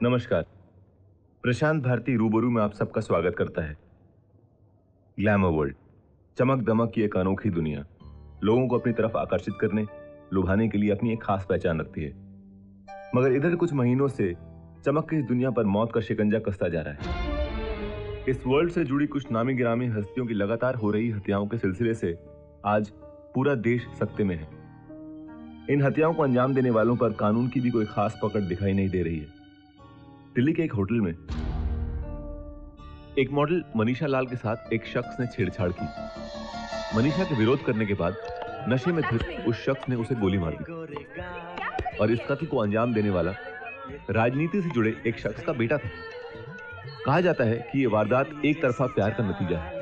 नमस्कार। प्रशांत भारती रूबरू में आप सबका स्वागत करता है। ग्लैमर वर्ल्ड, चमक दमक की एक अनोखी दुनिया, लोगों को अपनी तरफ आकर्षित करने, लुभाने के लिए अपनी एक खास पहचान रखती है। मगर इधर कुछ महीनों से चमक की इस दुनिया पर मौत का शिकंजा कसता जा रहा है। इस वर्ल्ड से जुड़ी कुछ नामी गिरामी हस्तियों की लगातार हो रही हत्याओं के सिलसिले से आज पूरा देश सख्ते में है। इन हत्याओं को अंजाम देने वालों पर कानून की भी कोई खास पकड़ दिखाई नहीं दे रही है। दिल्ली के एक होटल में एक मॉडल मनीषा लाल के साथ एक शख्स ने छेड़छाड़ की। मनीषा के विरोध करने के बाद नशे में धुत उस शख्स ने उसे गोली मार दी और इस कत्ल को अंजाम देने वाला राजनीति से जुड़े एक शख्स का बेटा था। कहा जाता है कि यह वारदात एक तरफा प्यार का नतीजा है।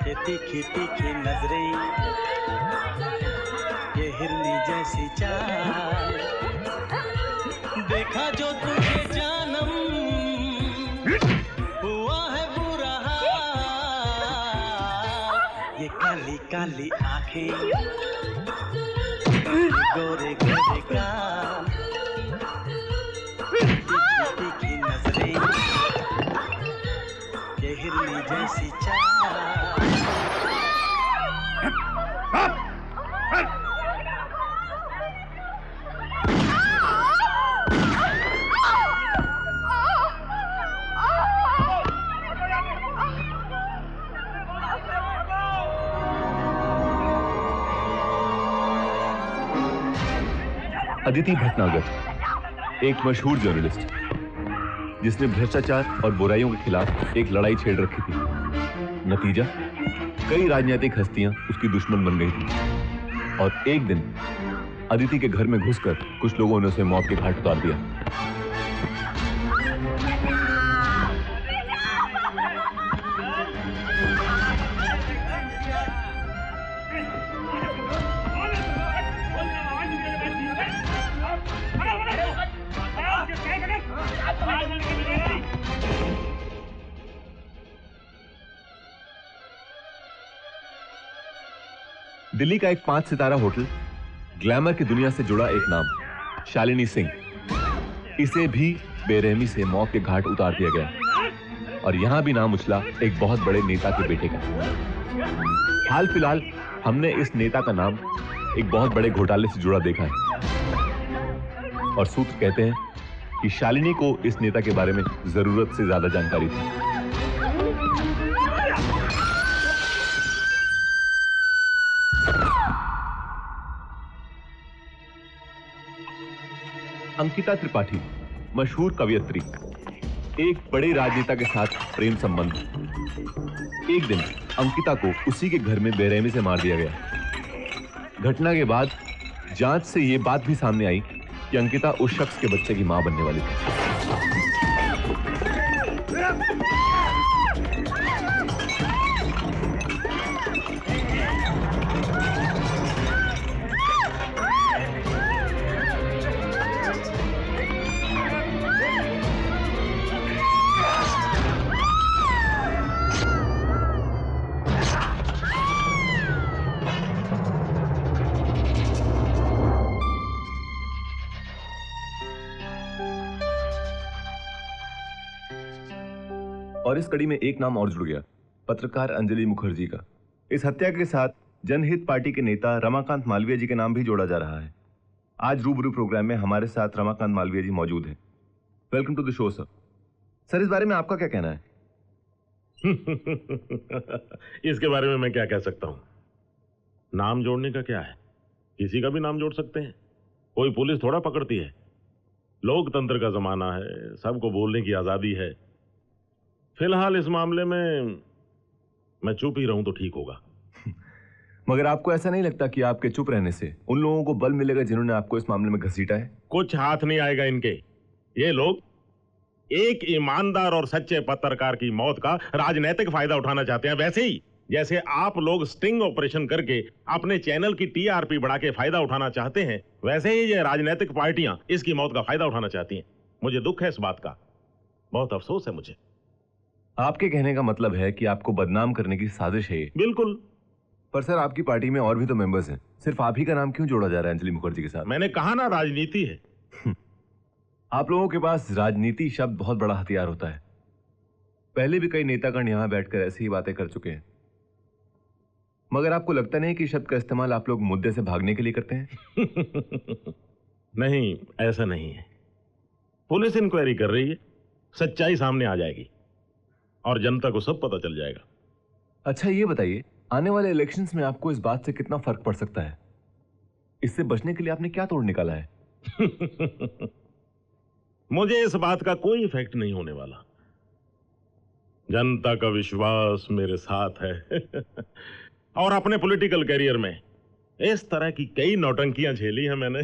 ये तीखी तीखी नजरें, ये हिरनी जैसी चाल, देखा जो तुझे जानम हुआ है बुरा हाल। ये काली काली आंखें, गोरे गोरे गाल, तीखी तीखी नजरें, ये हिरनी जैसी चाल। अदिति भटनागर एक मशहूर जर्नलिस्ट जिसने भ्रष्टाचार और बुराइयों के खिलाफ एक लड़ाई छेड़ रखी थी। नतीजा, कई राजनीतिक हस्तियां उसकी दुश्मन बन गई थी और एक दिन अदिति के घर में घुसकर कुछ लोगों ने उसे मौत के घाट उतार दिया। दिल्ली का एक 5 सितारा होटल, ग्लैमर की दुनिया से जुड़ा एक नाम, शालिनी सिंह, इसे भी बेरहमी से मौत के घाट उतार दिया गया और यहां भी नाम उछला एक बहुत बड़े नेता के बेटे का। हाल फिलहाल हमने इस नेता का नाम एक बहुत बड़े घोटाले से जुड़ा देखा है और सूत्र कहते हैं कि शालिनी को इस नेता के बारे में जरूरत से ज्यादा जानकारी थी। अंकिता त्रिपाठी, मशहूर कवियत्री, एक बड़े राजनेता के साथ प्रेम संबंध। एक दिन अंकिता को उसी के घर में बेरहमी से मार दिया गया। घटना के बाद जांच से यह बात भी सामने आई कि अंकिता उस शख्स के बच्चे की मां बनने वाली थी। और इस कड़ी में एक नाम और जुड़ गया, पत्रकार अंजलि मुखर्जी का। इस हत्या के साथ जनहित पार्टी के नेता रमाकांत मालवीय जी के नाम भी जोड़ा जा रहा है। आज रूबरू प्रोग्राम में हमारे साथ रमाकांत मालवीय जी मौजूद हैं। Welcome to the show sir. Sir, इस बारे में आपका क्या कहना है? इसके बारे में मैं क्या कह सकता हूं? नाम जोड़ने का क्या है, किसी का भी नाम जोड़ सकते हैं, कोई पुलिस थोड़ा पकड़ती है। लोकतंत्र का जमाना है, सबको बोलने की आजादी है। फिलहाल इस मामले में मैं चुप ही रहूं तो ठीक होगा। मगर आपको ऐसा नहीं लगता कि आपके चुप रहने से उन लोगों को बल मिलेगा जिन्होंने आपको इस मामले में घसीटा है? कुछ हाथ नहीं आएगा इनके। ये लोग एक ईमानदार और सच्चे पत्रकार की मौत का राजनीतिक फायदा उठाना चाहते हैं। वैसे ही जैसे आप लोग स्टिंग ऑपरेशन करके अपने चैनल की टीआरपी बढ़ा के फायदा उठाना चाहते हैं, वैसे ही ये राजनीतिक पार्टियां इसकी मौत का फायदा उठाना चाहती हैं। मुझे दुख है इस बात का, बहुत अफसोस है मुझे। आपके कहने का मतलब है कि आपको बदनाम करने की साजिश है ये। बिल्कुल। पर सर, आपकी पार्टी में और भी तो मेंबर्स हैं, सिर्फ आप ही का नाम क्यों जोड़ा जा रहा है अंजलि मुखर्जी के साथ? मैंने कहा ना, राजनीति है। आप लोगों के पास राजनीति शब्द बहुत बड़ा हथियार होता है। पहले भी कई नेतागण यहां बैठकर ऐसी ही बातें कर चुके हैं, मगर आपको लगता नहीं कि शब्द का इस्तेमाल आप लोग मुद्दे से भागने के लिए करते हैं? नहीं, ऐसा नहीं है। पुलिस इंक्वायरी कर रही है, सच्चाई सामने आ जाएगी और जनता को सब पता चल जाएगा। अच्छा, ये बताइए, आने वाले इलेक्शंस में आपको इस बात से कितना फर्क पड़ सकता है? इससे बचने के लिए आपने क्या तोड़ निकाला है? मुझे इस बात का कोई इफेक्ट नहीं होने वाला। जनता का विश्वास मेरे साथ है। और अपने पॉलिटिकल करियर में इस तरह की कई नौटंकियां झेली हैं मैंने।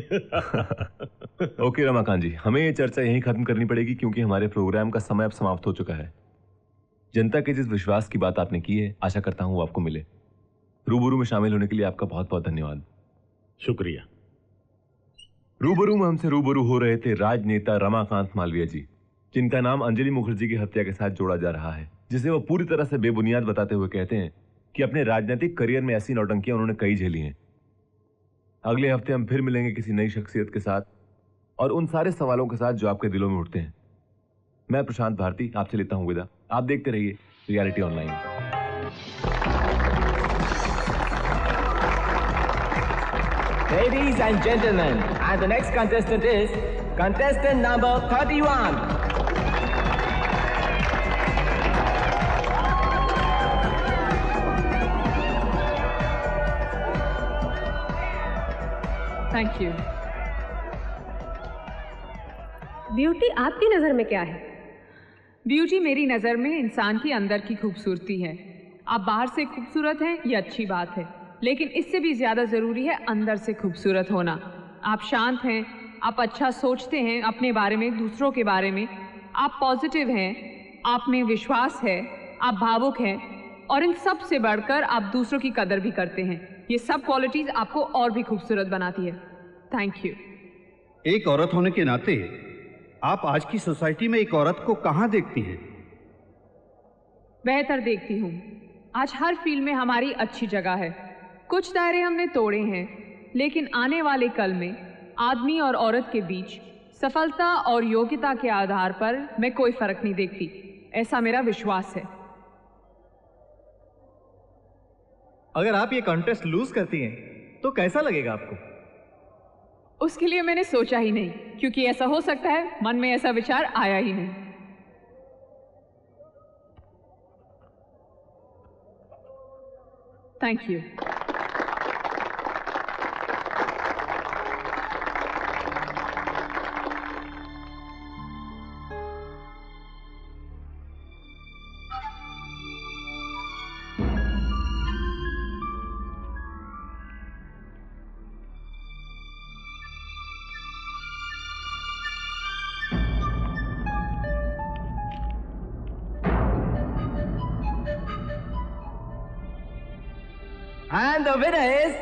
ओके रमाकांत जी, हमें ये चर्चा यहीं खत्म करनी पड़ेगी क्योंकि हमारे प्रोग्राम का समय अब समाप्त हो चुका है। जनता के जिस विश्वास की बात आपने की है, आशा करता हूं वो आपको मिले। रूबरू में शामिल होने के लिए आपका बहुत बहुत धन्यवाद। शुक्रिया। रूबरू में हमसे रूबरू हो रहे थे राजनेता रमाकांत मालवीय जी, जिनका नाम अंजलि मुखर्जी की हत्या के साथ जोड़ा जा रहा है, जिसे वो पूरी तरह से बेबुनियाद बताते हुए कहते हैं कि अपने राजनीतिक करियर में ऐसी नौटंकियां उन्होंने कई झेली हैं। अगले हफ्ते हम फिर मिलेंगे किसी नई शख्सियत के साथ और उन सारे सवालों के साथ जो आपके दिलों में उठते हैं। मैं प्रशांत भारती आपसे लेता हूं विदा। आप देखते रहिए reality online. Ladies and gentlemen, and the next contestant is contestant number 31. Thank you. Beauty आपकी नजर में क्या है? ब्यूटी मेरी नज़र में इंसान की अंदर की खूबसूरती है। आप बाहर से खूबसूरत हैं, ये अच्छी बात है, लेकिन इससे भी ज़्यादा ज़रूरी है अंदर से खूबसूरत होना। आप शांत हैं, आप अच्छा सोचते हैं अपने बारे में, दूसरों के बारे में, आप पॉजिटिव हैं, आप में विश्वास है, आप भावुक हैं और इन सब से बढ़कर आप दूसरों की कदर भी करते हैं। ये सब क्वालिटीज़ आपको और भी खूबसूरत बनाती है। Thank you. एक औरत होने के नाते आप आज की सोसाइटी में एक औरत को कहाँ देखती हैं? बेहतर देखती हूँ। आज हर फील्ड में हमारी अच्छी जगह है। कुछ दायरे हमने तोड़े हैं, लेकिन आने वाले कल में आदमी और औरत के बीच सफलता और योग्यता के आधार पर मैं कोई फर्क नहीं देखती। ऐसा मेरा विश्वास है। अगर आप ये कॉन्टेस्ट लूज करती हैं, तो कैसा लगेगा आपको? उसके लिए मैंने सोचा ही नहीं, क्योंकि ऐसा हो सकता है मन में ऐसा विचार आया ही नहीं। Thank you. And the winner is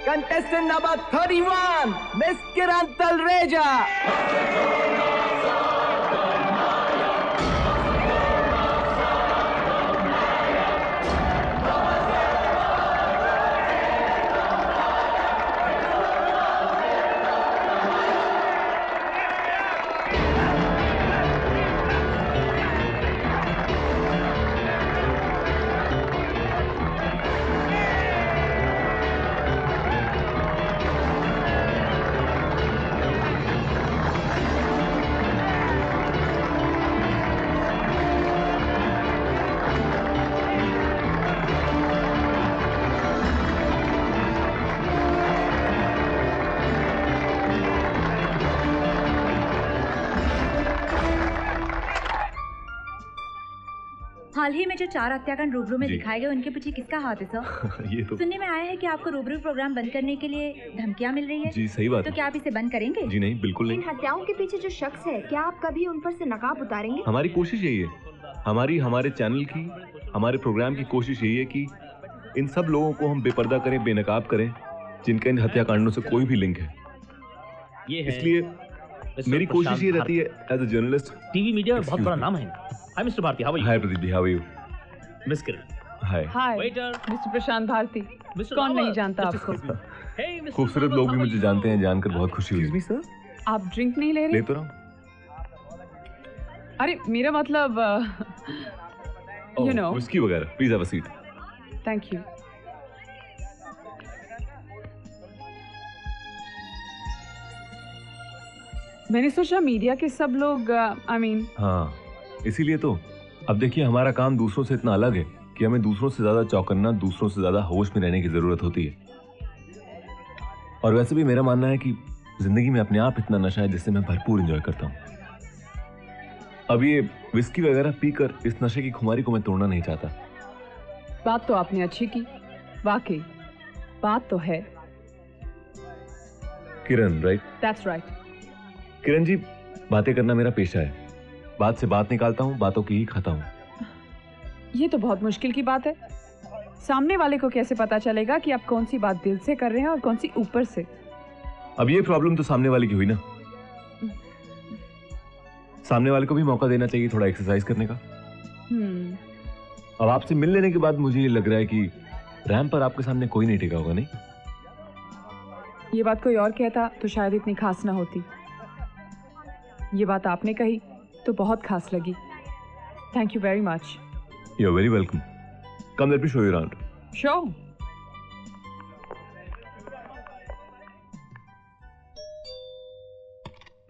contestant number 31, Miss Kiran Talreja. हाल ही में जो 4 हत्याकांड रूबरू में जी। दिखाए गए, उनके पीछे किसका हाथ है सर? ये तो सुनने में आया है कि आपको रूबरू प्रोग्राम बंद करने के लिए धमकियां मिल रही है। जी सही बात तो है। क्या आप इसे बंद करेंगे? जी नहीं, बिल्कुल इन नहीं। हत्याओं के पीछे जो शख्स है, क्या आप कभी उन पर से नकाब उतारेंगे? हमारी कोशिश यही है, हमारे चैनल की, हमारे प्रोग्राम की कोशिश यही है कि इन सब लोगों को हम बेपर्दा करें, बेनकाब करें, जिनका इन हत्याकांडों से कोई भी लिंक है। इसलिए मेरी कोशिश ये रहती है as a journalist. TV media में बहुत बड़ा नाम है। Hi mister Bharti, how are you? Hi Pradeep ji, how are you? Miss Kiran. Hi. Hi waiter. Mister Prashant Bharti. कौन नहीं जानता आपको? खूबसूरत लोग भी मुझे जानते हैं, जानकर बहुत खुशी हुई। सर आप ड्रिंक नहीं ले रहे? ले तो रहा हूँ। अरे मेरा मतलब यू नो विस्की वगैरह। Please have a seat. Thank you. मैंने सोचा मीडिया के सब लोग आई मीन हाँ, इसीलिए तो अब देखिए हमारा काम दूसरों से इतना अलग है कि हमें दूसरों से ज्यादा चौकन्ना, दूसरों से ज्यादा होश में रहने की जरूरत होती है। और वैसे भी मेरा मानना है कि जिंदगी में अपने आप इतना नशा है जिससे मैं भरपूर एंजॉय करता हूँ। अब ये विस्की वगैरह पीकर इस नशे की खुमारी को मैं तोड़ना नहीं चाहता। बात तो आपने अच्छी की, वाकई बात तो है। Kiran, right? That's right. Kiran ji, बातें करना मेरा पेशा है। बात से बात निकालता हूँ, बातों की ही खाता हूँ। ये तो बहुत मुश्किल की बात है। सामने वाले को कैसे पता चलेगा कि आप कौन सी बात दिल से कर रहे हैं और कौन सी ऊपर से? अब ये प्रॉब्लम तो सामने वाले की हुई ना। सामने वाले को भी मौका देना चाहिए थोड़ा एक्सरसाइज करने का। अब आपसे मिल लेने के बाद मुझे ये लग रहा है कि रैंप पर आपके सामने कोई नहीं टिका होगा, नहीं? ये बात कोई और कहता तो शायद इतनी खास ना होती। ये बात आपने कही तो बहुत खास लगी। Thank you very much. You are very welcome. Come let me show you around. Show.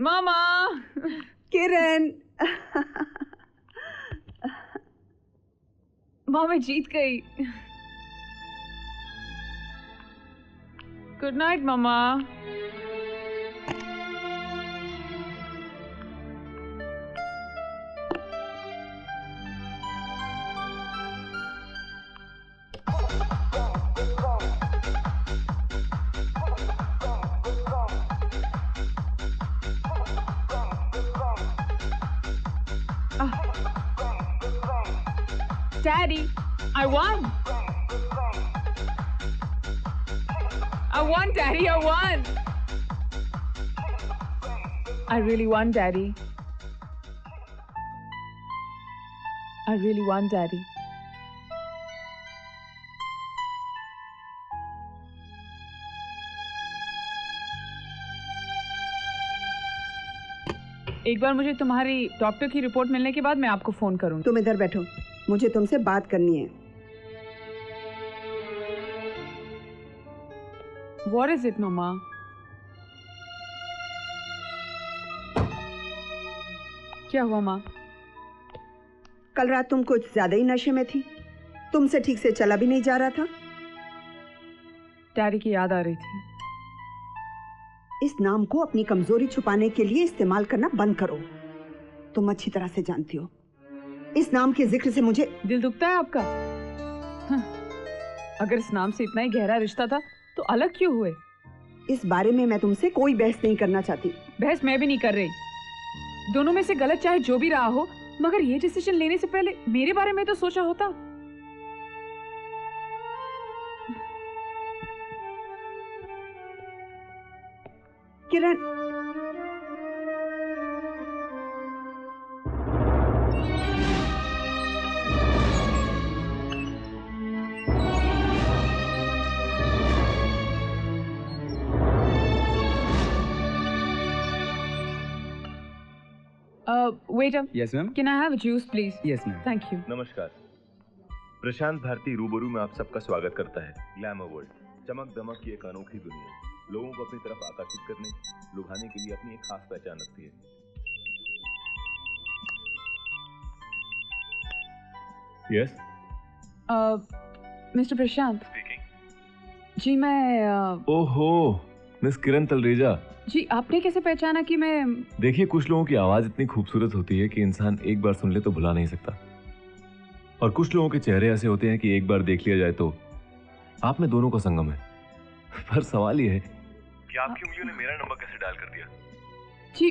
Mama. Kiran. माँ मैं जीत गई। Good night mama. Daddy, I won! I won, Daddy, I won! I really won, Daddy. I really won, Daddy. एक बार मुझे तुम्हारी doctor की report मिलने के बाद मैं आपको फोन करूंगी। तुम इधर बैठो, मुझे तुमसे बात करनी है। What is it, Mama? क्या हुआ माँ? कल रात तुम कुछ ज्यादा ही नशे में थी। तुमसे ठीक से चला भी नहीं जा रहा था। डैडी की याद आ रही थी। इस नाम को अपनी कमजोरी छुपाने के लिए इस्तेमाल करना बंद करो। तुम अच्छी तरह से जानती हो इस नाम के जिक्र से मुझे दिल दुखता है आपका। हाँ। अगर इस नाम से इतना ही गहरा रिश्ता था तो अलग क्यों हुए? इस बारे में मैं तुमसे कोई बहस नहीं करना चाहती। बहस मैं भी नहीं कर रही। दोनों में से गलत चाहे जो भी रहा हो, मगर ये डिसीजन लेने से पहले मेरे बारे में तो सोचा होता। किरण, waiter. Yes, ma'am. Can I have a juice, please? Yes, ma'am. Thank you. नमस्कार। प्रशांत भारती रूबरू में आप सबका स्वागत करता है। ग्लैमर वर्ल्ड, चमक दमक की एक अनोखी दुनिया, लोगों को अपनी तरफ आकर्षित करने, लुभाने के लिए अपनी एक खास पहचान रखती है। यस मिस्टर प्रशांत। जी मैं ओहो, मिस किरण तलरेजा। जी आपने कैसे पहचाना कि मैं? देखिए, कुछ लोगों की आवाज इतनी खूबसूरत होती है कि इंसान एक बार सुन ले तो भुला नहीं सकता, और कुछ लोगों के चेहरे ऐसे होते हैं कि एक बार देख लिया जाए तो आप में दोनों का संगम है। पर सवाल ये है कि आपकी उंगलियों ने मेरा नंबर कैसे डायल कर दिया? जी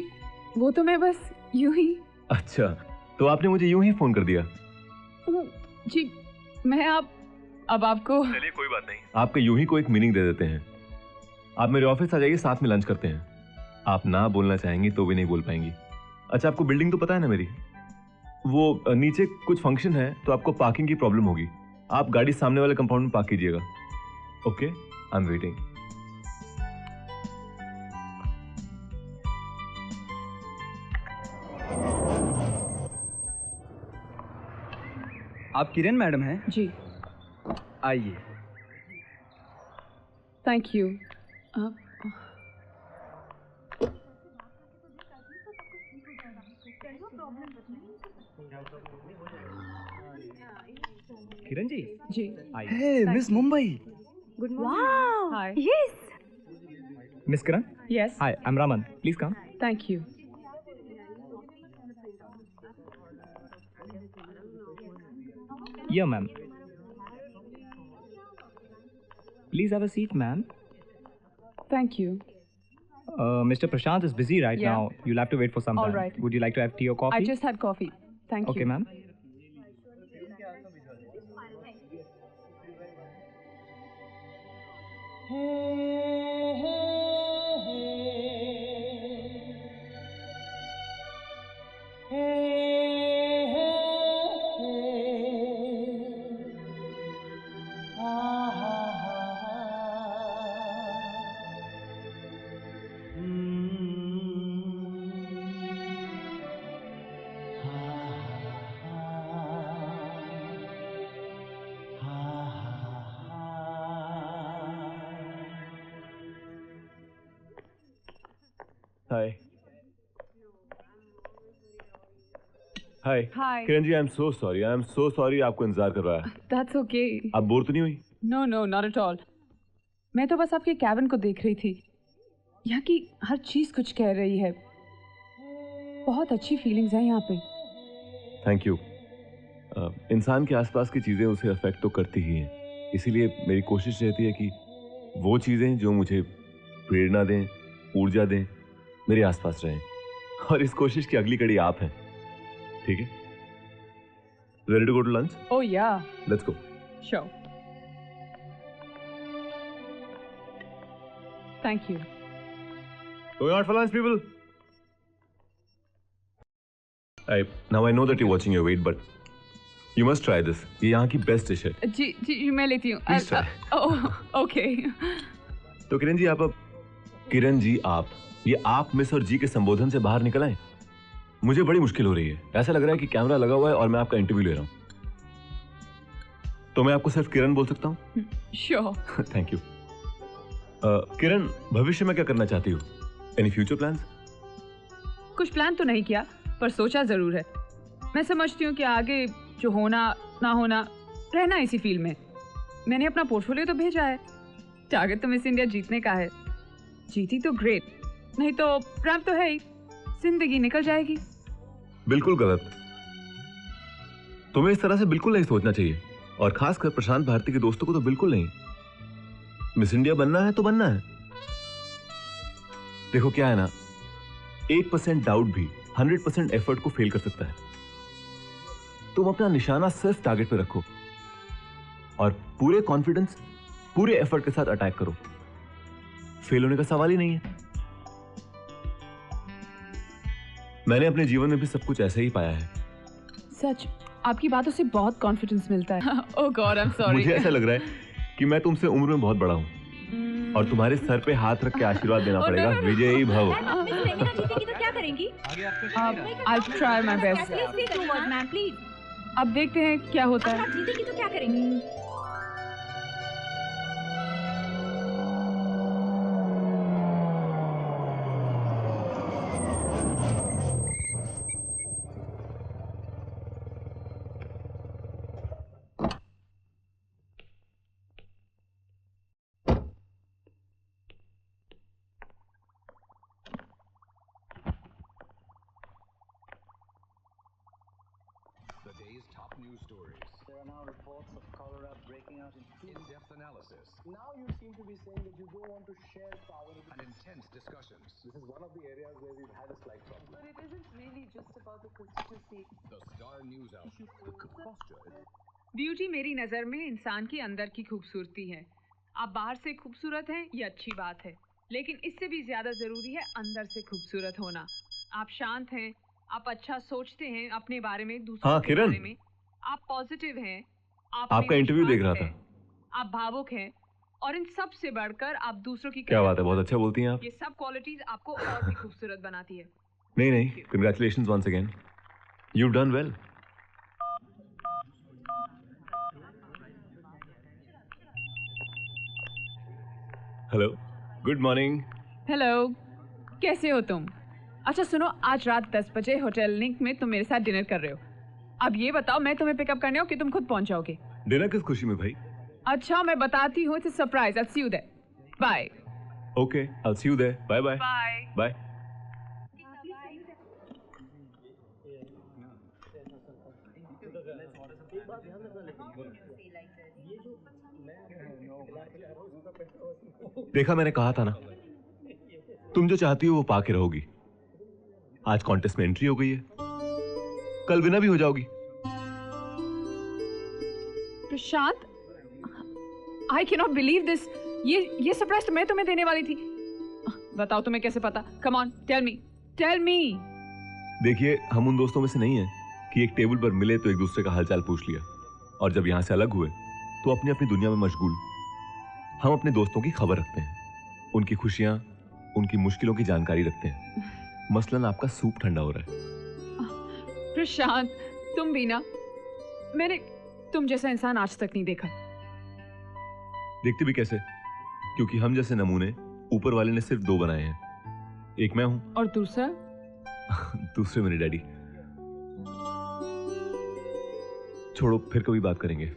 वो तो मैं बस यूं ही। अच्छा, तो आपने मुझे यूं ही फोन कर दिया? जी मैं अब आपको। चलिए कोई बात नहीं, आपके यूं ही को एक मीनिंग दे देते हैं। आप मेरे ऑफिस आ जाइए, साथ में लंच करते हैं। आप ना बोलना चाहेंगी तो भी नहीं बोल पाएंगी। अच्छा, आपको बिल्डिंग तो पता है ना मेरी? वो नीचे कुछ फंक्शन है तो आपको पार्किंग की प्रॉब्लम होगी। आप गाड़ी सामने वाले कंपाउंड में पार्क कीजिएगा। Okay, I am waiting. आप किरण मैडम हैं? जी, आइए। Thank you. किरण जी। जी। Hey miss Mumbai. Good Wow. Hi. Yes miss Kiran. Yes. Hi, I am Raman, please come. Thank you. Yeah, ma'am. Please have a seat, ma'am. Thank you. Mr. Prashant is busy right Yeah. now. You'll have to wait for some All time. right. Would you like to have tea or coffee? I just had coffee. Thank Okay, you. ma'am. Hi. Hi. Hi. Kiran ji, I am so sorry आपको इंतजार कर रहा है। That's okay. आप bore तो नहीं हुई? No, no, not at all. मैं तो बस आपके कैबिन को देख रही थी। यहाँ की हर चीज कुछ कह रही है। बहुत अच्छी फीलिंग्स हैं यहाँ पे। Thank you. इंसान के आसपास की चीज़ें उसे अफेक्ट तो करती ही हैं, इसीलिए मेरी कोशिश रहती है कि वो चीज़ें जो मुझे प्रेरणा दें, ऊर्जा दें, मेरे आसपास रहें। और इस कोशिश की अगली कड़ी आप हैं। ठीक है? Ready to go to lunch? Oh yeah. Let's go. Sure. Thank you. Going out for lunch, people. Now I know that you're watching your weight, but you must try this. ये यहाँ की बेस्ट डिश है। जी जी, मैं लेती हूँ। Please try. Oh, okay. तो किरण जी, आप अब किरण जी आप ये आप मिस और जी के संबोधन से बाहर निकल आए। मुझे बड़ी मुश्किल हो रही है। ऐसा लग रहा है कि कैमरा लगा हुआ है और मैं आपका इंटरव्यू ले रहा हूँ। तो मैं आपको सिर्फ किरण बोल सकता हूँ? Sure. Thank you. किरण, भविष्य में क्या करना चाहती हो? Any future plans? कुछ प्लान तो नहीं किया, पर सोचा जरूर है। मैं समझती हूँ कि आगे जो होना ना होना, रहना इसी फील्ड में। मैंने अपना पोर्टफोलियो तो भेजा है। टारगेट तो मिस इंडिया जीतने का है। जीती तो ग्रेट, नहीं तो रैंप तो है ही, जिंदगी निकल जाएगी। बिल्कुल गलत। तुम्हें इस तरह से बिल्कुल नहीं सोचना चाहिए, और खासकर प्रशांत भारती के दोस्तों को तो बिल्कुल नहीं। मिस इंडिया बनना है तो बनना है। देखो क्या है ना, 1% डाउट भी 100% एफर्ट को फेल कर सकता है। तुम अपना निशाना सिर्फ टारगेट पे रखो और पूरे कॉन्फिडेंस, पूरे एफर्ट के साथ अटैक करो। फेल होने का सवाल ही नहीं है। मैंने अपने जीवन में भी सब कुछ ऐसे ही पाया है। सच, आपकी बातों से बहुत कॉन्फिडेंस मिलता है। ओह गॉड, आई एम सॉरी। मुझे ऐसा लग रहा है कि मैं तुमसे उम्र में बहुत बड़ा हूँ और तुम्हारे सर पे हाथ रख के आशीर्वाद देना पड़ेगा। विजयी भव। जीतेगी तो क्या करेंगी? I'll try my best. अब देखते हैं क्या होता है। जीतेगी तो क्या करेंगी? News stories. There are now reports of cholera breaking out in In-depth analysis. Now you seem to be saying that you don't want to share power. And intense discussions. This is one of the areas where we've had a slight problem. But it isn't really just about the constituency. The Star News Outlet. The posture. Beauty मेरी नज़र में इंसान की अंदर की खूबसूरती है। आप बाहर से खूबसूरत हैं, ये अच्छी बात है, लेकिन इससे भी ज्यादा जरूरी है अंदर से खूबसूरत होना। आप शांत हैं, आप अच्छा सोचते हैं अपने बारे में, दूसरों हाँ, के किरण। बारे में, आप पॉजिटिव हैं, आप आपका इंटरव्यू देख रहा था। आप भावुक हैं, और इन सब से बढ़कर आप दूसरों की क्या बात है, बहुत अच्छा बोलती हैं आप। ये सब क्वालिटीज आपको और भी खूबसूरत बनाती है। नहीं नहीं, congratulations once again, you done well. Hello, good morning. Hello, कैसे हो तुम? अच्छा सुनो, आज रात 10 बजे होटल लिंक में तुम मेरे साथ डिनर कर रहे हो। अब ये बताओ, मैं तुम्हें पिकअप करने आऊं कि तुम खुद पहुंच जाओगे? डिनर किस खुशी में भाई? अच्छा मैं बताती हूँ, it's surprise. I see you there. Bye. Okay, I see you there. Bye bye. Bye bye. देखा, मैंने कहा था ना, तुम जो चाहती हो वो पाके रहोगी। आज कॉन्टेस्ट में एंट्री हो गई है, कल विनर भी हो जाओगी। Prashant, I can not believe this. ये सरप्राइज तो मैं तुम्हें देने वाली थी। बताओ तुम्हें कैसे पता? Come on, tell me, tell me. देखिए, हम उन दोस्तों में से नहीं हैं कि एक टेबल पर मिले तो एक दूसरे का हालचाल पूछ लिया, और जब यहां से अलग हुए तो अपनी अपनी दुनिया में मशगूल। हम अपने दोस्तों की खबर रखते हैं, उनकी खुशियां, उनकी मुश्किलों की जानकारी रखते हैं। मसलन आपका सूप ठंडा हो रहा है। प्रशांत, तुम भी ना, मैंने तुम जैसा इंसान आज तक नहीं देखा। देखते भी कैसे? क्योंकि हम जैसे नमूने ऊपर वाले ने सिर्फ 2 बनाए हैं। एक मैं हूं और दूसरा दूसरे मेरे डैडी। छोड़ो, फिर कभी बात करेंगे।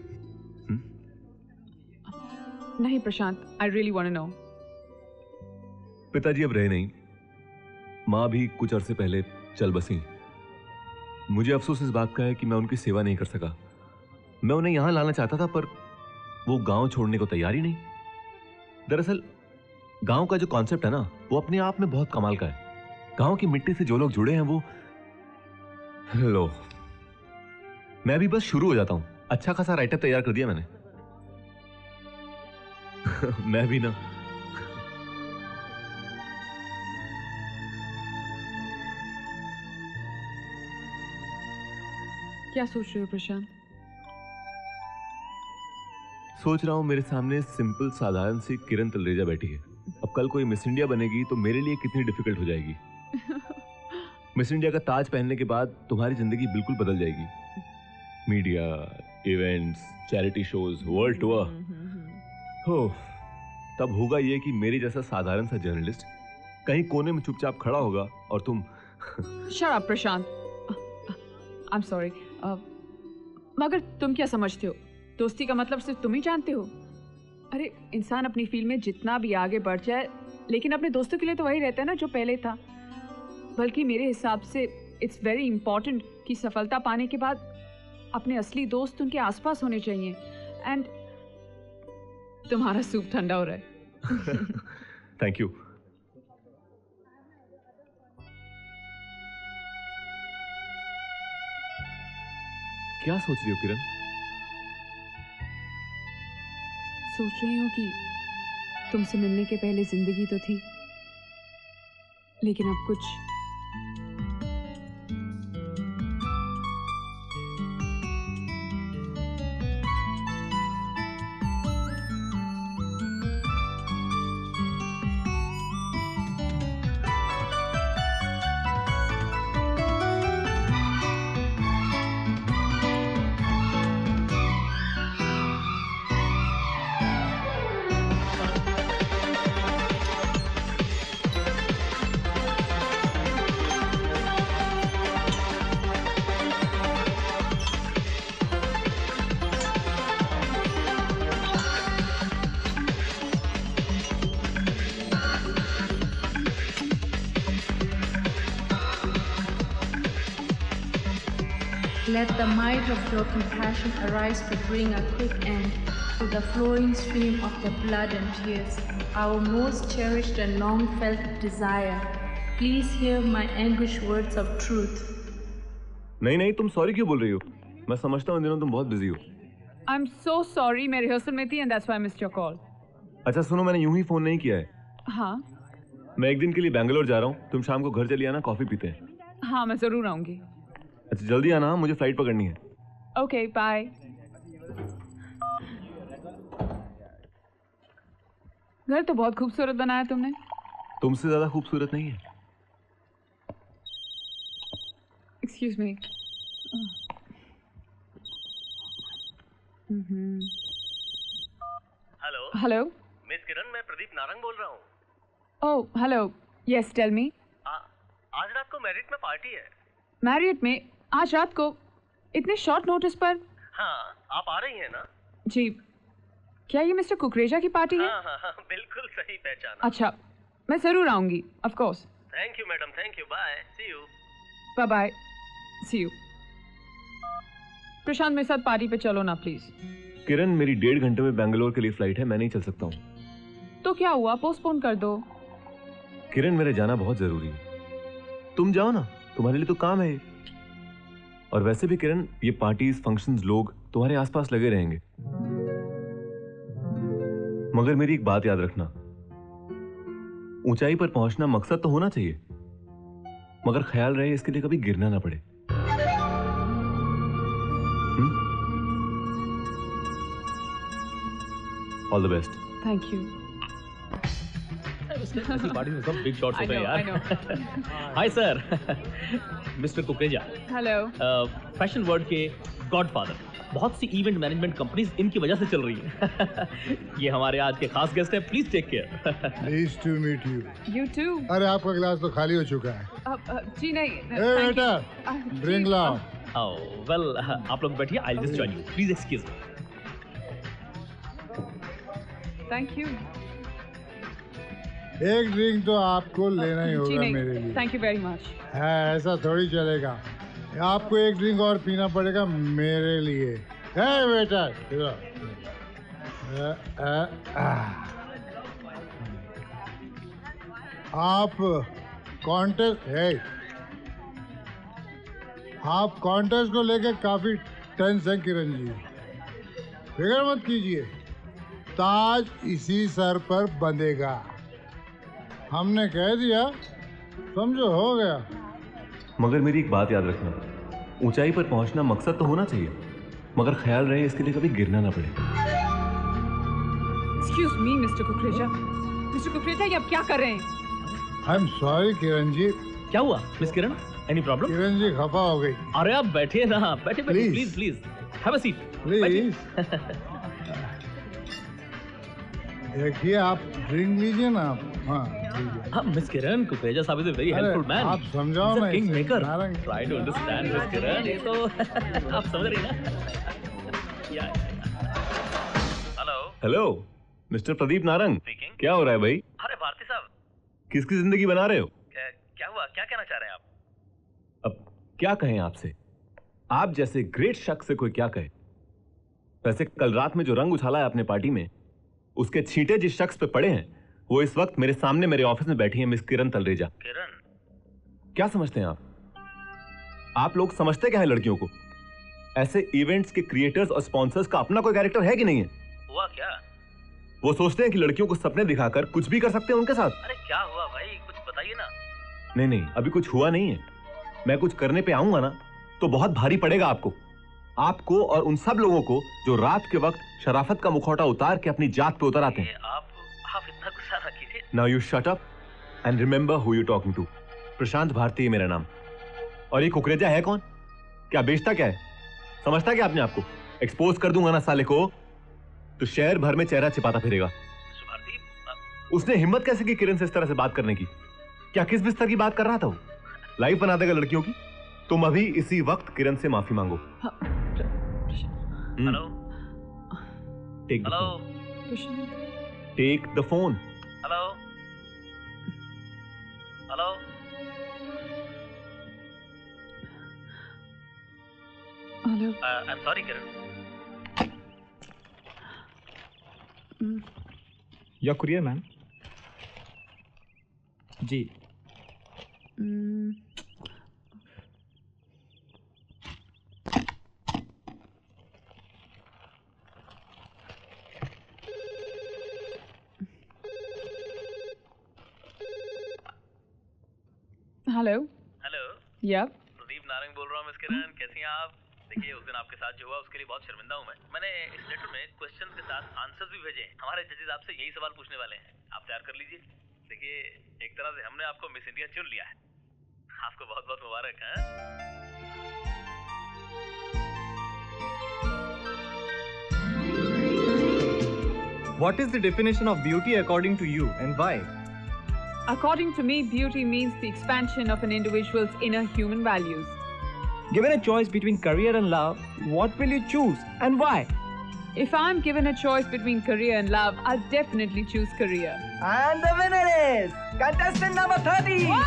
नहीं Prashant, I really want to know. पिताजी अब रहे नहीं, माँ भी कुछ अरसे पहले चल बसी। मुझे अफसोस इस बात का है कि मैं उनकी सेवा नहीं कर सका। मैं उन्हें यहां लाना चाहता था, पर वो गांव छोड़ने को तैयार ही नहीं। दरअसल गांव का जो कॉन्सेप्ट है ना, वो अपने आप में बहुत कमाल का है। गांव की मिट्टी से जो लोग जुड़े हैं वो, लो, मैं भी बस शुरू हो जाता हूं। अच्छा खासा राइटअप तैयार कर दिया मैंने। मैं भी ना। क्या सोच रहे हो प्रशांत? सोच रहा हूं मेरे सामने सिंपल साधारण सी किरण तलरेजा बैठी है। अब कल कोई मिस इंडिया बनेगी तो मेरे लिए कितनी डिफिकल्ट हो जाएगी। मिस इंडिया का ताज पहनने के बाद तुम्हारी जिंदगी बिल्कुल बदल जाएगी। Media, events, charity shows, world tour. हो, तब होगा ये कि मेरे जैसा साधारण सा जर्नलिस्ट कहीं कोने में चुपचाप खड़ा होगा और तुम shut up Prashant, I am sorry. मगर तुम क्या समझते हो, दोस्ती का मतलब सिर्फ तुम ही जानते हो? अरे इंसान अपनी फील्ड में जितना भी आगे बढ़ जाए, लेकिन अपने दोस्तों के लिए तो वही रहता है ना जो पहले था। बल्कि मेरे हिसाब से इट्स वेरी इंपॉर्टेंट कि सफलता पाने के बाद अपने असली दोस्त उनके आसपास होने चाहिए। एंड तुम्हारा सूप ठंडा हो रहा है। Thank you. क्या सोच रही हो किरण? सोच रही हूँ कि तुमसे मिलने के पहले जिंदगी तो थी, लेकिन अब कुछ Let the might of your compassion arise to bring a quick end to the flowing stream of the blood and tears, our most cherished and long-felt desire. Please hear my anguished words of truth. नहीं नहीं, तुम sorry क्यों बोल रही हो? मैं समझता हूँ इन दिनों तुम बहुत बिजी हो। आई एम सो सॉरी, मैं रिहर्सल में थी and that's why I missed your call. अच्छा सुनो, मैंने यूं ही फोन नहीं किया है। हाँ मैं एक दिन के लिए बैंगलोर जा रहा हूँ, तुम शाम को घर चली आना, कॉफी पीते हैं। हाँ मैं जरूर आऊंगी। अच्छा जल्दी आना, मुझे फ्लाइट पकड़नी है। Okay bye. घर तो बहुत खूबसूरत बनाया तुमने। तुमसे ज्यादा खूबसूरत नहीं है। Excuse me. Hello hello miss Kiran, मैं प्रदीप नारंग बोल रहा हूँ। Oh hello, yes tell me. आज रात को मैरिट में पार्टी है। मैरिट में आज रात को? इतने शॉर्ट नोटिस पर? हाँ, आप आ रही हैं ना? जी। क्या ये मिस्टर कुकरेजा की पार्टी है? हाँ, बिल्कुल सही पहचाना। अच्छा, मैं जरूर आऊंगी, of course. Thank you madam, thank you, bye, see you. Bye bye, see you. Prashant मेरे साथ पार्टी पे चलो ना प्लीज। किरण, मेरी 1.5 घंटे में बैंगलोर के लिए फ्लाइट है, मैं नहीं चल सकता हूँ। तो क्या हुआ, पोस्टपोन कर दो। किरण, मेरे जाना बहुत जरूरी है, तुम जाओ ना, तुम्हारे लिए तो काम है। और वैसे भी किरण, ये पार्टीज, फंक्शंस, लोग तुम्हारे आसपास लगे रहेंगे। मगर मेरी एक बात याद रखना, ऊंचाई पर पहुंचना मकसद तो होना चाहिए, मगर ख्याल रहे इसके लिए कभी गिरना ना पड़े। All the best. Thank you. ऐसी पार्टी में सब बिग शॉट्स होते हैं यार। Hi sir, mister Kukreja. Hello. Fashion world के गॉडफादर, बहुत सी इवेंट मैनेजमेंट कंपनीज इनकी वजह से चल रही हैं। ये हमारे आज के खास गेस्ट हैं, please take care. Please to meet you. You too. अरे आपका गिलास तो खाली हो चुका है। जी नहीं। ए बेटा, ड्रिंक लाओ। वेल, आप लोग बैठिए, I will just join you, please excuse me. Thank you. एक ड्रिंक तो आपको लेना ही होगा मेरे लिए। Thank you very much. है, ऐसा थोड़ी चलेगा, आपको एक ड्रिंक और पीना पड़ेगा मेरे लिए। है बेटा, आप कॉन्टेस्ट है, आप कॉन्टेस्ट को लेके काफी टेंस हैं किरण जी, फिक्र मत कीजिए, ताज इसी सर पर बंधेगा। हमने कह दिया, समझो, हो गया। मगर मेरी एक बात याद रखना, ऊंचाई पर पहुंचना मकसद तो होना चाहिए, मगर ख्याल रहे इसके लिए कभी गिरना ना पड़े। Excuse me mister Kukreja. Mister Kukreja, ये आप क्या कर रहे हैं? आई एम सॉरी किरण जी। क्या हुआ मिस किरण, एनी प्रॉब्लम? किरण जी खफा हो गई। अरे आप बैठिए ना, बैठिए please please, have a seat please. देखिए, आप ड्रिंक लीजिए ना। हाँ miss Kiran, Kukreja sahab is a very helpful man. आप समझाओ ना, king maker, try to understand miss Kiran, ये तो आप समझ रही ना। Hello. Hello mister Pradeep Narang, क्या हो रहा है भाई? अरे भारती साहब, किसकी जिंदगी बना रहे हो? क्या हुआ, क्या कहना चाह रहे हैं आप? अब क्या कहें आपसे, आप जैसे ग्रेट शख्स से कोई क्या कहे। वैसे कल रात में जो रंग उछाला है अपने पार्टी में, उसके छींटे जिस शख्स पे पड़े हैं, वो इस वक्त मेरे सामने मेरे ऑफिस में बैठी है, मिस किरण तलरेजा। किरण? क्या समझते हैं आप लोग समझते क्या है लड़कियों को? ऐसे इवेंट्स के क्रिएटर्स और स्पॉन्सर्स का अपना कोई कैरेक्टर है कि नहीं है? हुआ क्या? वो सोचते हैं कि लड़कियों को सपने दिखाकर कुछ भी कर सकते हैं उनके साथ। अरे क्या हुआ भाई, कुछ बताइए ना। नहीं नहीं, अभी कुछ हुआ नहीं है। मैं कुछ करने पे आऊंगा ना तो बहुत भारी पड़ेगा आपको और उन सब लोगों को जो रात के वक्त शराफत का मुखौटा उतार के अपनी जात पे उतर आते हैं। आप इतना गुस्सा ना कीजिए। Now you shut up and remember who you talking to. Prashant Bharti है मेरा नाम। और ये कुकरेजा है कौन? क्या बेचता क्या है? समझता क्या आपने आपको? एक्सपोज कर दूंगा ना साले को तो शहर भर में चेहरा छिपाता फिरेगा। उसने हिम्मत कैसे की किरण से इस तरह से बात करने की? क्या किस बिस्तर की बात कर रहा था वो? लाइफ बना देगा लड़कियों की। तुम अभी इसी वक्त किरण से माफी मांगो। Hello. Take the phone. Take the phone. Hello. Hello. Hello. I am sorry Kiran. Your courier ma'am. जी। Hello hello yup Pradeep Narang बोल रहा हूँ मिस किरण, कैसी हैं आप? देखिए उस दिन आपके साथ जो हुआ उसके लिए बहुत शर्मिंदा हूँ मैं। मैंने इस लेटर में क्वेश्चन के साथ आंसर्स भी भेजे हैं। हमारे जजेस आपसे यही सवाल पूछने वाले हैं, आप तैयार कर लीजिए। देखिए एक तरह से हमने आपको मिस इंडिया चुन लिया है, आपको बहुत बहुत मुबारक है। What is the definition of beauty according to you and why? According to me, beauty means the expansion of an individual's inner human values. Given a choice between career and love, what will you choose and why? If I'm given a choice between career and love, I'll definitely choose career. And the winner is contestant number 30. Wow!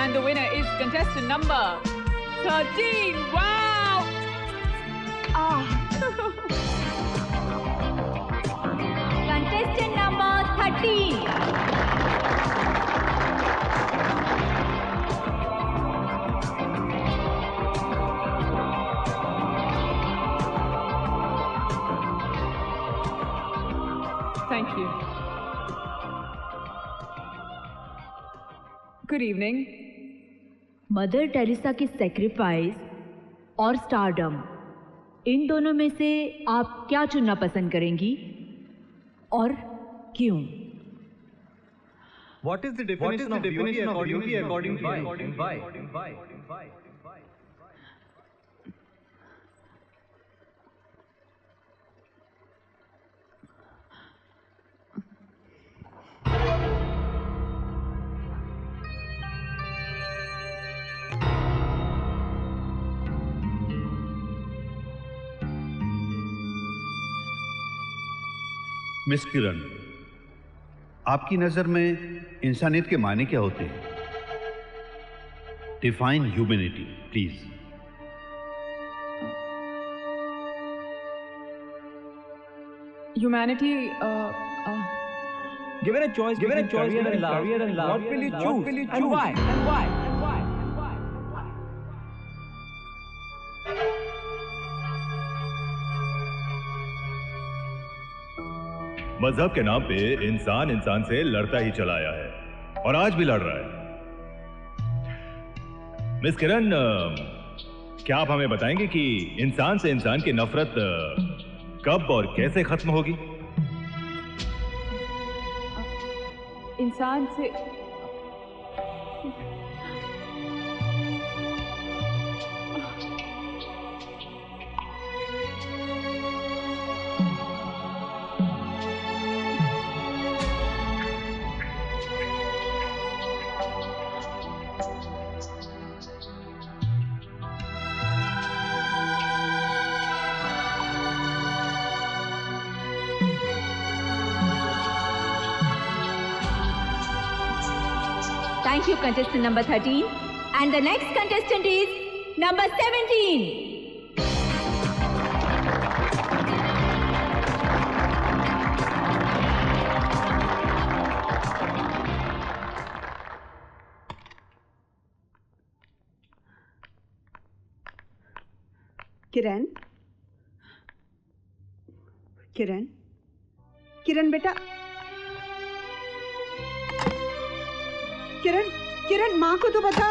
And the winner is contestant number 13. Wow! Contestant number 13. Thank you. Good evening. Mother Teresa की sacrifice और stardom, इन दोनों में से आप क्या चुनना पसंद करेंगी और क्यों? What is the definition of beauty according to you and why? Miss Kiran, आपकी नजर में इंसानियत के मायने क्या होते हैं? Define humanity please. Humanity, Given a choice between career and love, what will you choose and why? मजहब के नाम पे इंसान इंसान से लड़ता ही चला आया है और आज भी लड़ रहा है। मिस किरण, क्या आप हमें बताएंगे कि इंसान से इंसान की नफरत कब और कैसे खत्म होगी? इंसान से Thank you, contestant number 13. And the next contestant is number 17. किरण, किरण, किरण बेटा, किरण, किरण माँ को तो बता।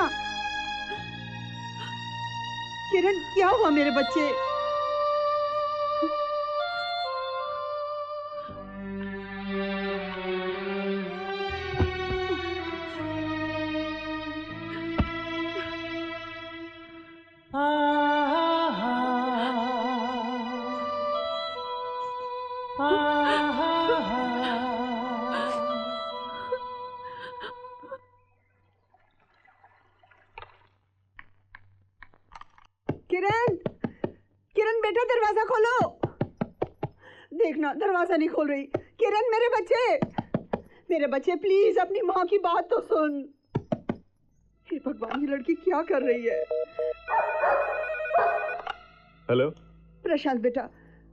किरण, क्या हुआ मेरे बच्चे? किरण, किरण बेटा दरवाजा खोलो। देखना दरवाजा नहीं खोल रही। किरण मेरे बच्चे प्लीज अपनी माँ की बात तो सुन। हे भगवान, ये लड़की क्या कर रही है? हेलो प्रशांत बेटा,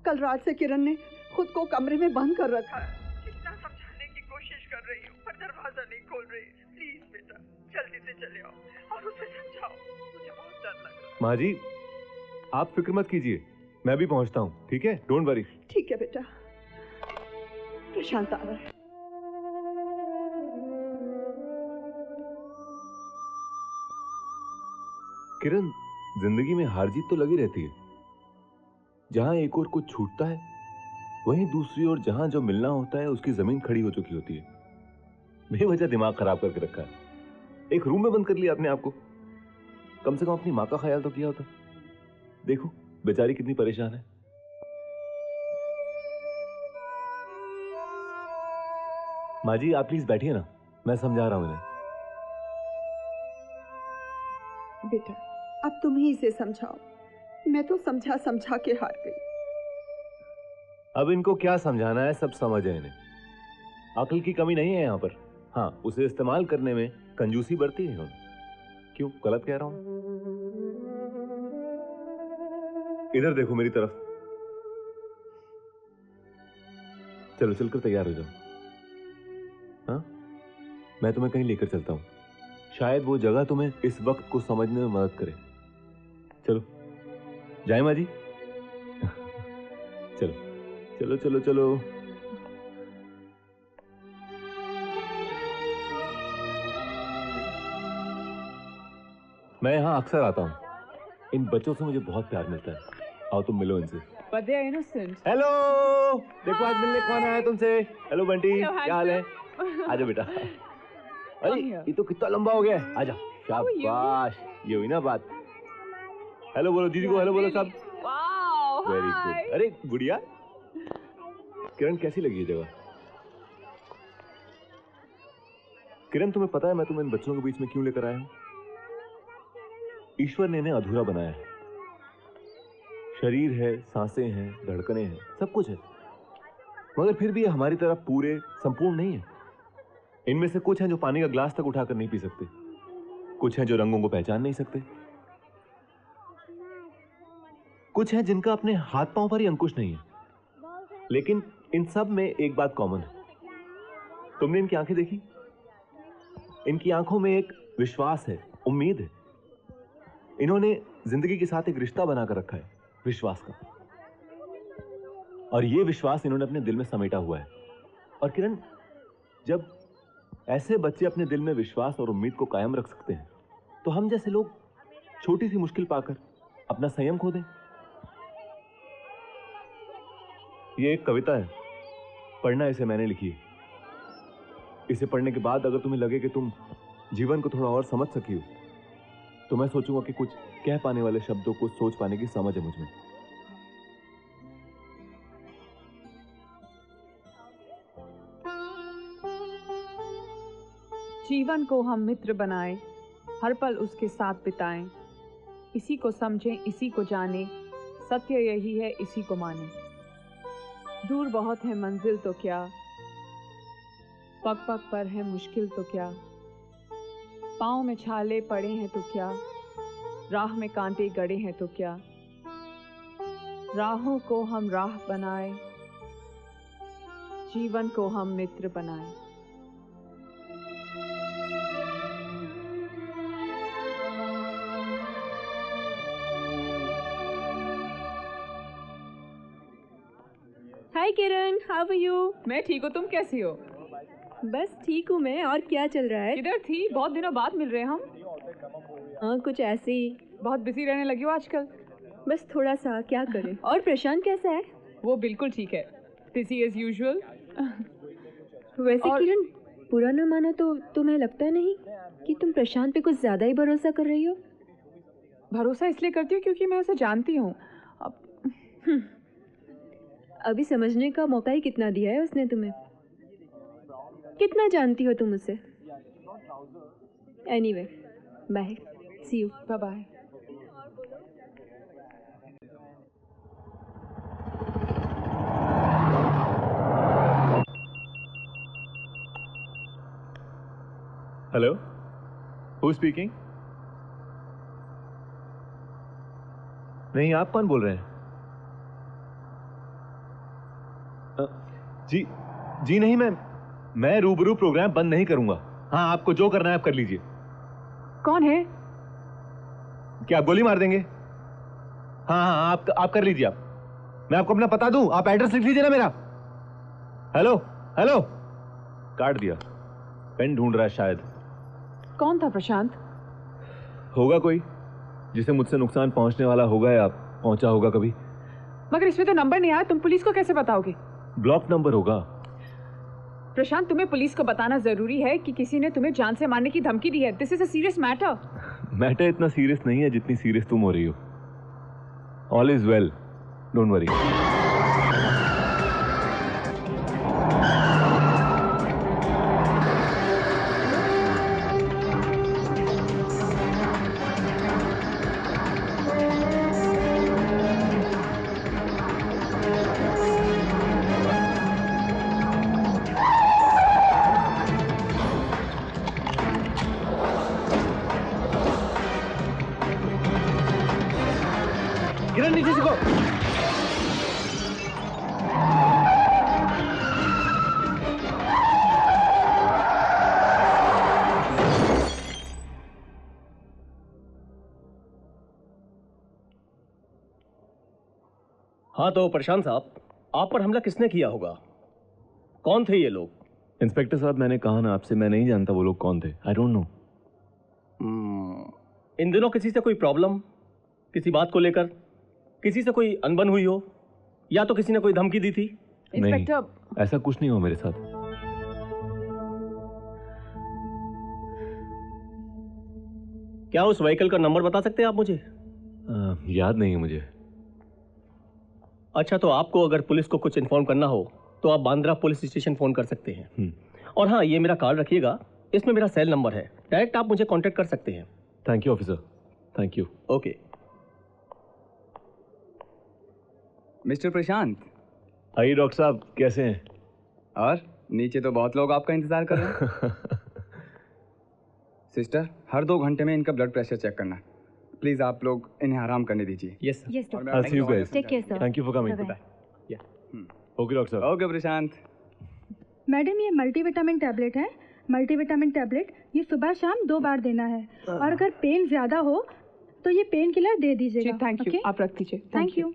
कल रात से किरण ने खुद को कमरे में बंद कर रखा है। कितना समझाने की कोशिश कर रही हूँ पर दरवाजा नहीं खोल रही। प्लीज बेटा जल्दी से चले आओ और उसे समझाओ, मुझे बहुत डर लग रहा है। माँ जी, आप फिक्र मत कीजिए, मैं भी पहुंचता हूँ, ठीक है? Don't worry. ठीक है बेटा। प्रशांत आ रहा है। किरण, जिंदगी में हार जीत तो लगी रहती है। जहां एक और कुछ छूटता है, वहीं दूसरी ओर जहां जो मिलना होता है उसकी जमीन खड़ी हो चुकी होती है। बेवजह दिमाग खराब करके रखा है। एक रूम में बंद कर लिया अपने आप को। कम से कम अपनी माँ का ख्याल तो किया होता। देखो बेचारी कितनी परेशान है। माँ जी आप प्लीज बैठिए ना, मैं समझा रहा हूं इन्हें। बेटा अब तुम ही इसे समझाओ, मैं तो समझा समझा के हार गई। अब इनको क्या समझाना है, सब समझ है इन्हें। अक्ल की कमी नहीं है यहाँ पर। हाँ, उसे इस्तेमाल करने में कंजूसी बरती है उन्होंने। क्यों, गलत कह रहा हूं? इधर देखो मेरी तरफ। चलो चलकर तैयार हो जाओ। हाँ, मैं तुम्हें कहीं लेकर चलता हूं। शायद वो जगह तुम्हें इस वक्त को समझने में मदद करे। चलो जाए माँ जी। चलो चलो चलो चलो। मैं यहाँ अक्सर आता हूँ। इन बच्चों से मुझे बहुत प्यार मिलता है। आओ तुम मिलो इनसे। But they are innocent. Hello, देखो आज मिलने कौन आया तुमसे। हेलो बंटी, क्या हाल है? आजा बेटा। अरे ये तो कितना लंबा हो गया है। आजा। शाबाश, ये हुई ना बात। हेलो बोलो दीदी को, हेलो बोलो सब। Very good. अरे गुड़िया, किरण कैसी लगी ये जगह? किरण तुम्हें पता है मैं तुम्हें इन बच्चों के बीच में क्यों लेकर आया हूं? ईश्वर ने इन्हें अधूरा बनाया है। शरीर है, सांसें हैं, धड़कनें हैं, सब कुछ है, मगर फिर भी ये हमारी तरह पूरे संपूर्ण नहीं है। इनमें से कुछ हैं जो पानी का ग्लास तक उठाकर नहीं पी सकते, कुछ हैं जो रंगों को पहचान नहीं सकते, कुछ हैं जिनका अपने हाथ पांव पर ही अंकुश नहीं है। लेकिन इन सब में एक बात कॉमन है। तुमने इनकी आंखें देखी? इनकी आंखों में एक विश्वास है, उम्मीद है। इन्होंने जिंदगी के साथ एक रिश्ता बनाकर रखा है, विश्वास का। और ये विश्वास इन्होंने अपने दिल में समेटा हुआ है। और किरण, जब ऐसे बच्चे अपने दिल में विश्वास और उम्मीद को कायम रख सकते हैं, तो हम जैसे लोग छोटी सी मुश्किल पाकर अपना संयम खो दें। ये एक कविता है, पढ़ना इसे मैंने लिखी है। इसे पढ़ने के बाद अगर तुम्हें लगे कि तुम जीवन को थोड़ा और समझ सकी हो, तो मैं सोचूंगा कि कुछ कह पाने वाले शब्दों को सोच पाने की समझ है मुझ में। जीवन को हम मित्र बनाएं, हर पल उसके साथ बिताएं, इसी को समझें, इसी को जानें, सत्य यही है, इसी को मानें। दूर बहुत है मंजिल तो क्या, पग पग पर है मुश्किल तो क्या, पाँव में छाले पड़े हैं तो क्या, राह में कांटे गड़े हैं तो क्या, राहों को हम राह बनाएं, जीवन को हम मित्र बनाएं। हाय किरण, हाउ आर यू? मैं ठीक हूँ, तुम कैसी हो? बस ठीक हूँ मैं। और क्या चल रहा है? किधर थी? बहुत दिनों बाद मिल रहे हैं हम। हाँ कुछ ऐसे ही। बहुत बिजी रहने लगी हो आजकल। बस थोड़ा सा, क्या करें। और प्रशांत कैसा है? वो बिल्कुल ठीक है, बिजी एज यूजुअल। वैसे किरण, बुरा ना मानो तो तुम्हें लगता नहीं कि तुम प्रशांत पे कुछ ज्यादा ही भरोसा कर रही हो? भरोसा इसलिए करती हूँ क्योंकि मैं उसे जानती हूँ। अभी समझने का मौका ही कितना दिया है उसने तुम्हें। कितना जानती हो तुम उसे? Anyway, bye, see you. Bye bye. Hello, who speaking? नहीं, आप कौन बोल रहे हैं? जी नहीं, मैं रूबरू प्रोग्राम बंद नहीं करूंगा। हाँ, आपको जो करना है आप कर लीजिए। कौन है? क्या आप गोली मार देंगे? हाँ, आप कर लीजिए। आप, मैं आपको अपना पता दूं, आप एड्रेस लिख लीजिए ना मेरा। हेलो हेलो, काट दिया। पेन ढूंढ रहा है शायद। कौन था प्रशांत? होगा कोई जिसे मुझसे नुकसान पहुंचने वाला होगा या पहुंचा होगा कभी। मगर इसमें तो नंबर नहीं आया, तुम पुलिस को कैसे बताओगे? ब्लॉक नंबर होगा। प्रशांत, तुम्हें पुलिस को बताना जरूरी है कि किसी ने तुम्हें जान से मारने की धमकी दी है। This is a serious matter. Matter इतना सीरियस नहीं है जितनी सीरियस तुम हो रही हो। All is well, don't worry. Kiran नीचे से को। हाँ तो प्रशांत साहब, आप पर हमला किसने किया होगा? कौन थे ये लोग? इंस्पेक्टर साहब, मैंने कहा ना आपसे, मैं नहीं जानता वो लोग कौन थे। I don't know. इन दिनों किसी से कोई प्रॉब्लम, किसी बात को लेकर किसी से कोई अनबन हुई हो, या तो किसी ने कोई धमकी दी थी? नहीं, ऐसा कुछ नहीं हुआ मेरे साथ। क्या उस व्हीकल का नंबर बता सकते हैं आप मुझे? याद नहीं है मुझे। अच्छा, तो आपको अगर पुलिस को कुछ इन्फॉर्म करना हो तो आप बांद्रा पुलिस स्टेशन फोन कर सकते हैं। और हाँ, ये मेरा कार्ड रखिएगा, इसमें मेरा सेल नंबर है, डायरेक्ट आप मुझे कांटेक्ट कर सकते हैं। Thank you officer, thank you. Okay. Mister Prashant. आइए डॉक्टर साहब, कैसे हैं? और नीचे तो बहुत लोग आपका इंतजार कर रहे हैं। सिस्टर, हर 2 घंटे में इनका ब्लड प्रेशर चेक करना। प्लीज आप लोग इन्हें आराम करने दीजिए। Yes yes doctor. I'll see you guys. Take care sir. Thank you for coming. Okay doctor साहब। ओके प्रशांत। मैडम, ये मल्टीविटामिन टैबलेट है। मल्टीविटामिन टैबलेट ये सुबह शाम 2 बार देना है, और अगर पेन ज्यादा हो तो ये पेन किलर दे दीजिएगा। थैंक यू, आप रख दीजिए। Thank you.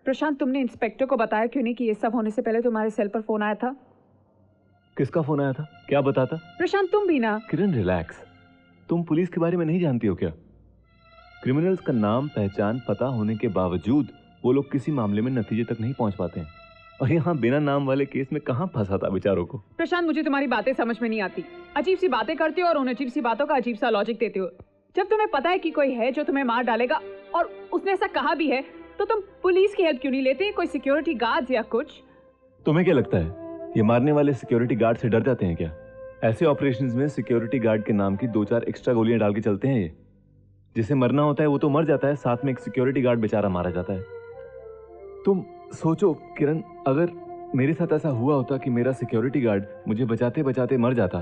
प्रशांत, तुमने इंस्पेक्टर को बताया क्यों नहीं कि ये सब होने से पहले तुम्हारे सेल पर फोन आया था? किसका फोन आया था? क्या बताता? प्रशांत, तुम भी ना। किरण रिलैक्स, तुम पुलिस के बारे में नहीं जानती हो क्या? क्रिमिनल्स का नाम, पहचान, पता होने के बावजूद वो लोग किसी मामले में नतीजे तक नहीं पहुंच पाते हैं। और यहाँ बिना नाम वाले केस में कहाँ फंसा था बेचारों को। प्रशांत, मुझे तुम्हारी बातें समझ में नहीं आती। अजीब सी बातें करते हो और उन अजीब सी बातों का अजीब सा लॉजिक देते हो। जब तुम्हें पता है कि कोई है जो तुम्हें मार डालेगा और उसने ऐसा कहा भी है, तो तुम पुलिस की हेल्प क्यों नहीं लेते? कोई सिक्योरिटी गार्ड या कुछ? तुम्हें क्या लगता है ये मारने वाले सिक्योरिटी गार्ड से डर जाते हैं क्या? ऐसे ऑपरेशंस में सिक्योरिटी गार्ड के नाम की 2-4 एक्स्ट्रा गोलियां डाल के चलते हैं। ये जिसे मरना होता है वो तो मर जाता है, साथ में एक सिक्योरिटी गार्ड बेचारा मारा जाता है। तुम सोचो किरण, अगर मेरे साथ ऐसा हुआ होता कि मेरा सिक्योरिटी गार्ड मुझे बचाते बचाते मर जाता,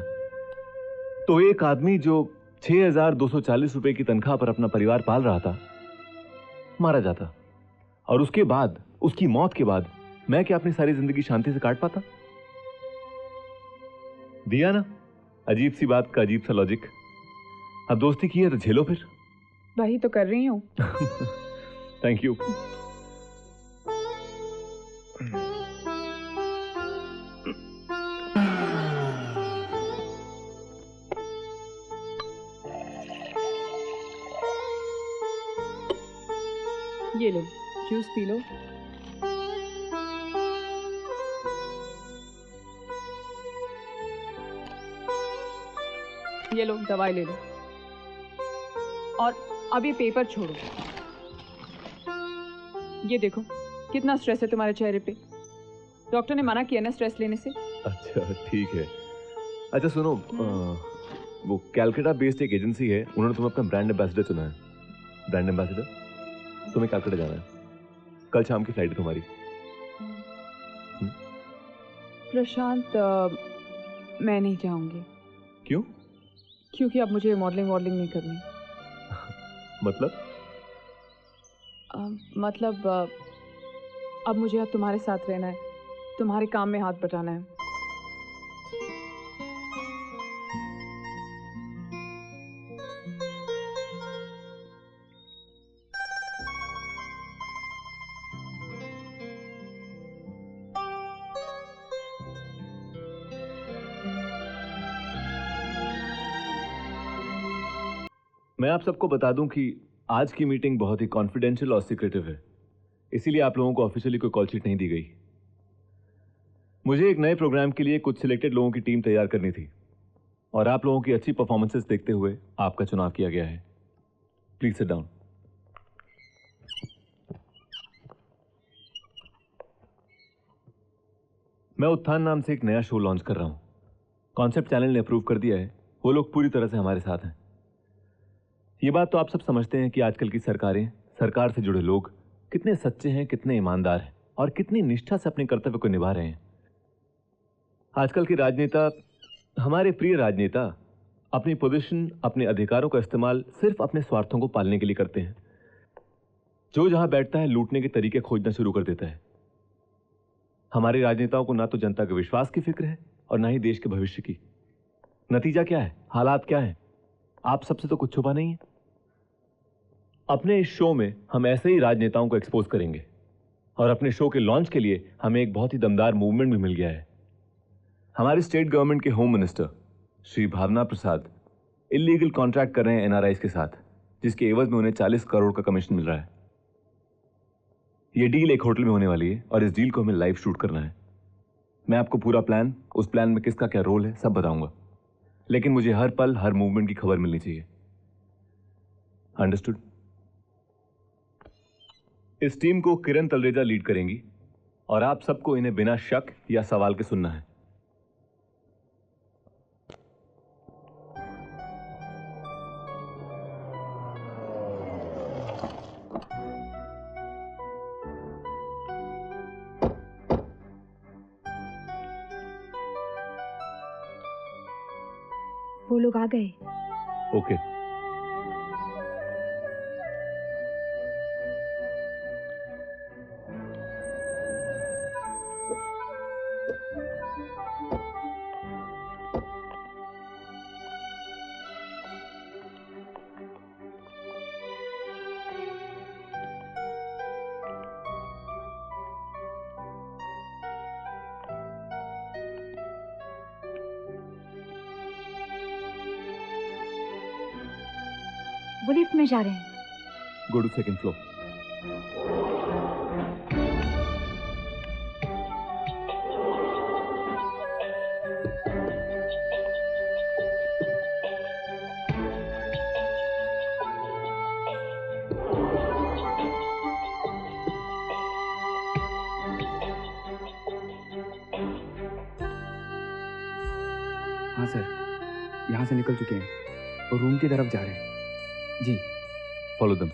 तो एक आदमी जो 6,240 रुपए की तनख्वाह पर अपना परिवार पाल रहा था मारा जाता, और उसके बाद, उसकी मौत के बाद मैं क्या अपनी सारी जिंदगी शांति से काट पाता? दिया ना अजीब सी बात का अजीब सा लॉजिक। अब दोस्ती की है तो झेलो फिर। वही तो कर रही हूँ। Thank you. ये लो, जूस पी लो। ये लो, दवाई ले लो। और अब ये पेपर छोड़ो। ये देखो कितना स्ट्रेस है तुम्हारे चेहरे पे। डॉक्टर ने मना किया ना स्ट्रेस लेने से। अच्छा ठीक है। अच्छा सुनो, वो कैलकाटा बेस्ड एक एजेंसी है, उन्होंने तुम्हें अपना ब्रांड एम्बेसडर चुना है। Brand ambassador? तुम्हें कैलकाटा जाना है, कल शाम की फ्लाइट है तुम्हारी। प्रशांत, मैं नहीं जाऊंगी। क्यों? क्योंकि अब मुझे मॉडलिंग नहीं करनी। मतलब अब मुझे अब तुम्हारे साथ रहना है, तुम्हारे काम में हाथ बटाना है। मैं आप सबको बता दूं कि आज की मीटिंग बहुत ही कॉन्फिडेंशियल और सीक्रेटिव है, इसीलिए आप लोगों को ऑफिशियली कोई कॉल शीट नहीं दी गई। मुझे एक नए प्रोग्राम के लिए कुछ सिलेक्टेड लोगों की टीम तैयार करनी थी और आप लोगों की अच्छी परफॉर्मेंसेस देखते हुए आपका चुनाव किया गया है। Please sit down. मैं उत्थान नाम से एक नया शो लॉन्च कर रहा हूं। कॉन्सेप्ट चैनल ने अप्रूव कर दिया है, वो लोग पूरी तरह से हमारे साथ हैं। ये बात तो आप सब समझते हैं कि आजकल की सरकारें, सरकार से जुड़े लोग कितने सच्चे हैं, कितने ईमानदार हैं और कितनी निष्ठा से अपने कर्तव्य को निभा रहे हैं। आजकल के राजनेता, हमारे प्रिय राजनेता, अपनी पोजीशन, अपने अधिकारों का इस्तेमाल सिर्फ अपने स्वार्थों को पालने के लिए करते हैं। जो जहां बैठता है लूटने के तरीके खोजना शुरू कर देता है। हमारे राजनेताओं को ना तो जनता के विश्वास की फिक्र है और ना ही देश के भविष्य की। नतीजा क्या है, हालात क्या है, आप सबसे तो कुछ छुपा नहीं है। अपने इस शो में हम ऐसे ही राजनेताओं को एक्सपोज करेंगे और अपने शो के लॉन्च के लिए हमें एक बहुत ही दमदार मूवमेंट भी मिल गया है। हमारी स्टेट गवर्नमेंट के होम मिनिस्टर श्री भावना प्रसाद इलीगल कॉन्ट्रैक्ट कर रहे हैं एनआरआईज के साथ, जिसके एवज में उन्हें 40 करोड़ का कमीशन मिल रहा है। यह डील एक होटल में होने वाली है और इस डील को हमें लाइव शूट करना है। मैं आपको पूरा प्लान, उस प्लान में किसका क्या रोल है, सब बताऊंगा, लेकिन मुझे हर पल हर मूवमेंट की खबर मिलनी चाहिए। अंडरस्टूड? इस टीम को किरण तलरेजा लीड करेंगी और आप सबको इन्हें बिना शक या सवाल के सुनना है। वो लोग आ गए। ओके। वो लिफ्ट में जा रहे हैं। Go to second floor. हाँ सर, यहाँ से निकल चुके हैं और रूम की तरफ जा रहे हैं। जी। Follow them.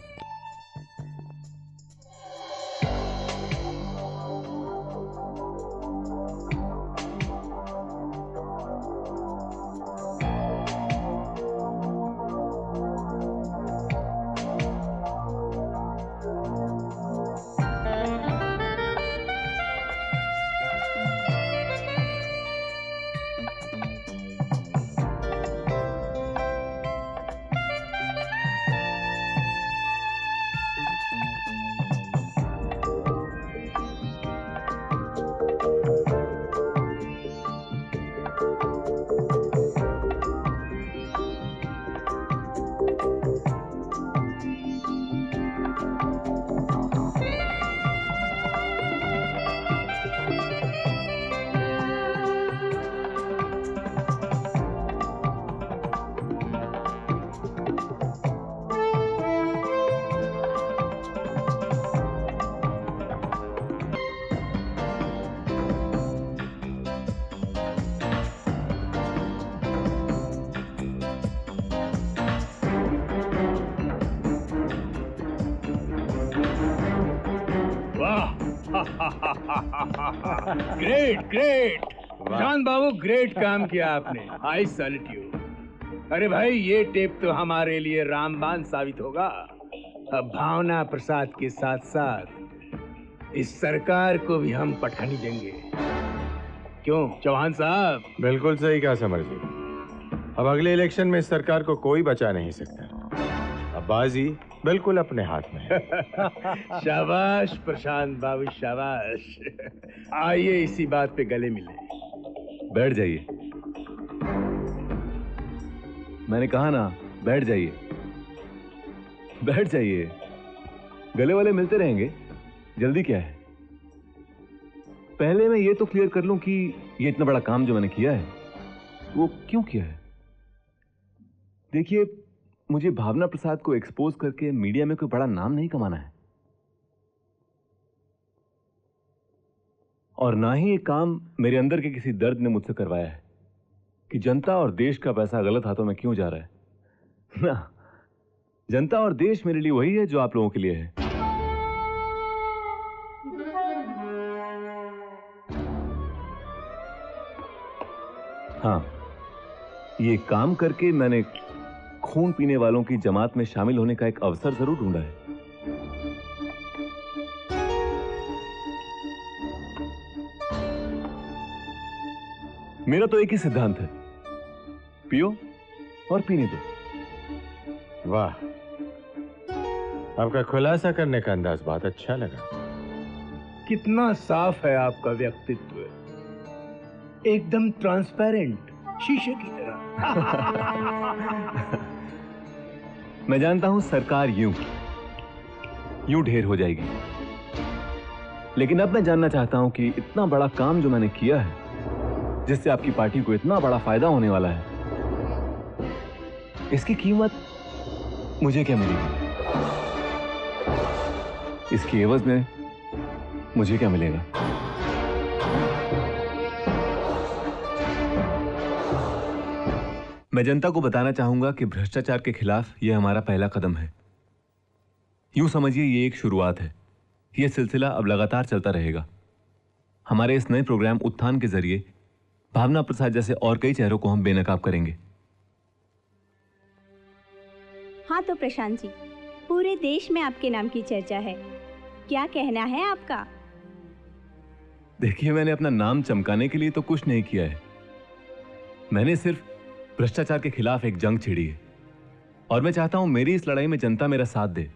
Great great Jaan Babu, great काम किया आपने। I salute you. अरे भाई, ये टेप तो हमारे लिए रामबाण साबित होगा। अब भावना प्रसाद के साथ साथ इस सरकार को भी हम पटखनी देंगे। क्यों चौहान साहब? बिल्कुल सही कहा समर जी। अब अगले इलेक्शन में इस सरकार को कोई बचा नहीं सकता। अब बाजी बिल्कुल अपने हाथ में है। शाबाश प्रशांत बाबू, शाबाश। आइए इसी बात पे गले मिले। बैठ जाइए। मैंने कहा ना, बैठ जाइए। बैठ जाइए, गले वाले मिलते रहेंगे, जल्दी क्या है। पहले मैं ये तो क्लियर कर लूं कि ये इतना बड़ा काम जो मैंने किया है वो क्यों किया है। देखिए, मुझे भावना प्रसाद को एक्सपोज करके मीडिया में कोई बड़ा नाम नहीं कमाना है, और ना ही ये काम मेरे अंदर के किसी दर्द ने मुझसे करवाया है कि जनता और देश का पैसा गलत हाथों में क्यों जा रहा है। ना, जनता और देश मेरे लिए वही है जो आप लोगों के लिए है। हाँ, ये काम करके मैंने खून पीने वालों की जमात में शामिल होने का एक अवसर जरूर ढूंढा है। मेरा तो एक ही सिद्धांत है, पियो और पीने दो। वाह, आपका खुलासा करने का अंदाज बहुत अच्छा लगा। कितना साफ है आपका व्यक्तित्व, एकदम ट्रांसपेरेंट, शीशे की तरह। मैं जानता हूं सरकार यूं ढेर हो जाएगी, लेकिन अब मैं जानना चाहता हूं कि इतना बड़ा काम जो मैंने किया है, जिससे आपकी पार्टी को इतना बड़ा फायदा होने वाला है, इसकी कीमत मुझे क्या मिलेगी? इसकी एवज में मुझे क्या मिलेगा? मैं जनता को बताना चाहूंगा कि भ्रष्टाचार के खिलाफ यह हमारा पहला कदम है। यूं समझिए, ये एक शुरुआत है। यह सिलसिला अब लगातार चलता रहेगा। हमारे इस नए प्रोग्राम उत्थान के जरिए भावना प्रसाद जैसे और कई चेहरों को हम बेनकाब करेंगे। हाँ तो प्रशांत जी, पूरे देश में आपके नाम की चर्चा है, क्या कहना है आपका? देखिए, मैंने अपना नाम चमकाने के लिए तो कुछ नहीं किया है। मैंने सिर्फ भ्रष्टाचार के खिलाफ एक जंग छिड़ी है, और मैं चाहता हूं मेरी इस लड़ाई में जनता मेरा साथ दे।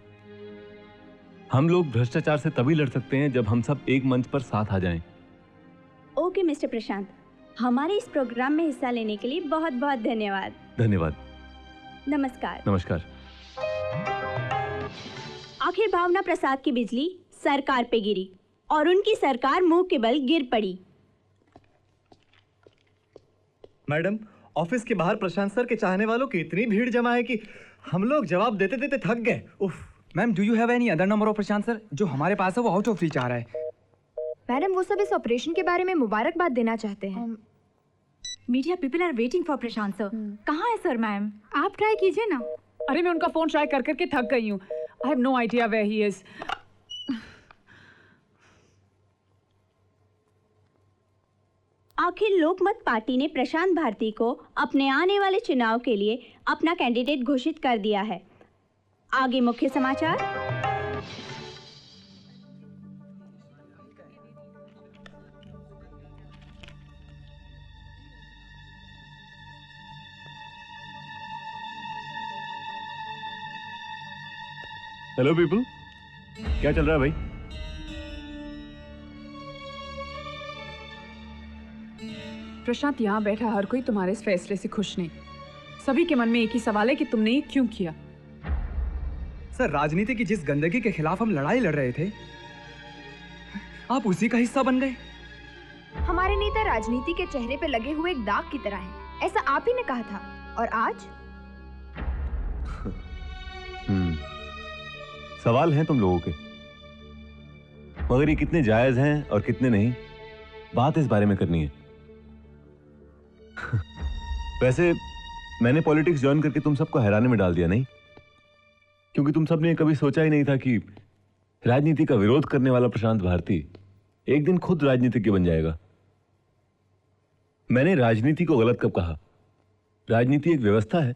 हम लोग भ्रष्टाचार से तभी लड़ सकते हैं जब हम सब एक मंच पर साथ आ जाएं। ओके मिस्टर प्रशांत, हमारे इस प्रोग्राम में हिस्सा लेने के लिए बहुत बहुत धन्यवाद। धन्यवाद। नमस्कार। नमस्कार। आखिर भावना प्रसाद की बिजली सरकार पे गिरी और उनकी सरकार मुंह के बल गिर पड़ी। मैडम, ऑफिस के बाहर प्रशांत सर के चाहने वालों की इतनी भीड़ जमा है कि हम लोग जवाब देते देते थक गए। उफ। Ma'am, do you have any other number of Prashant sir? जो हमारे पास है वो आउट ऑफ रीच आ रहा है। मैडम, वो सब इस ऑपरेशन के बारे में मुबारकबाद देना चाहते हैं। Media people are waiting for Prashant sir. कहाँ है सर? मैम, आप ट्राई कीजिए ना। अरे मैं उनका फोन ट्राई कर करके थक गई हूँ। I have no idea where he is. आखिर लोकमत पार्टी ने प्रशांत भारती को अपने आने वाले चुनाव के लिए अपना कैंडिडेट घोषित कर दिया है। आगे मुख्य समाचार। हेलो पीपल, क्या चल रहा है भाई? प्रशांत, यहाँ बैठा हर कोई तुम्हारे इस फैसले से खुश नहीं। सभी के मन में एक ही सवाल है कि तुमने ये क्यों किया। सर, राजनीति की जिस गंदगी के खिलाफ हम लड़ाई लड़ रहे थे, आप उसी का हिस्सा बन गए। हमारे नेता राजनीति के चेहरे पे लगे हुए एक दाग की तरह हैं, ऐसा आप ही ने कहा था। और आज सवाल हैं तुम लोगों के, मगर ये कितने जायज हैं और कितने नहीं, बात इस बारे में करनी है। वैसे मैंने पॉलिटिक्स ज्वाइन करके तुम सबको हैरानी में डाल दिया नहीं, क्योंकि तुम सबने कभी सोचा ही नहीं था कि राजनीति का विरोध करने वाला प्रशांत भारती एक दिन खुद राजनीतिज्ञ बन जाएगा। मैंने राजनीति को गलत कब कहा? राजनीति एक व्यवस्था है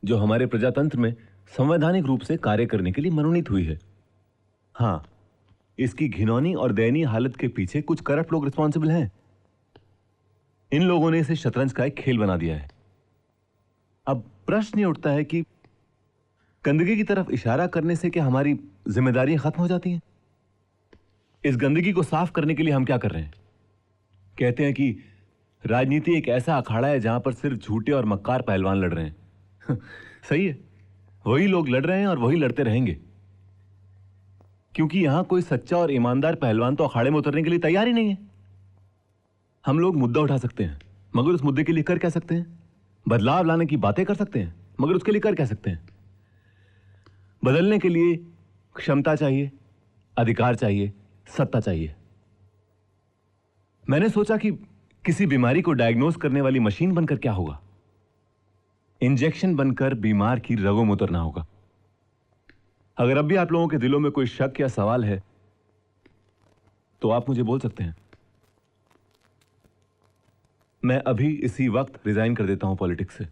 जो हमारे प्रजातंत्र में संवैधानिक रूप से कार्य करने के लिए मनोनीत हुई है। हाँ, इसकी घिनौनी और दयनीय हालत के पीछे कुछ करप्ट लोग रिस्पॉन्सिबल हैं। इन लोगों ने इसे शतरंज का एक खेल बना दिया है। अब प्रश्न ये उठता है कि गंदगी की तरफ इशारा करने से क्या हमारी जिम्मेदारियां खत्म हो जाती हैं? इस गंदगी को साफ करने के लिए हम क्या कर रहे हैं? कहते हैं कि राजनीति एक ऐसा अखाड़ा है जहां पर सिर्फ झूठे और मक्कार पहलवान लड़ रहे हैं। सही है, वही लोग लड़ रहे हैं और वही लड़ते रहेंगे, क्योंकि यहां कोई सच्चा और ईमानदार पहलवान तो अखाड़े में उतरने के लिए तैयार ही नहीं है। हम लोग मुद्दा उठा सकते हैं, मगर उस मुद्दे के लिए कर क्या सकते हैं? बदलाव लाने की बातें कर सकते हैं, मगर उसके लिए कर क्या सकते हैं? बदलने के लिए क्षमता चाहिए, अधिकार चाहिए, सत्ता चाहिए। मैंने सोचा कि किसी बीमारी को डायग्नोज करने वाली मशीन बनकर क्या होगा? इंजेक्शन बनकर बीमार की रगों में उतरना होगा। अगर अब भी आप लोगों के दिलों में कोई शक या सवाल है तो आप मुझे बोल सकते हैं। मैं अभी इसी वक्त रिजाइन कर देता हूं पॉलिटिक्स से।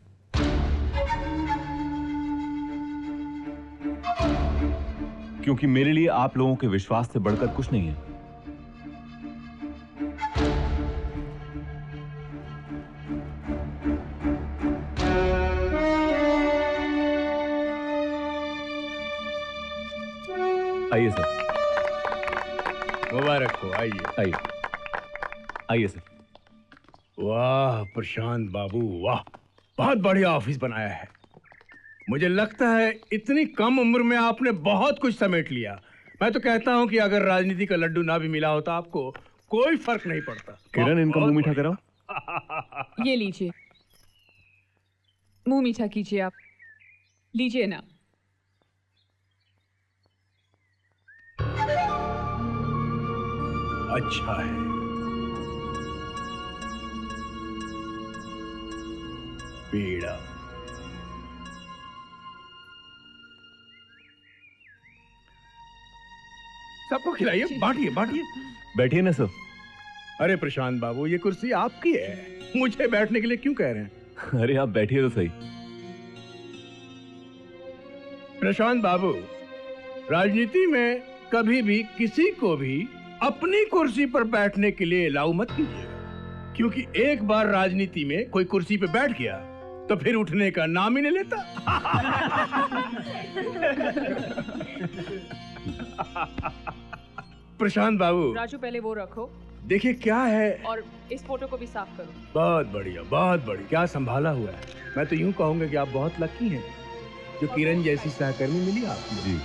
क्योंकि मेरे लिए आप लोगों के विश्वास से बढ़कर कुछ नहीं है। आइए सर। मुबारक हो, आइए आइए आइए सर। वाह प्रशांत बाबू, वाह, बहुत बढ़िया ऑफिस बनाया है। मुझे लगता है इतनी कम उम्र में आपने बहुत कुछ समेट लिया। मैं तो कहता हूं कि अगर राजनीति का लड्डू ना भी मिला होता आपको कोई फर्क नहीं पड़ता। किरण, इनका मुंह मीठा कराओ। ये लीजिए, मुंह मीठा कीजिए आप, लीजिए ना। अच्छा है। पीड़ा सबको खिलाइए, बांटिए बांटिए। बैठिए ना सर। अरे प्रशांत बाबू, ये कुर्सी आपकी है, मुझे बैठने के लिए क्यों कह रहे हैं? अरे आप बैठिए तो सही। प्रशांत बाबू, राजनीति में कभी भी किसी को भी अपनी कुर्सी पर बैठने के लिए अलाउ मत कीजिएगा, क्योंकि एक बार राजनीति में कोई कुर्सी पे बैठ गया तो फिर उठने का नाम ही नहीं लेता। प्रशांत बाबू, राजू पहले वो रखो। देखिए क्या है, और इस फोटो को भी साफ करो। बहुत बढ़िया, बहुत बढ़िया, क्या संभाला हुआ है। मैं तो यूं कहूंगा कि आप बहुत लकी हैं जो किरण जैसी सहकर्मी मिली आपको। जी।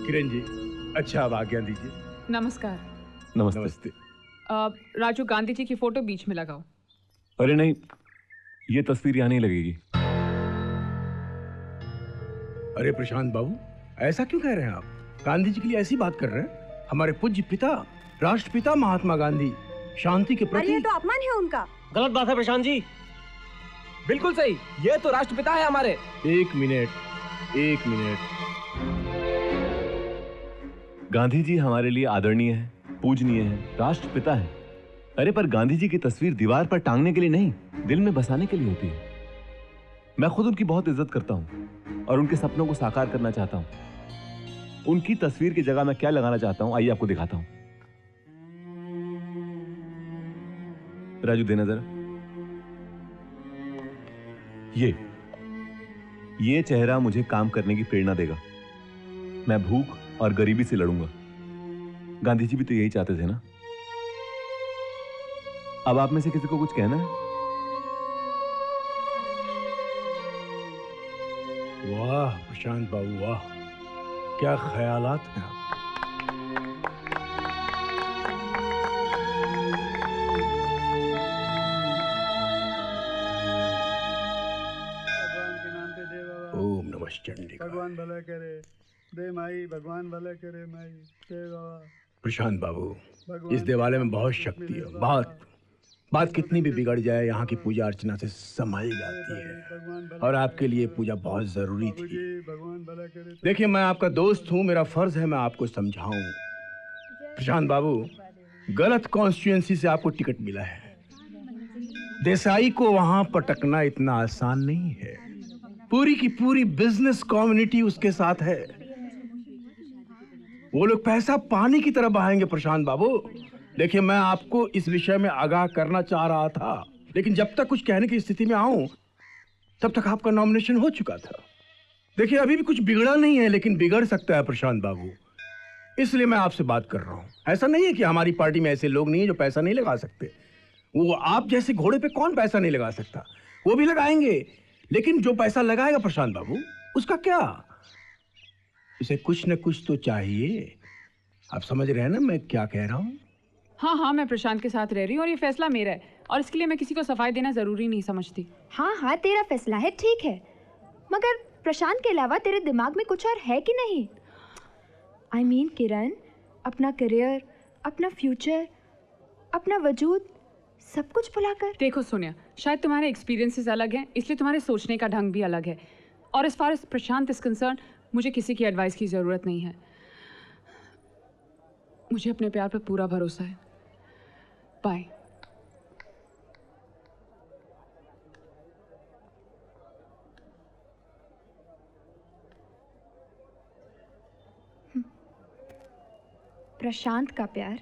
किरण जी, अच्छा अब आज्ञा दीजिए। नमस्कार। नमस्ते। नमस्ते। राजू, गांधी जी की फोटो बीच में लगाओ। अरे नहीं, ये तस्वीर यहां नहीं लगेगी। अरे प्रशांत बाबू, ऐसा क्यों कह रहे हैं आप? गांधी जी के लिए ऐसी बात कर रहे हैं? हमारे पूज्य पिता, राष्ट्रपिता महात्मा गांधी शांति के प्रति। अरे ये तो अपमान है उनका। गलत बात है प्रशांत जी। बिल्कुल सही, ये तो राष्ट्रपिता है हमारे। एक मिनट, एक मिनट। गांधी जी हमारे लिए आदरणीय है, पूजनीय है, राष्ट्रपिता है। अरे पर गांधी जी की तस्वीर दीवार पर टांगने के लिए नहीं, दिल में बसाने के लिए होती है। मैं खुद उनकी बहुत इज्जत करता हूं और उनके सपनों को साकार करना चाहता हूं। उनकी तस्वीर की जगह मैं क्या लगाना चाहता हूं, आइए आपको दिखाता हूं। राजू, देना जरा। ये चेहरा मुझे काम करने की प्रेरणा देगा। मैं भूख और गरीबी से लड़ूंगा। गांधी जी भी तो यही चाहते थे ना। अब आप में से किसी को कुछ कहना है? वाह प्रशांत बाबू, वाह, क्या ख्यालात हैं आप। ओम नमः चंडिकाय। भगवान भला करे, दे माई, भगवान भला करे माई, दे बाबा। प्रशांत बाबू, इस देवालय में बहुत शक्ति है। बात कितनी भी बिगड़ जाए, यहाँ की पूजा अर्चना से संभाली जाती है और आपके लिए पूजा बहुत जरूरी थी। देखिए, मैं आपका दोस्त हूँ, मेरा फर्ज है मैं आपको समझाऊं। प्रशांत बाबू, गलत कॉन्स्टिट्यूएंसी से आपको टिकट मिला है। देसाई को वहां पटकना इतना आसान नहीं है। पूरी की पूरी बिजनेस कम्युनिटी उसके साथ है। वो लोग पैसा पानी की तरह बहाएंगे प्रशांत बाबू। देखिए, मैं आपको इस विषय में आगाह करना चाह रहा था, लेकिन जब तक कुछ कहने की स्थिति में आऊं तब तक आपका नॉमिनेशन हो चुका था। देखिए, अभी भी कुछ बिगड़ा नहीं है, लेकिन बिगड़ सकता है प्रशांत बाबू, इसलिए मैं आपसे बात कर रहा हूं। ऐसा नहीं है कि हमारी पार्टी में ऐसे लोग नहीं है जो पैसा नहीं लगा सकते। वो आप जैसे घोड़े पे कौन पैसा नहीं लगा सकता? वो भी लगाएंगे, लेकिन जो पैसा लगाएगा प्रशांत बाबू, उसका क्या? इसे कुछ न कुछ तो चाहिए। आप समझ रहे हैं ना मैं क्या कह रहा हूँ? हाँ हाँ, मैं प्रशांत के साथ रह रही हूँ और ये फैसला मेरा है, और इसके लिए मैं किसी को सफाई देना जरूरी नहीं समझती। हाँ हाँ, तेरा फैसला है, ठीक है, मगर प्रशांत के अलावा तेरे दिमाग में कुछ और है कि नहीं? I mean, किरण, अपना करियर, अपना फ्यूचर, अपना वजूद, सब कुछ भुलाकर। देखो सोनिया, शायद तुम्हारे एक्सपीरियंसेस अलग हैं, इसलिए तुम्हारे सोचने का ढंग भी अलग है, और इस फार प्रशांत इज कंसर्न, मुझे किसी की एडवाइस की ज़रूरत नहीं है। मुझे अपने प्यार पर पूरा भरोसा है। बाय। प्रशांत का प्यार।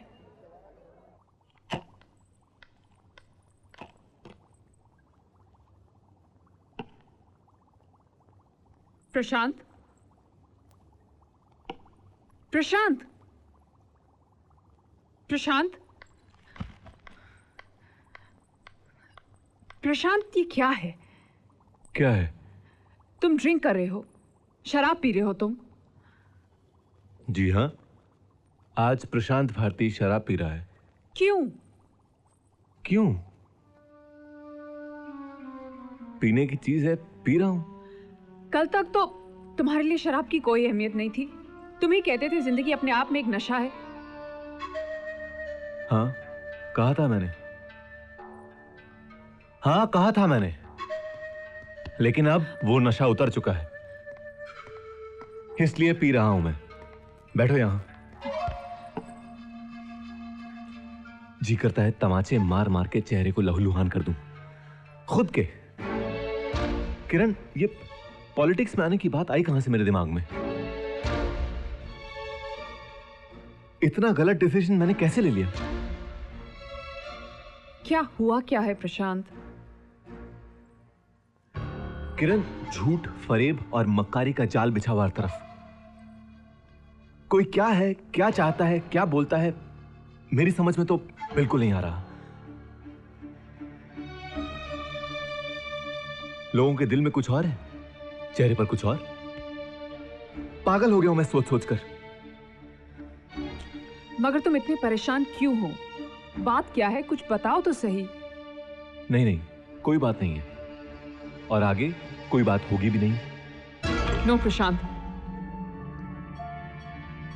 प्रशांत, प्रशांत, प्रशांत, प्रशांत, ये क्या है? क्या है? तुम ड्रिंक कर रहे हो, शराब पी रहे हो तुम? जी हाँ, आज प्रशांत भारती शराब पी रहा है। क्यों? क्यों? पीने की चीज है, पी रहा हूं। कल तक तो तुम्हारे लिए शराब की कोई अहमियत नहीं थी, तुम ही कहते थे जिंदगी अपने आप में एक नशा है। हाँ, कहा था मैंने। हाँ, कहा था मैंने, लेकिन अब वो नशा उतर चुका है, इसलिए पी रहा हूं मैं। बैठो यहां। जी करता है तमाचे मार मार के चेहरे को लहूलुहान कर दूं, खुद के। किरण, ये पॉलिटिक्स में आने की बात आई कहां से मेरे दिमाग में? इतना गलत डिसीजन मैंने कैसे ले लिया? क्या हुआ क्या है प्रशांत? किरण, झूठ, फरेब और मक्कारी का जाल बिछा हुआ हर तरफ। कोई क्या है, क्या चाहता है, क्या बोलता है, मेरी समझ में तो बिल्कुल नहीं आ रहा। लोगों के दिल में कुछ और है, चेहरे पर कुछ और। पागल हो गया हूं मैं सोच सोच कर। मगर तुम इतने परेशान क्यों हो? बात क्या है, कुछ बताओ तो सही। नहीं नहीं, कोई बात नहीं है, और आगे कोई बात होगी भी नहीं। No Prashant.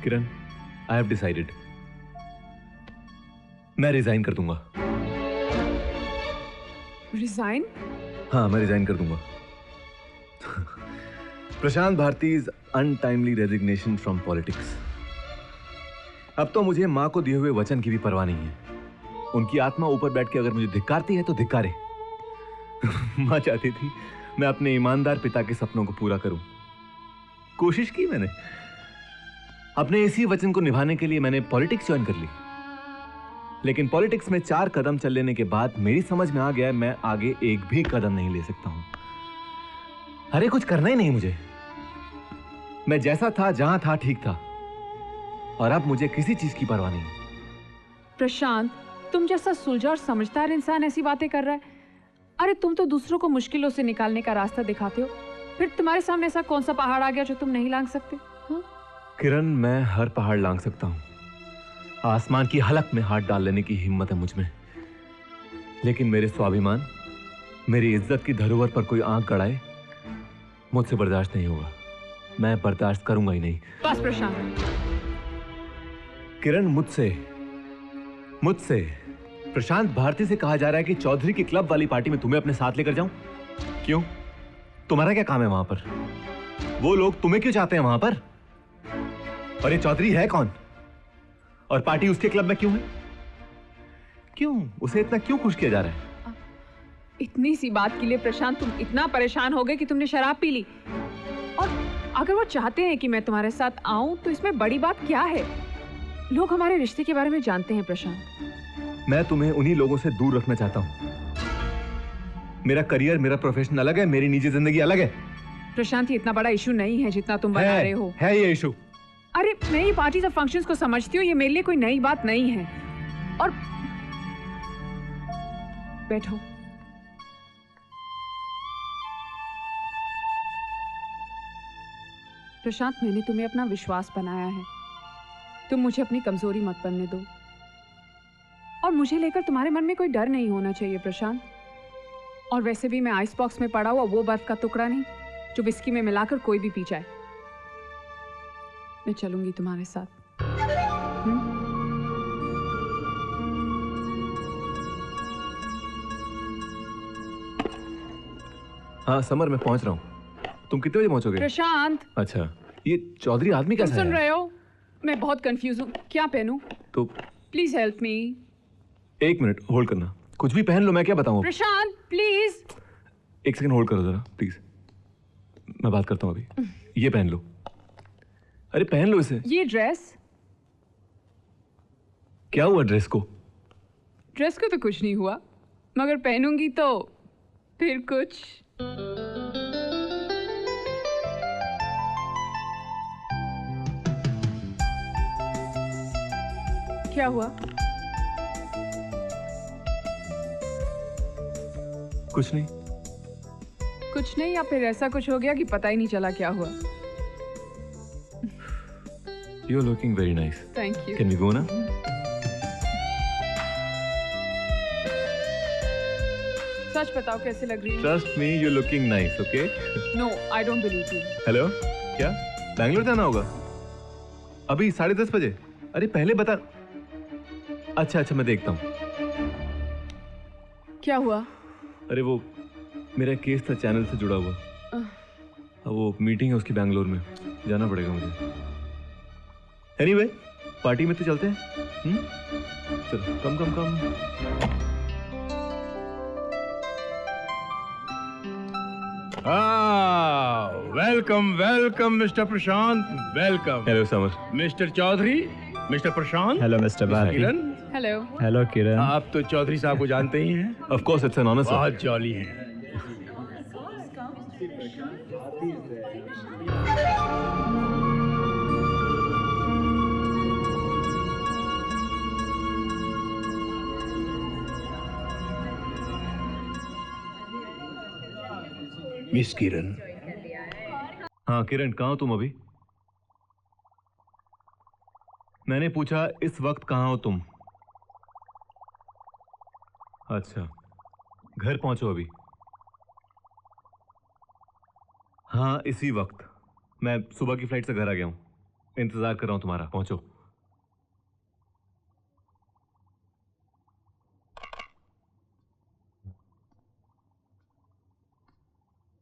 Kiran, I have decided, मैं रिजाइन कर दूंगा। रिजाइन? हाँ, मैं रिजाइन कर दूंगा। Prashant Bharati's untimely resignation from politics. अब तो मुझे मां को दिए हुए वचन की भी परवाह नहीं है। उनकी आत्मा ऊपर बैठ के अगर मुझे धिक्कारती है तो धिक्कारे। मां चाहती थी मैं अपने ईमानदार पिता के सपनों को पूरा करूं। कोशिश की मैंने, अपने इसी वचन को निभाने के लिए मैंने पॉलिटिक्स ज्वाइन कर ली। लेकिन पॉलिटिक्स में 4 कदम चल लेने के बाद मेरी समझ में आ गया मैं आगे एक भी कदम नहीं ले सकता हूं। अरे कुछ करना ही नहीं मुझे। मैं जैसा था, जहां था, ठीक था, और अब मुझे किसी चीज की परवाह नहीं। प्रशांत, तुम जैसा सुलझा और समझदार इंसान ऐसी बातें कर रहा है? अरे तुम तो दूसरों को मुश्किलों से निकालने का रास्ता दिखाते हो, फिर तुम्हारे सामने ऐसा कौन सा पहाड़ आ गया जो तुम नहीं लांघ सकते? हाँ? किरण, मैं हर पहाड़ लांघ सकता हूं। आसमान की हलक में हाथ डाल लेने की हिम्मत है मुझ में, लेकिन मेरे स्वाभिमान, मेरी इज्जत की धरोहर पर कोई आंख गड़ाए, मुझसे बर्दाश्त नहीं होगा। मैं बर्दाश्त करूंगा ही नहीं। बस प्रशांत। किरण, मुझसे प्रशांत भारती से कहा जा रहा है कि चौधरी की क्लब वाली पार्टी में तुम्हें अपने साथ लेकर जाऊं। क्यों? तुम्हारा क्या काम है वहां पर? वो लोग तुम्हें क्यों चाहते हैं वहां पर? और ये चौधरी है कौन? और पार्टी उसके क्लब में क्यों है? क्यों? उसे इतना क्यों खुश किया जा रहा है? इतनी सी बात के लिए प्रशांत तुम इतना परेशान हो गए कि तुमने शराब पी ली? और अगर वो चाहते हैं कि मैं तुम्हारे साथ आऊं तो इसमें बड़ी बात क्या है? लोग हमारे रिश्ते के बारे में जानते हैं प्रशांत। मैं तुम्हें उन्हीं लोगों से दूर रखना चाहता हूं। मेरा करियर, मेरा प्रोफेशन अलग है, मेरी निजी जिंदगी अलग है। प्रशांत, ये इतना बड़ा इशू नहीं है जितना तुम बता रहे हो। है ये इशू। अरे मैं ये पार्टीज और फंक्शंस को समझती हूँ, ये मेरे लिए कोई नई बात नहीं है। और बैठो। प्रशांत, मैंने तुम्हें अपना विश्वास बनाया है। तुम मुझे अपनी कमजोरी मत बनने दो। और मुझे लेकर तुम्हारे मन में कोई डर नहीं होना चाहिए प्रशांत। और वैसे भी मैं आइस बॉक्स में पड़ा हुआ वो बर्फ का टुकड़ा नहीं जो विस्की में मिलाकर कोई भी पी जाए। मैं चलूंगी तुम्हारे साथ। हाँ समर, मैं पहुंच रहा हूँ। तुम कितने बजे पहुंचोगे? प्रशांत। अच्छा, ये चौधरी आदमी कैसा है? तुम सुन रहे हो? मैं बहुत कंफ्यूज हूँ, क्या पहनूं? तो प्लीज हेल्प मी। एक मिनट होल्ड करना, कुछ भी पहन लो, मैं क्या बताऊँ? प्रशांत प्लीज। एक सेकंड होल्ड करो जरा प्लीज, मैं बात करता हूँ अभी। ये पहन लो। अरे पहन लो इसे। ये ड्रेस? क्या हुआ ड्रेस को? ड्रेस को तो कुछ नहीं हुआ, मगर पहनूंगी तो फिर कुछ। क्या हुआ? कुछ नहीं। कुछ नहीं, या फिर ऐसा कुछ हो गया कि पता ही नहीं चला क्या हुआ। You are looking very nice. Thank you. Can we go now? सच बताओ कैसे लग रही है? Trust me, you're looking nice, okay? No, I don't believe you. Hello, क्या बैंगलोर जाना होगा? अभी 10:30 बजे? अरे पहले बता। अच्छा अच्छा, मैं देखता हूँ। क्या हुआ? अरे वो मेरा केस था चैनल से जुड़ा हुआ। वो मीटिंग है उसकी बैंगलोर में, जाना पड़ेगा मुझे। एनीवे, पार्टी में तो चलते हैं। चलो come come come. Welcome welcome mister Prashant, welcome. Hello Samar. Mister Chaudhary, mister Prashant. Hello mister Bharti. Kiran. Hello. Hello Kiran. आप तो चौधरी साहब को जानते ही हैं। Of course, it's an honour sir. बहुत जॉली हैं। मिस किरण। हाँ किरण, कहाँ हो तुम अभी? मैंने पूछा इस वक्त कहाँ हो तुम? अच्छा, घर पहुंचो अभी। हाँ इसी वक्त। मैं सुबह की फ्लाइट से घर आ गया हूं, इंतजार कर रहा हूं तुम्हारा। पहुंचो।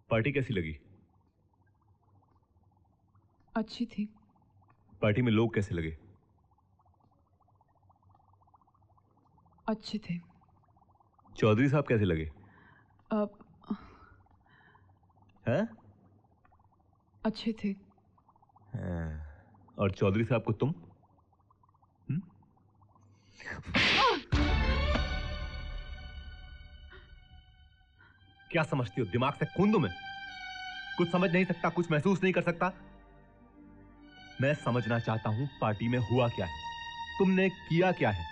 पार्टी कैसी लगी? अच्छी थी। पार्टी में लोग कैसे लगे? अच्छे थे। चौधरी साहब कैसे लगे? हैं? अच्छे थे। और चौधरी साहब को तुम? क्या समझती हो? दिमाग से खून दूं मैं? कुछ समझ नहीं सकता, कुछ महसूस नहीं कर सकता? मैं समझना चाहता हूं पार्टी में हुआ क्या है, तुमने किया क्या है?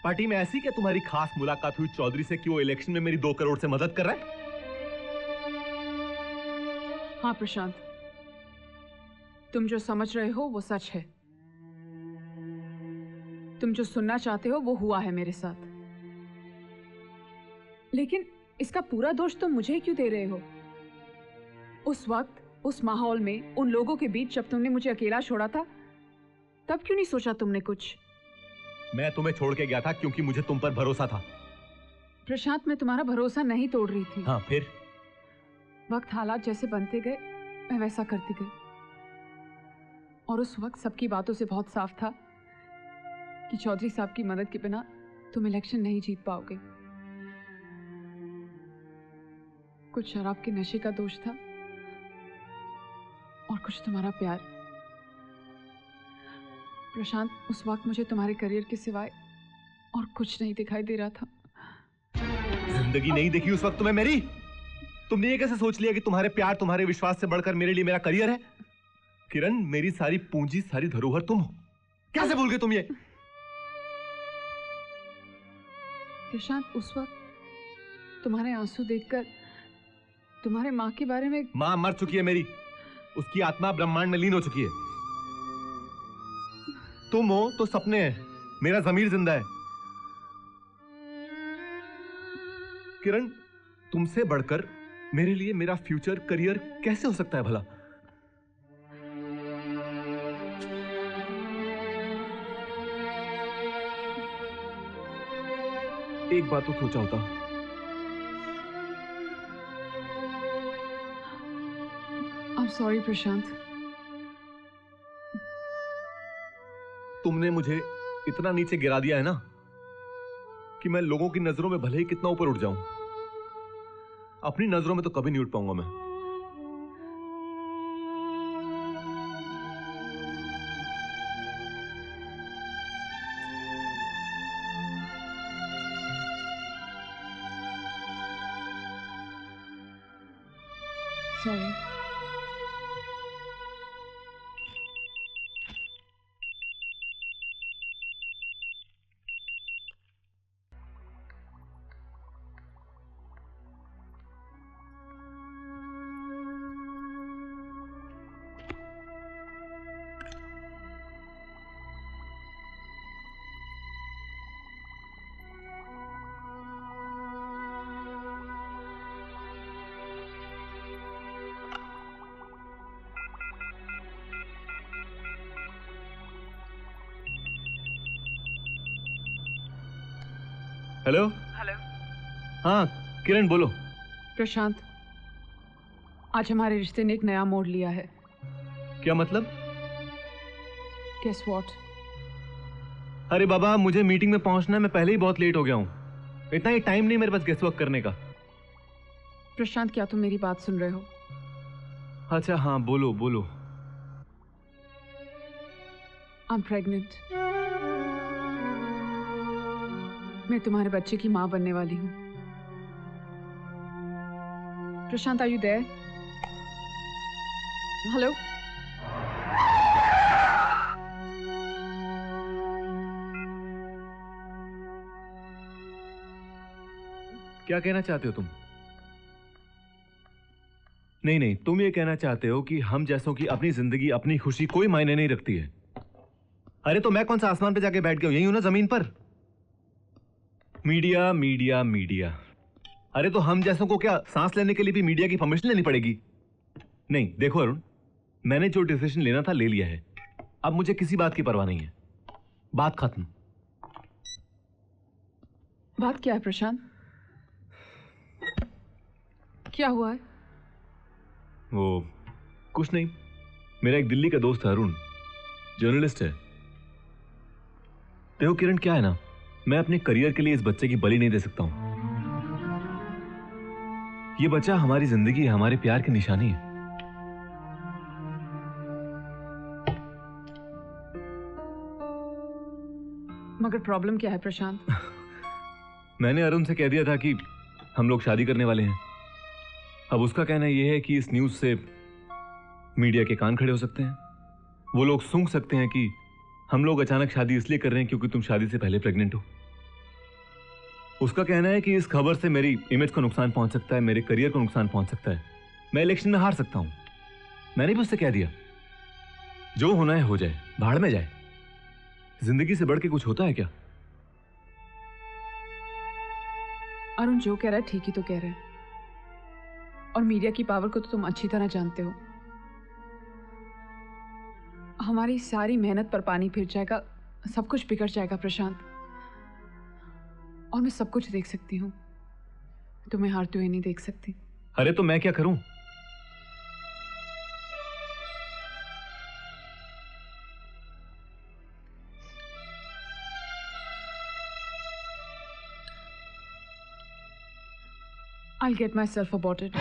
पार्टी में ऐसी क्या तुम्हारी खास मुलाकात हुई चौधरी से कि वो इलेक्शन में मेरी 2 करोड़ से मदद कर रहा है? हाँ प्रशांत, तुम जो समझ रहे हो वो सच है। तुम जो सुनना चाहते हो वो हुआ है मेरे साथ। लेकिन इसका पूरा दोष तुम मुझे क्यों दे रहे हो? उस वक्त, उस माहौल में, उन लोगों के बीच जब तुमने मुझे अकेला छोड़ा था, तब क्यों नहीं सोचा तुमने कुछ? मैं तुम्हें छोड़ के गया था क्योंकि मुझे तुम पर भरोसा था। प्रशांत, मैं तुम्हारा भरोसा नहीं तोड़ रही थी। हाँ फिर? वक्त हालात जैसे बनते गए मैं वैसा करती गई। और उस वक्त सबकी बातों से बहुत साफ था कि चौधरी साहब की मदद के बिना तुम इलेक्शन नहीं जीत पाओगे। कुछ शराब के नशे का दोष था और कुछ तुम्हारा प्यार। प्रशांत, उस वक्त मुझे तुम्हारे करियर के सिवाय और कुछ नहीं दिखाई दे रहा था। जिंदगी नहीं देखी उस वक्त तुम्हें मेरी? तुमने ये कैसे सोच लिया कि तुम्हारे प्यार, तुम्हारे विश्वास से बढ़कर मेरे लिए मेरा करियर है? किरण, मेरी सारी पूंजी, सारी धरोहर तुम हो। कैसे भूल गए तुम ये? प्रशांत, उस वक्त तुम्हारे आंसू देखकर तुम्हारे माँ के बारे में। माँ मर चुकी है मेरी, उसकी आत्मा ब्रह्मांड में लीन हो चुकी है। तुम हो तो सपने हैं, मेरा ज़मीर जिंदा है। किरण, तुमसे बढ़कर मेरे लिए मेरा फ्यूचर करियर कैसे हो सकता है भला? एक बात तो सोचा होता। I'm sorry प्रशांत। तुमने मुझे इतना नीचे गिरा दिया है ना कि मैं लोगों की नजरों में भले ही कितना ऊपर उठ जाऊं, अपनी नजरों में तो कभी नहीं उठ पाऊंगा मैं। Sorry। हेलो। हेलो। हाँ किरण बोलो। प्रशांत, आज हमारे रिश्ते ने एक नया मोड़ लिया है। क्या मतलब? Guess what? अरे बाबा, मुझे मीटिंग में पहुंचना है, मैं पहले ही बहुत लेट हो गया हूँ। इतना ही टाइम नहीं मेरे पास गेस्ट वर्क करने का। प्रशांत, क्या तुम मेरी बात सुन रहे हो? अच्छा हाँ बोलो बोलो। I'm pregnant। मैं तुम्हारे बच्चे की माँ बनने वाली हूँ। प्रशांत, are you there? हेलो। क्या कहना चाहते हो तुम? नहीं नहीं, तुम ये कहना चाहते हो कि हम जैसों की अपनी जिंदगी, अपनी खुशी कोई मायने नहीं रखती है। अरे तो मैं कौन सा आसमान पे जाके बैठ गया हूं, यही हूं ना जमीन पर। Media media media. अरे तो हम जैसों को क्या सांस लेने के लिए भी मीडिया की परमिशन लेनी पड़ेगी? नहीं देखो अरुण, मैंने जो डिसीजन लेना था ले लिया है। अब मुझे किसी बात की परवाह नहीं है। बात खत्म। बात क्या है प्रशांत? क्या हुआ है? वो कुछ नहीं, मेरा एक दिल्ली का दोस्त है अरुण, जर्नलिस्ट है। देखो किरण, क्या है ना, मैं अपने करियर के लिए इस बच्चे की बलि नहीं दे सकता हूं। ये बच्चा हमारी जिंदगी, हमारे प्यार की निशानी है। मगर प्रॉब्लम क्या है प्रशांत? मैंने अरुण से कह दिया था कि हम लोग शादी करने वाले हैं। अब उसका कहना यह है कि इस न्यूज से मीडिया के कान खड़े हो सकते हैं। वो लोग सूंघ सकते हैं कि हम लोग अचानक शादी इसलिए कर रहे हैं क्योंकि तुम शादी से पहले प्रेग्नेंट हो। उसका कहना है कि इस खबर से मेरी इमेज को नुकसान पहुंच सकता है, मेरे करियर को नुकसान पहुंच सकता है, मैं इलेक्शन में हार सकता हूं। मैंने भी उससे कह दिया, जो होना है हो जाए, भाड़ में जाए। जिंदगी से बढ़ के कुछ होता है क्या? अरुण जो कह रहा है ठीक ही तो कह रहा है, और मीडिया की पावर को तो तुम अच्छी तरह जानते हो। हमारी सारी मेहनत पर पानी फिर जाएगा, सब कुछ बिगड़ जाएगा प्रशांत। और मैं सब कुछ देख सकती हूँ, तुम्हें हारते हुए नहीं देख सकती। अरे तो मैं क्या करूं? I'll get myself aborted.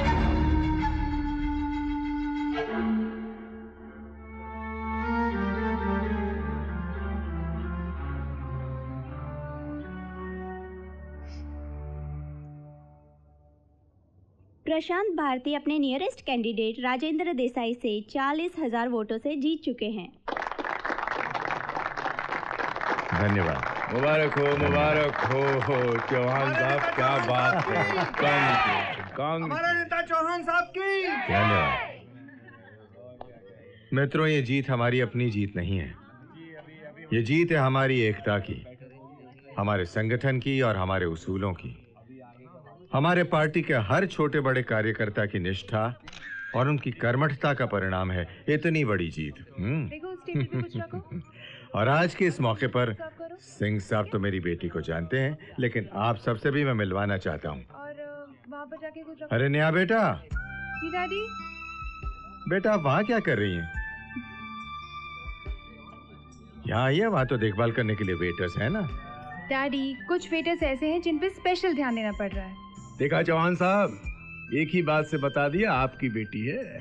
प्रशांत भारती अपने नियरेस्ट कैंडिडेट राजेंद्र देसाई से 40,000 वोटों से जीत चुके हैं। धन्यवाद। मुबारक हो चौहान साहब, क्या बात है। हमारा नेता चौहान साहब की धन्यवाद मित्रों। ये जीत हमारी अपनी जीत नहीं है, ये जीत है हमारी एकता की, हमारे संगठन की और हमारे उसूलों की। हमारे पार्टी के हर छोटे बड़े कार्यकर्ता की निष्ठा और उनकी कर्मठता का परिणाम है इतनी बड़ी जीत। और आज के इस मौके पर सिंह साहब तो मेरी बेटी को जानते हैं, लेकिन आप सबसे भी मैं मिलवाना चाहता हूँ। वहाँ पर जाके कुछ अरे नेहा बेटा। जी डैडी। बेटा आप वहाँ क्या कर रही हैं? यहाँ आइए, वहाँ तो देखभाल करने के लिए वेटर्स हैं ना। डैडी कुछ वेटर्स ऐसे हैं जिन पे स्पेशल ध्यान देना पड़ रहा है। देखा चौहान साहब, एक ही बात से बता दिया आपकी बेटी है।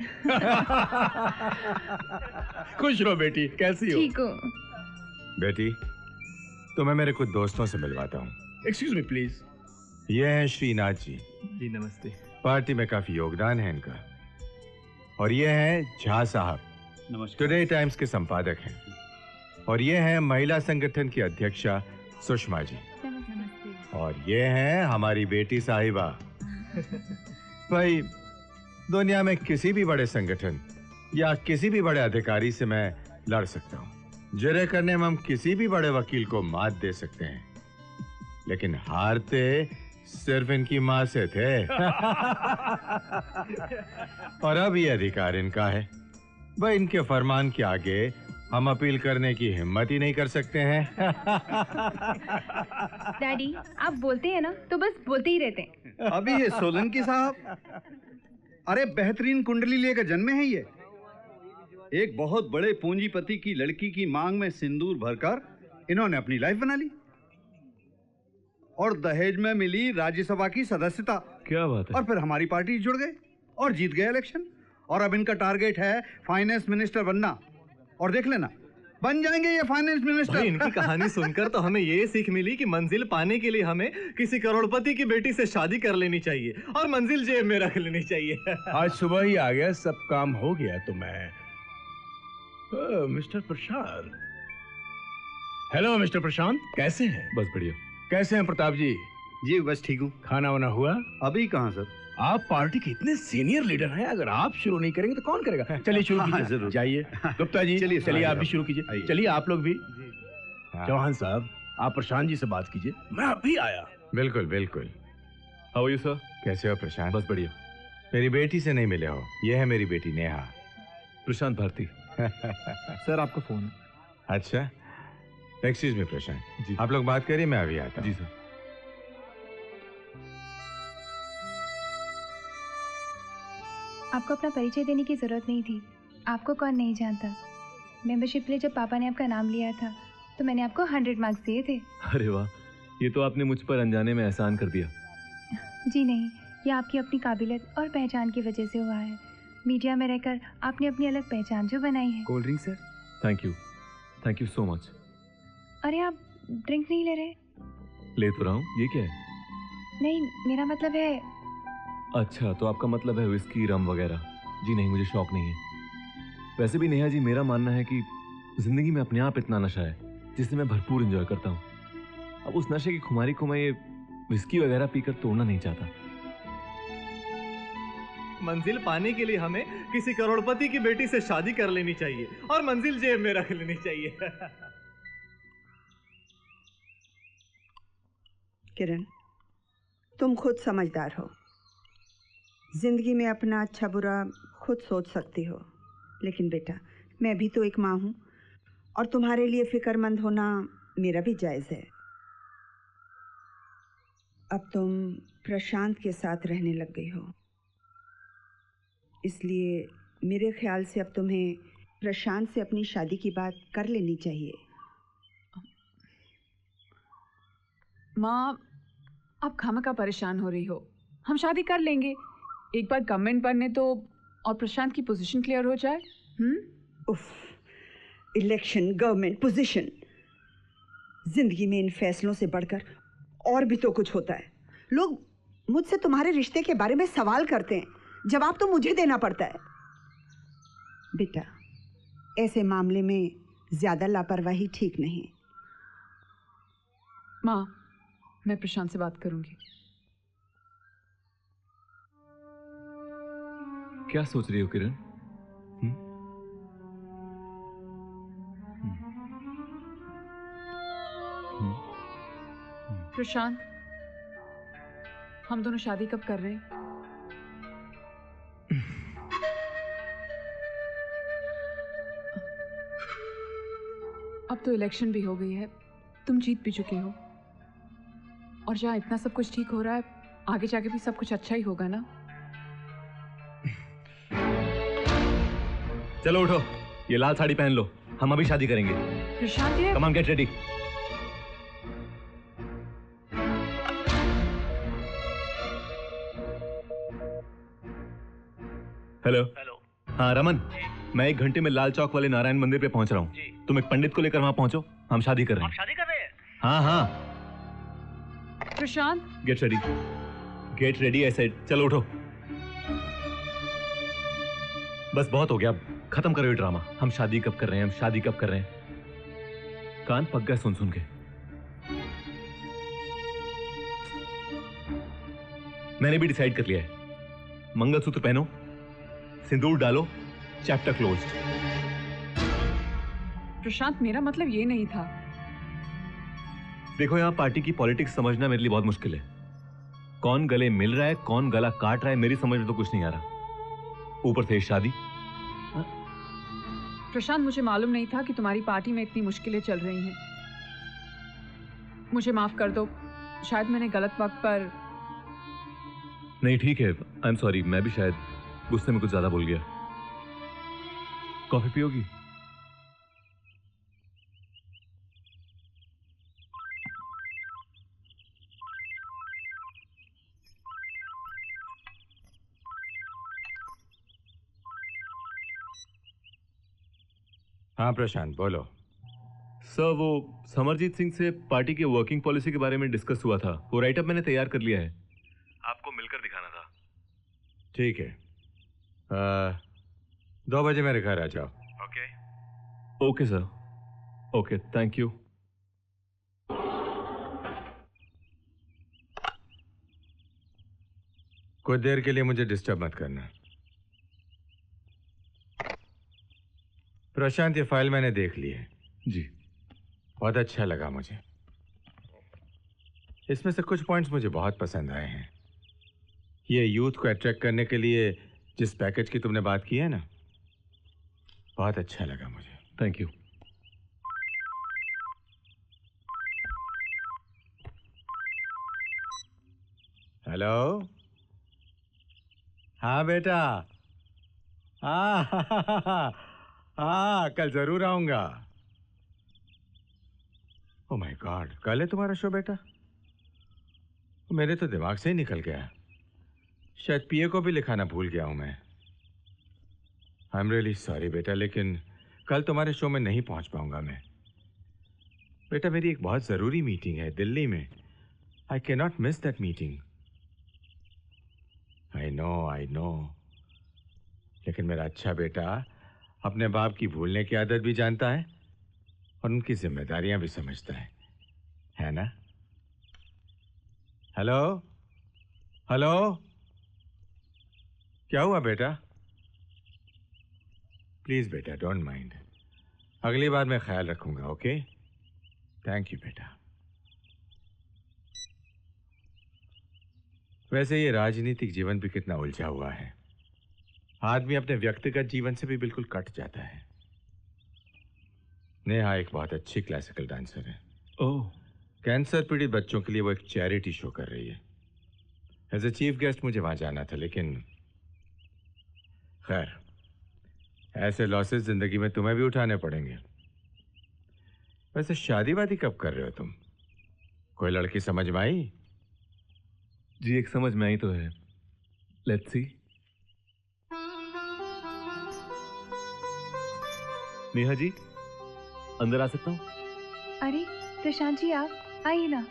खुश रहो बेटी, कैसी हो? ठीक हो बेटी, तुम्हें मेरे कुछ दोस्तों से मिलवाता हूँ। Excuse me please. ये हैं श्रीनाथ जी। जी नमस्ते। पार्टी में काफी योगदान है इनका। और ये हैं झा साहब, टुडे टाइम्स के संपादक हैं। और ये हैं महिला संगठन की अध्यक्षा सुषमा जी। और ये हैं हमारी बेटी साहिबा। भाई, दुनिया में किसी भी बड़े संगठन या किसी भी बड़े अधिकारी से मैं लड़ सकता हूँ, जिरह करने में हम किसी भी बड़े वकील को मात दे सकते हैं, लेकिन हारते सिर्फ इनकी माँ से थे। और अब ये अधिकार इनका है। भाई, इनके फरमान के आगे हम अपील करने की हिम्मत ही नहीं कर सकते हैं। डैडी आप बोलते हैं ना तो बस बोलते ही रहते हैं। अभी ये सोलंकी साहब, अरे बेहतरीन कुंडली लेकर जन्मे हैं ये। एक बहुत बड़े पूंजीपति की लड़की की मांग में सिंदूर भरकर इन्होंने अपनी लाइफ बना ली और दहेज में मिली राज्यसभा की सदस्यता। क्या बात है। और फिर हमारी पार्टी जुड़ गए और जीत गए इलेक्शन। और अब इनका टारगेट है फाइनेंस मिनिस्टर बनना। और देख लेना, बन जाएंगे ये फाइनेंस मिनिस्टर। इनकी कहानी सुनकर तो हमें ये सीख मिली कि मंजिल पाने के लिए हमें किसी करोड़पति की बेटी से शादी कर लेनी चाहिए और मंजिल जेब में रख लेनी चाहिए। आज सुबह ही आ गया, सब काम हो गया। तो मैं मिस्टर प्रशांत। हेलो मिस्टर प्रशांत, कैसे हैं? बस बढ़िया। कैसे हैं प्रताप जी? जी बस ठीक हूँ। खाना वाना हुआ? अभी कहाँ सर? आप पार्टी के इतने सीनियर लीडर हैं, अगर आप शुरू नहीं करेंगे तो कौन करेगा? चलिए शुरू कीजिए। जरूर। जाइए गुप्ता जी, चलिए आप भी शुरू कीजिए। चलिए आप लोग भी। चौहान साहब, आप प्रशांत जी से बात कीजिए, मैं अभी आया। बिल्कुल बिल्कुल। How are you sir? कैसे हो प्रशांत? बस बढ़िया। मेरी बेटी से नहीं मिले हो? ये है मेरी बेटी नेहा। प्रशांत भारती। सर आपका फोन। अच्छा, एक्सक्यूज मी प्रशांत जी, आप लोग बात करिए, मैं अभी आता हूं। जी सर। आपको अपना परिचय देने की जरूरत नहीं थी। आपको कौन नहीं जानता। मेंबरशिप के लिए जब पापा ने आपका नाम लिया था तो मैंने आपको 100 मार्क्स दिए थे। अरे वाह, ये तो आपने मुझ पर अनजाने में एहसान कर दिया। जी नहीं, ये आपकी अपनी काबिलियत और पहचान की वजह से हुआ है। मीडिया में रहकर आपने अपनी अलग पहचान जो बनाई है। Cold drink sir? Thank you so much. अरे आप ड्रिंक नहीं ले रहे? ले तो रहा हूँ, ये क्या है? नहीं, मेरा मतलब है। अच्छा, तो आपका मतलब है विस्की, रम वगैरह? जी नहीं, मुझे शौक नहीं है। वैसे भी नेहा जी, मेरा मानना है कि जिंदगी में अपने आप इतना नशा है जिसे मैं भरपूर एंजॉय करता हूँ। अब उस नशे की खुमारी को मैं ये विस्की वगैरह पीकर तोड़ना नहीं चाहता। मंजिल पाने के लिए हमें किसी करोड़पति की बेटी से शादी कर लेनी चाहिए और मंजिल जेब में रख लेनी चाहिए। किरण, तुम खुद समझदार हो, जिंदगी में अपना अच्छा बुरा खुद सोच सकती हो। लेकिन बेटा, मैं भी तो एक माँ हूँ और तुम्हारे लिए फिक्रमंद होना मेरा भी जायज़ है। अब तुम प्रशांत के साथ रहने लग गई हो, इसलिए मेरे ख्याल से अब तुम्हें प्रशांत से अपनी शादी की बात कर लेनी चाहिए। माँ, आप खामखा परेशान हो रही हो। हम शादी कर लेंगे, एक बार गवर्नमेंट बनने तो और प्रशांत की पोजीशन क्लियर हो जाए। उफ, इलेक्शन, गवर्नमेंट, पोजीशन, जिंदगी में इन फैसलों से बढ़कर और भी तो कुछ होता है। लोग मुझसे तुम्हारे रिश्ते के बारे में सवाल करते हैं, जवाब तो मुझे देना पड़ता है। बेटा, ऐसे मामले में ज्यादा लापरवाही ठीक नहीं। माँ, मैं प्रशांत से बात करूंगी। क्या सोच रही हो किरण? प्रशांत, हम दोनों शादी कब कर रहे हैं? अब तो इलेक्शन भी हो गई है, तुम जीत भी चुके हो, और जहाँ इतना सब कुछ ठीक हो रहा है, आगे जाके भी सब कुछ अच्छा ही होगा ना? चलो उठो, ये लाल साड़ी पहन लो, हम अभी शादी करेंगे। प्रशांत, ये come on, get ready. Hello. हाँ रमन, मैं 1 घंटे में लाल चौक वाले नारायण मंदिर पे पहुंच रहा हूँ। तुम एक पंडित को लेकर वहां पहुंचो, हम शादी कर रहे हैं। शादी कर रहे हैं? हाँ हाँ। प्रशांत, गेट रेडी, गेट रेडी। ऐसे चलो उठो। बस बहुत हो गया, अब खत्म करो ये ड्रामा। हम शादी कब कर रहे हैं, हम शादी कब कर रहे हैं। कान पक गए सुन सुन के। मैंने भी डिसाइड कर लिया है, मंगलसूत्र पहनो, सिंदूर डालो, चैप्टर क्लोज्ड। प्रशांत, मेरा मतलब ये नहीं था। देखो, यहां पार्टी की पॉलिटिक्स समझना मेरे लिए बहुत मुश्किल है। कौन गले मिल रहा है, कौन गला काट रहा है, मेरी समझ में तो कुछ नहीं आ रहा। ऊपर से शादी। प्रशांत, मुझे मालूम नहीं था कि तुम्हारी पार्टी में इतनी मुश्किलें चल रही हैं। मुझे माफ कर दो, शायद मैंने गलत वक्त पर। नहीं ठीक है, आई एम सॉरी, मैं भी शायद गुस्से में कुछ ज्यादा बोल गया। कॉफी पियोगी? हाँ प्रशांत, बोलो। सर, वो समरजीत सिंह से पार्टी के वर्किंग पॉलिसी के बारे में डिस्कस हुआ था। वो राइटअप मैंने तैयार कर लिया है, आपको मिलकर दिखाना था। ठीक है, 2 बजे मेरे घर आ जाओ। Okay okay sir, okay, thank you. कुछ देर के लिए मुझे डिस्टर्ब मत करना। प्रशांत, ये फाइल मैंने देख ली है। जी। बहुत अच्छा लगा मुझे। इसमें से कुछ पॉइंट्स मुझे बहुत पसंद आए हैं। ये यूथ को अट्रैक्ट करने के लिए जिस पैकेज की तुमने बात की है ना, बहुत अच्छा लगा मुझे। Thank you. हेलो। हाँ बेटा, हाँ कल जरूर आऊंगा। ओह माय गॉड, कल है तुम्हारा शो बेटा? मेरे तो दिमाग से ही निकल गया। शायद पीए को भी लिखाना भूल गया हूं मैं। आई एम रियली सॉरी बेटा, लेकिन कल तुम्हारे शो में नहीं पहुंच पाऊंगा मैं। बेटा, मेरी एक बहुत ज़रूरी मीटिंग है दिल्ली में। आई can not miss that meeting. I know, लेकिन मेरा अच्छा बेटा अपने बाप की भूलने की आदत भी जानता है और उनकी जिम्मेदारियां भी समझता है ना? हेलो हेलो, क्या हुआ बेटा? प्लीज बेटा, डोंट माइंड। अगली बार मैं ख्याल रखूंगा। ओके, थैंक यू बेटा। वैसे ये राजनीतिक जीवन भी कितना उलझा हुआ है। आदमी अपने व्यक्तिगत जीवन से भी बिल्कुल कट जाता है। नेहा एक बहुत अच्छी क्लासिकल डांसर है। ओह। कैंसर पीड़ित बच्चों के लिए वो एक चैरिटी शो कर रही है। एज ए चीफ गेस्ट मुझे वहां जाना था, लेकिन खैर, ऐसे लॉसेस जिंदगी में तुम्हें भी उठाने पड़ेंगे। वैसे शादी वादी कब कर रहे हो तुम? कोई लड़की समझ में आई? जी, एक समझ में आई तो है। Let's see. नेहा जी, अंदर आ सकता हूँ? अरे प्रशांत जी, आप आइए ना।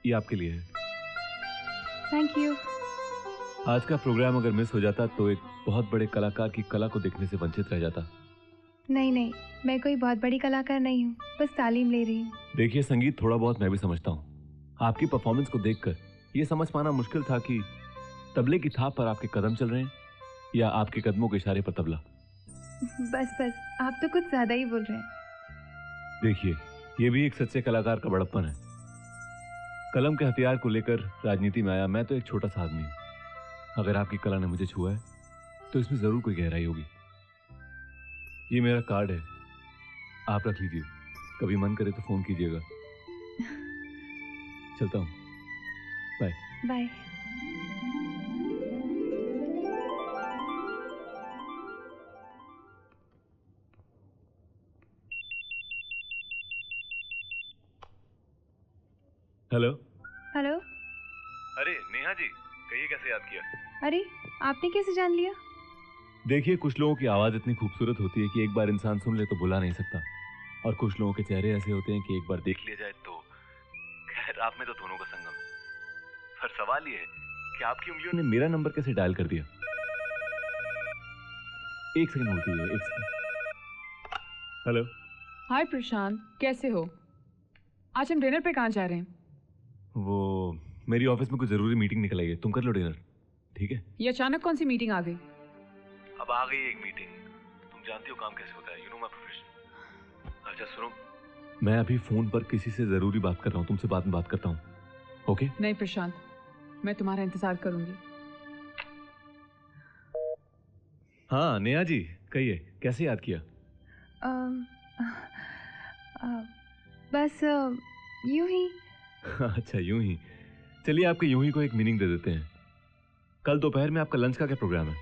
ये आपके लिए है। Thank you. आज का प्रोग्राम अगर मिस हो जाता तो एक बहुत बड़े कलाकार की कला को देखने से वंचित रह जाता। नहीं नहीं, मैं कोई बहुत बड़ी कलाकार नहीं हूँ, बस तालीम ले रही हूँ। देखिए संगीत थोड़ा बहुत मैं भी समझता हूँ। आपकी परफॉर्मेंस को देखकर ये समझ पाना मुश्किल था कि तबले की थाप पर आपके कदम चल रहे हैं या आपके कदमों के इशारे पर तबला। बस बस, आप तो कुछ ज्यादा ही बोल रहे हैं। देखिए, ये भी एक सच्चे कलाकार का बड़प्पन है। कलम के हथियार को लेकर राजनीति में आया मैं तो एक छोटा सा आदमी हूँ। अगर आपकी कला ने मुझे छुआ है तो इसमें जरूर कोई गहराई होगी। ये मेरा कार्ड है, आप रख लीजिए, कभी मन करे तो फोन कीजिएगा। चलता हूँ, बाय बाय। हेलो। हेलो। अरे नेहा जी, कहिए कैसे याद किया? अरे, आपने कैसे जान लिया? देखिए, कुछ लोगों की आवाज इतनी खूबसूरत होती है कि एक बार इंसान सुन ले तो भुला नहीं सकता, और कुछ लोगों के चेहरे ऐसे होते हैं कि एक बार देख लिया जाए तो। खैर, आप में तो दोनों का संगम है। पर सवाल ये है कि आपकी उंगलियों ने मेरा नंबर कैसे डायल कर दिया? एक सेकंड होल्ड कीजिए, एक सेकंड। हेलो। हाय प्रशांत, कैसे हो? आज हम डिनर पे कहाँ जा रहे हैं? वो मेरी ऑफिस में कुछ जरूरी मीटिंग निकल आई है, तुम कर लो डिनर, ठीक है? ये अचानक कौन सी मीटिंग आ गई? अब आ गई एक मीटिंग, तुम जानती हो काम कैसे होता है, यू नो माय प्रोफेशन। अच्छा सुनो, मैं अभी फोन पर किसी से जरूरी बात कर रहा हूँ, तुमसे बाद में बात करता हूँ, ओके? नहीं प्रशांत, मैं तुम्हारा इंतजार करूंगी। हाँ नेहा जी, कहिए कैसे याद किया? बस यूं ही। अच्छा यूं ही, चलिए आपके यूं ही को एक मीनिंग दे देते हैं। कल दोपहर में आपका लंच का क्या प्रोग्राम है?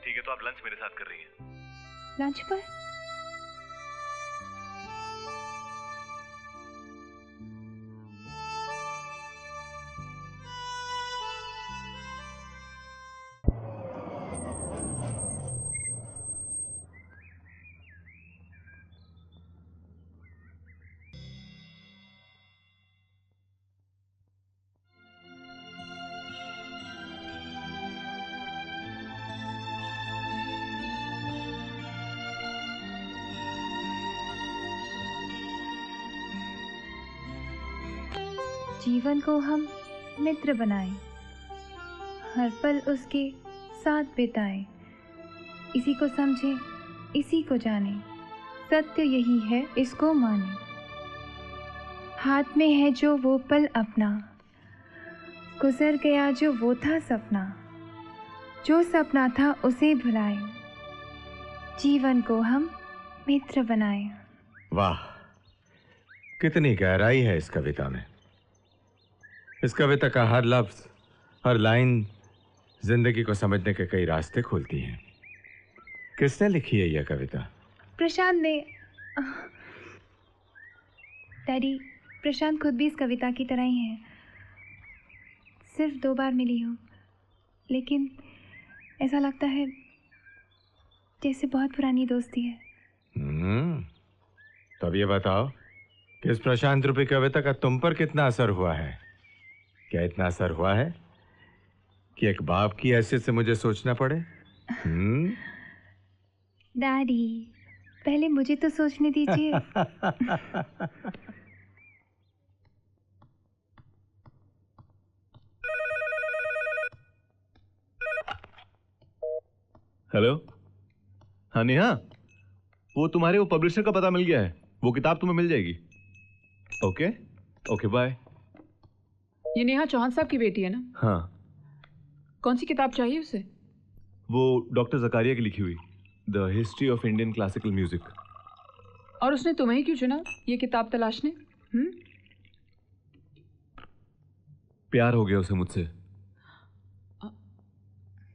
ठीक है, तो आप लंच मेरे साथ कर रही हैं। लंच पर? जीवन को हम मित्र बनाएं, हर पल उसके साथ बिताएं, इसी को समझें, इसी को जानें, सत्य यही है, इसको मानें। हाथ में है जो वो पल अपना, गुजर गया जो वो था सपना, जो सपना था उसे भुलाएं, जीवन को हम मित्र बनाएं। वाह, कितनी गहराई है इस कविता में। इस कविता का हर लफ्ज, हर लाइन जिंदगी को समझने के कई रास्ते खोलती है। किसने लिखी है यह कविता? प्रशांत ने। डैडी, प्रशांत खुद भी इस कविता की तरह ही है। सिर्फ 2 बार मिली हूँ, लेकिन ऐसा लगता है जैसे बहुत पुरानी दोस्ती है। तो अब ये बताओ कि इस प्रशांत रूपी कविता का तुम पर कितना असर हुआ है? क्या इतना असर हुआ है कि एक बाप की हैसियत से मुझे सोचना पड़े? डैडी, पहले मुझे तो सोचने दीजिए। हेलो। हाँ नेहा, वो तुम्हारे वो पब्लिशर का पता मिल गया है, वो किताब तुम्हें मिल जाएगी। Okay okay bye. ये नेहा चौहान साहब की बेटी है ना? हाँ। कौन सी किताब चाहिए उसे? वो डॉक्टर जकारिया की लिखी हुई the history of Indian classical music. और उसने तुम्हें ही क्यों चुना ये किताब तलाशने? प्यार हो गया उसे मुझसे,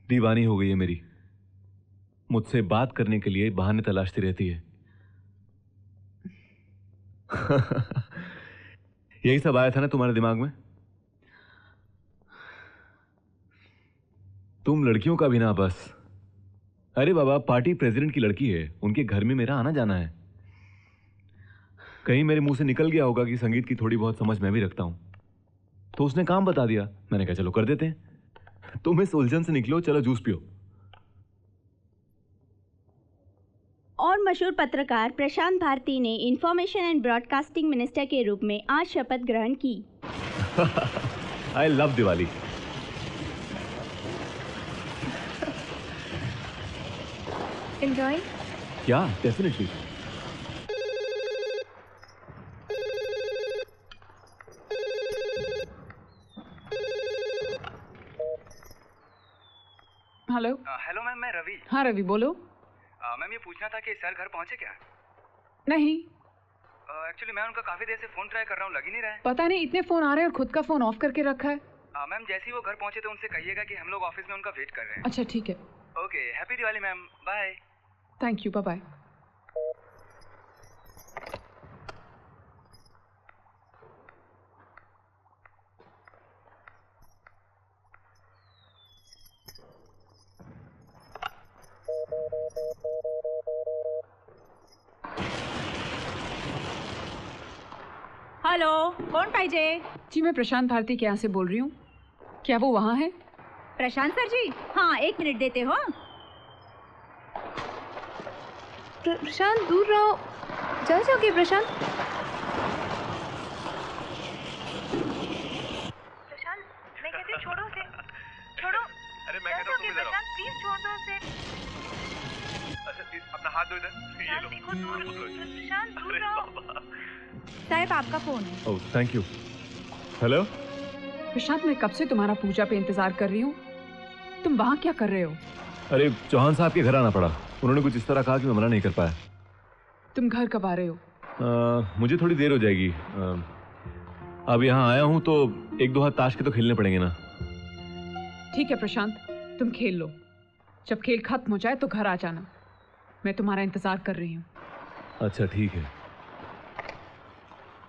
दीवानी हो गई है मेरी, मुझसे बात करने के लिए बहाने तलाशती रहती है। यही सब आया था ना तुम्हारे दिमाग में? तुम लड़कियों का भी ना बस। अरे बाबा, पार्टी प्रेसिडेंट की लड़की है, उनके घर में मेरा आना जाना है। कहीं मेरे मुंह से निकल गया होगा कि संगीत की थोड़ी बहुत समझ मैं भी रखता हूं, तो उसने काम बता दिया। मैंने कहा चलो कर देते हैं। तुम इस उलझन से निकलो, चलो जूस पियो। मशहूर पत्रकार प्रशांत भारती ने इंफॉर्मेशन एंड ब्रॉडकास्टिंग मिनिस्टर के रूप में आज शपथ ग्रहण की। I love Diwali. एंजॉय। क्या? डेफिनेटली। हेलो। हेलो मैम, मैं रवि। हाँ रवि, बोलो। मैम ये पूछना था कि सर घर पहुंचे क्या? नहीं। एक्चुअली मैं उनका काफी देर से फोन ट्राई कर रहा हूँ, लग ही नहीं रहा है। पता नहीं, इतने फोन आ रहे हैं और खुद का फोन ऑफ करके रखा है। मैम जैसे ही वो घर पहुंचे तो उनसे कहिएगा कि हम लोग ऑफिस में उनका वेट कर रहे हैं। अच्छा ठीक है। Okay, happy Diwali ma'am, bye. Thank you, bye bye. Hello, कौन पाहिजे? जी मैं प्रशांत भारती के यहाँ से बोल रही हूँ। क्या वो वहाँ है? प्रशांत सर जी? हाँ, 1 मिनट देते हो। प्रशांत दूर रहो, जा जाओगे प्रशांत। प्रशांत, मैं कहती हूँ छोड़ो उसे, छोड़ो। अरे मैं कहता हूँ तुम इधर आओ। प्रशांत प्लीज छोड़ दो उसे। अच्छा अपना हाथ दो इधर। ये लो। देखो दूर, प्रशांत दूर रहो। साहब आपका फोन है। Oh thank you. हेलो प्रशांत, मैं कब से तुम्हारा पूजा पे इंतजार कर रही हूँ। तुम वहाँ क्या कर रहे हो? अरे चौहान साहब के घर आना पड़ा। उन्होंने कुछ इस तरह कहा कि मैं मना नहीं कर पाया। तुम घर कब आ रहे हो? मुझे थोड़ी देर हो जाएगी। अब यहाँ आया हूँ तो 1-2 हाथ ताश के तो खेलने पड़ेंगे ना। ठीक है प्रशांत, तुम खेल लो। जब खेल खत्म हो जाए तो घर आ जाना। मैं तुम्हारा इंतजार कर रही हूँ। अच्छा ठीक है।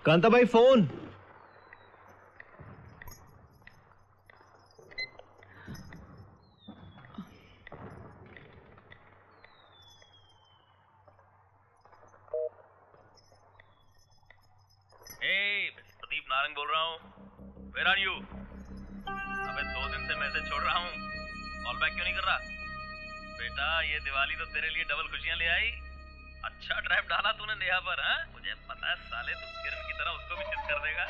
कांता भाई फोन। प्रदीप नारंग बोल रहा हूँ। Where are you? अबे 2 दिन से मैसेज छोड़ रहा हूँ, कॉल बैक क्यों नहीं कर रहा? बेटा ये दिवाली तो तेरे लिए डबल खुशियां ले आई। अच्छा ड्राइव डाला तूने नेहा पर। हाँ मुझे पता है साले तू किरण की तरह उसको भी चित कर देगा।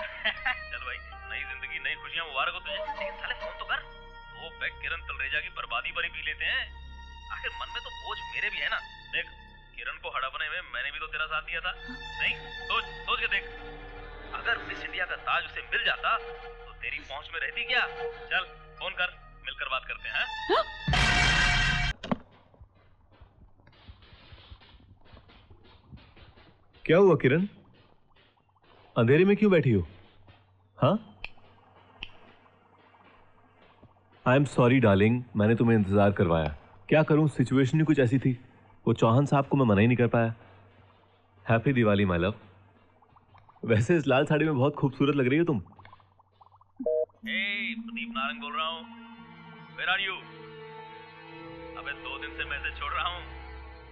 चल भाई, नई जिंदगी नई खुशियां, मुबारक हो तुझे। लेकिन साले फोन तो कर। तो बैग किरण तलरेजा की बर्बादी पर ही पी लेते हैं। आखिर मन में तो बोझ मेरे भी है ना। देख किरण को हड़पने में मैंने भी तो तेरा साथ दिया था। नहीं सोच के देख, अगर मिस इंडिया का ताज उसे मिल जाता तो तेरी पहुंच में रहती क्या? चल फोन कर, मिलकर बात करते हैं। क्या हुआ किरण? अंधेरे में क्यों बैठी हो? हाँ? आई एम सॉरी डार्लिंग, मैंने तुम्हें इंतजार करवाया। क्या करूं, सिचुएशन ही कुछ ऐसी थी। वो चौहान साहब को मैं मना ही नहीं कर पाया। Happy Diwali my love. वैसे इस लाल साड़ी में बहुत खूबसूरत लग रही हो तुम। प्रदीप नारंग बोल रहा हूँ। Where are you? अबे 2 दिन से मैसेज छोड़ रहा हूँ,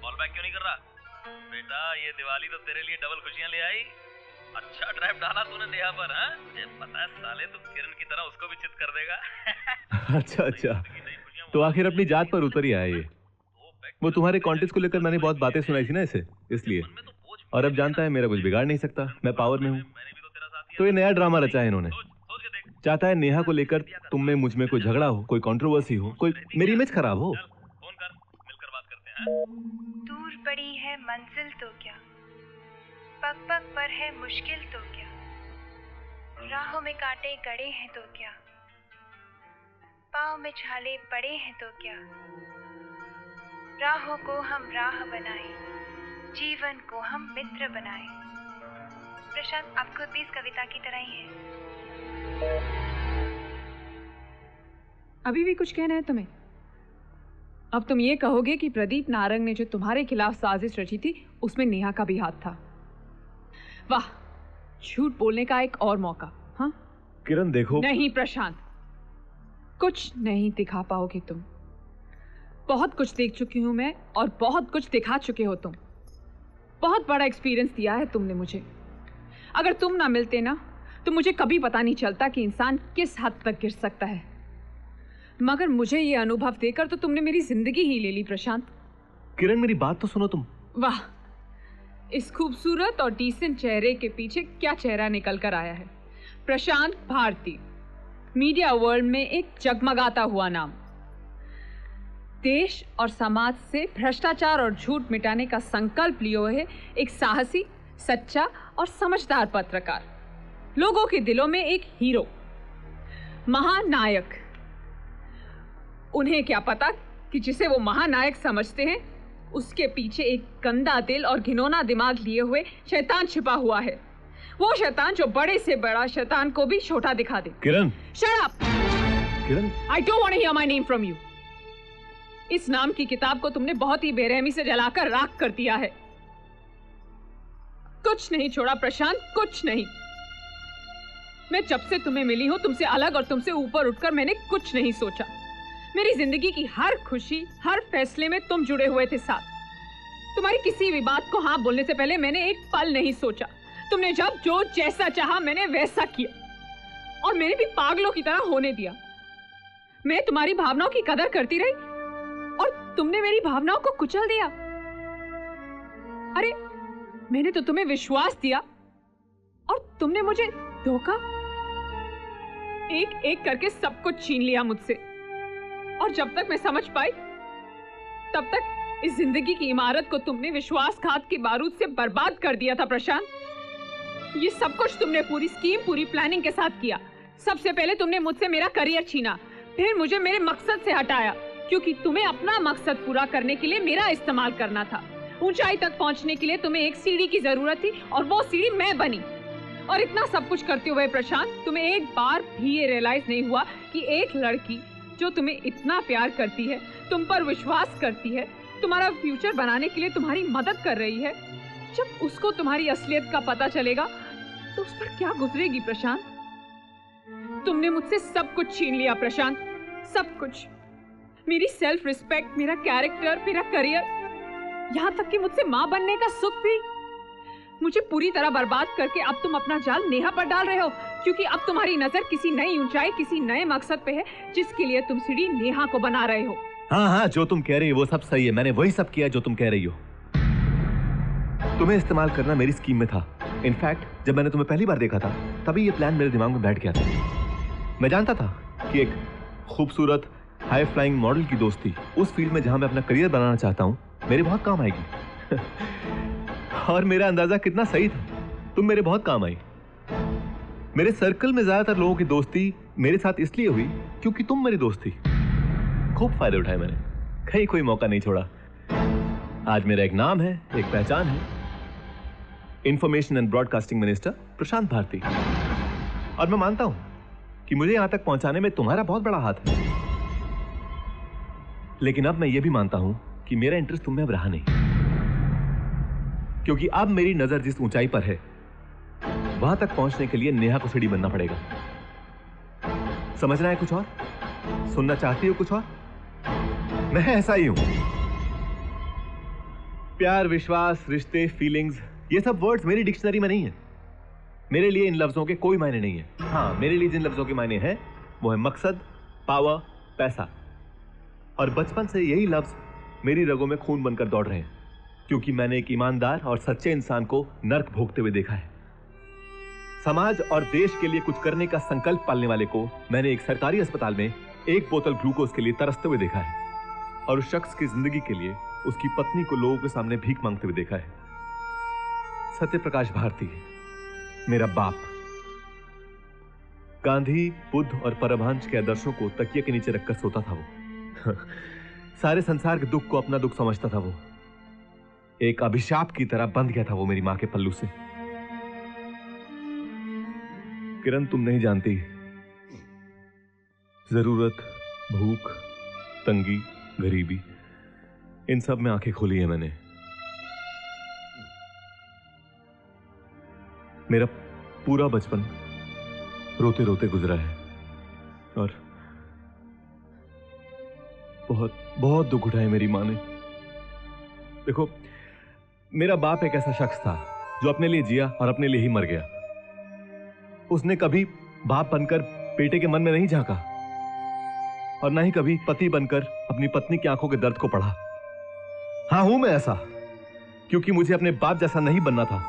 कॉल बैक क्यों नहीं कर रहा? बेटा ये दिवाली तो तेरे लिए डबल खुशियां ले आई। अच्छा ड्राइव डाला तूने नेहा पर। हाँ मुझे पता है साले तू किरण की तरह उसको भी चित कर देगा। अच्छा तो आखिर अपनी जात पर उतर ही आया ये। वो तुम्हारे कॉन्टेस्ट को लेकर मैंने बहुत बातें सुनाई थी ना इसे, इसलिए। और अब जानता है मेरा कुछ बिगाड़ नहीं सकता, मैं पावर में हूँ। तो ये नया ड्रामा रचा है इन्होंने। चाहता है नेहा को लेकर तुम में मुझ में कोई झगड़ा हो, कोई कंट्रोवर्सी हो, कोई मेरी इमेज खराब हो। दूर पड़ी है मंजिल तो क्या, पग पग पर है मुश्किल तो क्या, राहों में कांटे गड़े हैं तो क्या, पाँव में छाले पड़े हैं तो क्या, राहों को हम राह बनाए, जीवन को हम मित्र बनाए। प्रशांत आप खुद भी इस कविता की तरह ही हैं। अभी भी कुछ कहना है तुम्हें? अब तुम ये कहोगे कि प्रदीप नारंग ने जो तुम्हारे खिलाफ साजिश रची थी उसमें नेहा का भी हाथ था। वाह, झूठ बोलने का एक और मौका। हाँ किरण देखो। नहीं प्रशांत, कुछ नहीं दिखा पाओगे तुम। बहुत कुछ देख चुकी हूं मैं और बहुत कुछ दिखा चुके हो तुम। बहुत बड़ा एक्सपीरियंस दिया है तुमने मुझे। अगर तुम ना मिलते ना तो मुझे कभी पता नहीं चलता कि इंसान किस हद तक गिर सकता है। मगर मुझे ये अनुभव देकर तो तुमने मेरी जिंदगी ही ले ली प्रशांत। किरण मेरी बात तो सुनो तुम। वाह, इस खूबसूरत और डिसेंट चेहरे के पीछे क्या चेहरा निकल कर आया है। प्रशांत भारती, मीडिया वर्ल्ड में एक जगमगाता हुआ नाम, देश और समाज से भ्रष्टाचार और झूठ मिटाने का संकल्प लिए हुए एक साहसी, सच्चा और समझदार पत्रकार, लोगों के दिलों में एक हीरो, महानायक। उन्हें क्या पता कि जिसे वो महानायक समझते हैं उसके पीछे एक गंदा दिल और घिनौना दिमाग लिए हुए शैतान छिपा हुआ है। वो शैतान जो बड़े से बड़ा शैतान को भी छोटा दिखा दे। किरण, Shut up! Kiran, I don't want to hear my name from you. इस नाम की किताब को तुमने बहुत ही बेरहमी से जलाकर राख कर दिया है। कुछ नहीं छोड़ा प्रशांत, कुछ नहीं। मैं जब से तुम्हें मिली हूं, तुमसे अलग और तुमसे ऊपर उठकर मैंने कुछ नहीं सोचा। मेरी जिंदगी की हर खुशी, हर फैसले में तुम जुड़े हुए थे साथ। तुम्हारी किसी भी बात को हाँ बोलने से पहले मैंने एक पल नहीं सोचा। तुमने जब जो जैसा चाहा मैंने वैसा किया और मैंने भी पागलों की तरह होने दिया। मैं तुम्हारी भावनाओं की कदर करती रही और तुमने मेरी भावनाओं को कुचल दिया। अरे मैंने तो तुम्हें विश्वास दिया और तुमने मुझे धोखा। एक एक करके सब कुछ छीन लिया मुझसे और जब तक मैं समझ पाई तब तक इस जिंदगी की इमारत को तुमने विश्वासघात के बारूद से बर्बाद कर दिया था प्रशांत। ये सब कुछ तुमने पूरी स्कीम, पूरी प्लानिंग के साथ किया। सबसे पहले तुमने मुझसे मेरा करियर छीना, फिर मुझे मेरे मकसद से हटाया क्योंकि तुम्हें अपना मकसद पूरा करने के लिए मेरा इस्तेमाल करना था। ऊंचाई तक पहुंचने के लिए तुम्हें एक सीढ़ी की जरूरत थी और वो सीढ़ी मैं बनी। और इतना सब कुछ करते हुए प्रशांत, तुम्हें एक बार भी ये रियलाइज नहीं हुआ कि एक लड़की जो तुम्हें इतना प्यार करती है, तुम पर विश्वास करती है, तुम्हारा फ्यूचर बनाने के लिए तुम्हारी मदद कर रही है, जब उसको तुम्हारी असलियत का पता चलेगा तो उस पर क्या गुजरेगी प्रशांत। तुमने मुझसे सब कुछ छीन लिया प्रशांत, सब कुछ। मेरी सेल्फ रिस्पेक्ट, मेरा कैरेक्टर, मेरा करियर, यहाँ तक कि मुझसे माँ बनने का सुख भी मुझे पूरी तरह बर्बाद करके अब तुम अपना जाल नेहा पर डाल रहे हो क्योंकि अब तुम्हारी नजर किसी नई ऊंचाई, किसी नए मकसद पे है जिसके लिए तुम सीढ़ी नेहा को बना रहे हो। हाँ हाँ, जो तुम कह रही हो वो सब सही है। मैंने वही सब किया जो तुम कह रही हो। तुम्हें इस्तेमाल करना मेरी स्कीम में था। इनफैक्ट जब मैंने तुम्हें पहली बार देखा था तभी ये प्लान मेरे दिमाग में बैठ गया था। मैं जानता था कि एक खूबसूरत हाई फ्लाइंग मॉडल की दोस्ती उस फील्ड में जहां मैं अपना करियर बनाना चाहता हूं मेरे बहुत काम आएगी। और मेरा अंदाजा कितना सही था, तुम मेरे बहुत काम आई। मेरे सर्कल में ज्यादातर लोगों की दोस्ती मेरे साथ इसलिए हुई क्योंकि तुम मेरी दोस्त थी। खूब फायदे उठाए मैंने, कहीं कोई मौका नहीं छोड़ा। आज मेरा एक नाम है, एक पहचान है, इंफॉर्मेशन एंड ब्रॉडकास्टिंग मिनिस्टर प्रशांत भारती। और मैं मानता हूं कि मुझे यहां तक पहुंचाने में तुम्हारा बहुत बड़ा हाथ है। लेकिन अब मैं यह भी मानता हूं कि मेरा इंटरेस्ट तुम में अब रहा नहीं, क्योंकि अब मेरी नजर जिस ऊंचाई पर है वहां तक पहुंचने के लिए नेहा को सीढ़ी बनना पड़ेगा। समझना है कुछ और? सुनना चाहती हो कुछ और? मैं ऐसा ही हूं। प्यार, विश्वास, रिश्ते, फीलिंग्स, ये सब वर्ड्स मेरी डिक्शनरी में नहीं है। मेरे लिए इन लफ्जों के कोई मायने नहीं है। हाँ, मेरे लिए जिन लफ्जों के मायने हैं वो है मकसद, पावर, पैसा। और बचपन से यही लफ्ज मेरी रगों में खून बनकर दौड़ रहे हैं, क्योंकि मैंने एक ईमानदार और सच्चे इंसान को नर्क भोगते हुए देखा है। समाज और देश के लिए कुछ करने का संकल्प पालने वाले को मैंने एक सरकारी अस्पताल में एक बोतल ग्लूकोज के लिए तरसते हुए देखा है, और उस शख्स की जिंदगी के लिए उसकी पत्नी को लोगों के सामने भीख मांगते हुए देखा है। सत्यप्रकाश भारती, मेरा बाप, गांधी, बुद्ध और परमहंस के आदर्शों को तकिए के नीचे रखकर सोता था वो। सारे संसार के दुख को अपना दुख समझता था वो। एक अभिशाप की तरह बंध गया था वो मेरी मां के पल्लू से। किरण, तुम नहीं जानती, जरूरत, भूख, तंगी, गरीबी, इन सब में आंखें खोली है मैंने। मेरा पूरा बचपन रोते रोते गुजरा है और बहुत बहुत दुख उठाए मेरी मां ने। देखो, मेरा बाप एक ऐसा शख्स था जो अपने लिए जिया और अपने लिए ही मर गया। उसने कभी बाप बनकर बेटे के मन में नहीं झांका और ना ही कभी पति बनकर अपनी पत्नी की आंखों के दर्द को पढ़ा। हाँ, हूं मैं ऐसा, क्योंकि मुझे अपने बाप जैसा नहीं बनना था।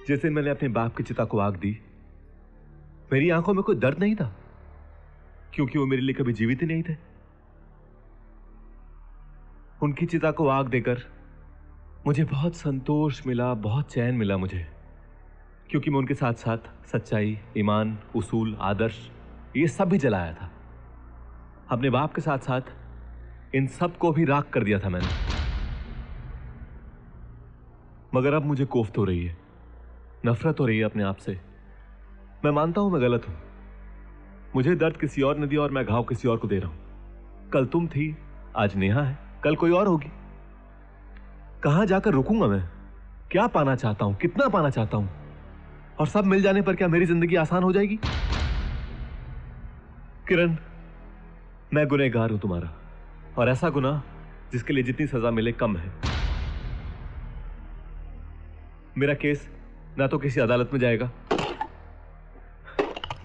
जैसे मैंने अपने बाप की चिता को आग दी, मेरी आंखों में कोई दर्द नहीं था, क्योंकि वो मेरे लिए कभी जीवित ही नहीं थे। उनकी चिता को आग देकर मुझे बहुत संतोष मिला, बहुत चैन मिला मुझे, क्योंकि मैं उनके साथ साथ सच्चाई, ईमान, उसूल, आदर्श ये सब भी जलाया था। अपने बाप के साथ साथ इन सब को भी राख कर दिया था मैंने। मगर अब मुझे कोफ्त हो रही है, नफरत हो रही है अपने आप से। मैं मानता हूं मैं गलत हूं, मुझे दर्द किसी और ने दिया और मैं घाव किसी और को दे रहा हूं। कल तुम थी, आज नेहा है, कल कोई और होगी। कहां जाकर रुकूंगा मैं? क्या पाना चाहता हूं, कितना पाना चाहता हूं, और सब मिल जाने पर क्या मेरी जिंदगी आसान हो जाएगी? किरण, मैं गुनहगार हूं तुम्हारा, और ऐसा गुनाह जिसके लिए जितनी सजा मिले कम है। मेरा केस ना तो किसी अदालत में जाएगा,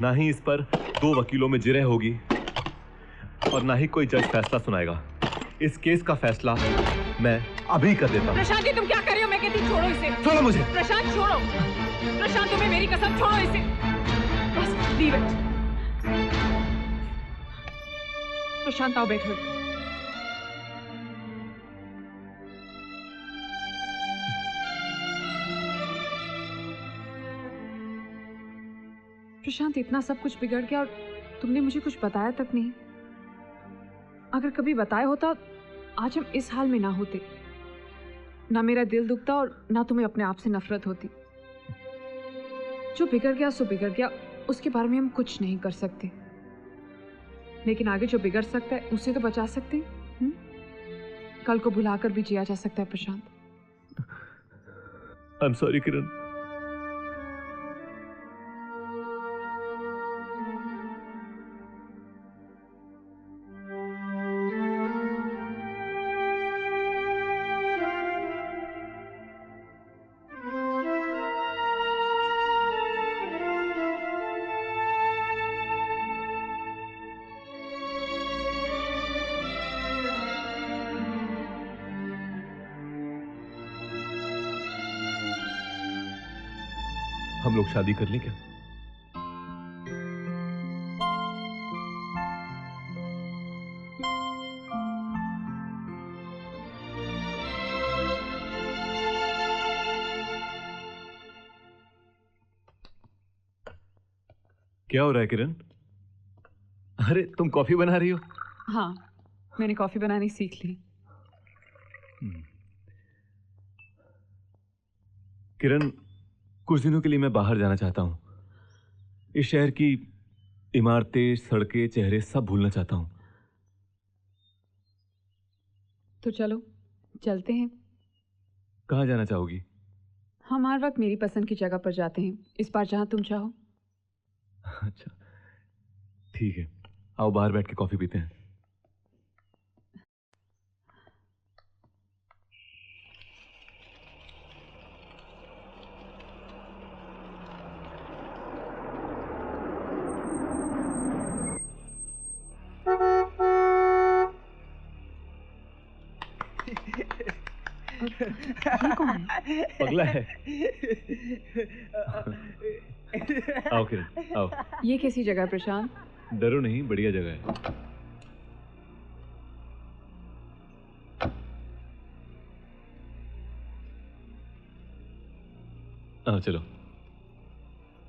ना ही इस पर 2 वकीलों में जिरह होगी, और ना ही कोई जज फैसला सुनाएगा। इस केस का फैसला मैं अभी कर देता हूं। प्रशांत जी, तुम क्या कर रहे हो? मैं कहती हूं छोड़ो इसे। छोड़ो मुझे। प्रशांत छोड़ो। प्रशांत, तुम्हें मेरी कसम, छोड़ो इसे। बस लीव इट। प्रशांत आओ, बैठो। प्रशांत, इतना सब कुछ बिगड़ गया और तुमने मुझे कुछ बताया तक नहीं। अगर कभी बताया होता आज हम इस हाल में ना होते, ना मेरा दिल दुखता और ना तुम्हें अपने आप से नफरत होती। जो बिगड़ गया सो बिगड़ गया, उसके बारे में हम कुछ नहीं कर सकते, लेकिन आगे जो बिगड़ सकता है उसे तो बचा सकते हैं। कल को भुलाकर भी जिया जा सकता है प्रशांत। आई एम सॉरी किरण। हम लोग शादी कर लें क्या? क्या हो रहा है किरण? अरे तुम कॉफी बना रही हो? हाँ, मैंने कॉफी बनानी सीख ली। किरण, कुछ दिनों के लिए मैं बाहर जाना चाहता हूं। इस शहर की इमारतें, सड़कें, चेहरे सब भूलना चाहता हूं। तो चलो चलते हैं। कहाँ जाना चाहोगी? हम हर वक्त मेरी पसंद की जगह पर जाते हैं, इस बार जहां तुम चाहो। अच्छा ठीक है, आओ बाहर बैठ के कॉफी पीते हैं। ये कौन है? पगला है। आओ किरण, आओ। ये कैसी जगह है प्रशांत? डरो नहीं, बढ़िया जगह है। हाँ चलो,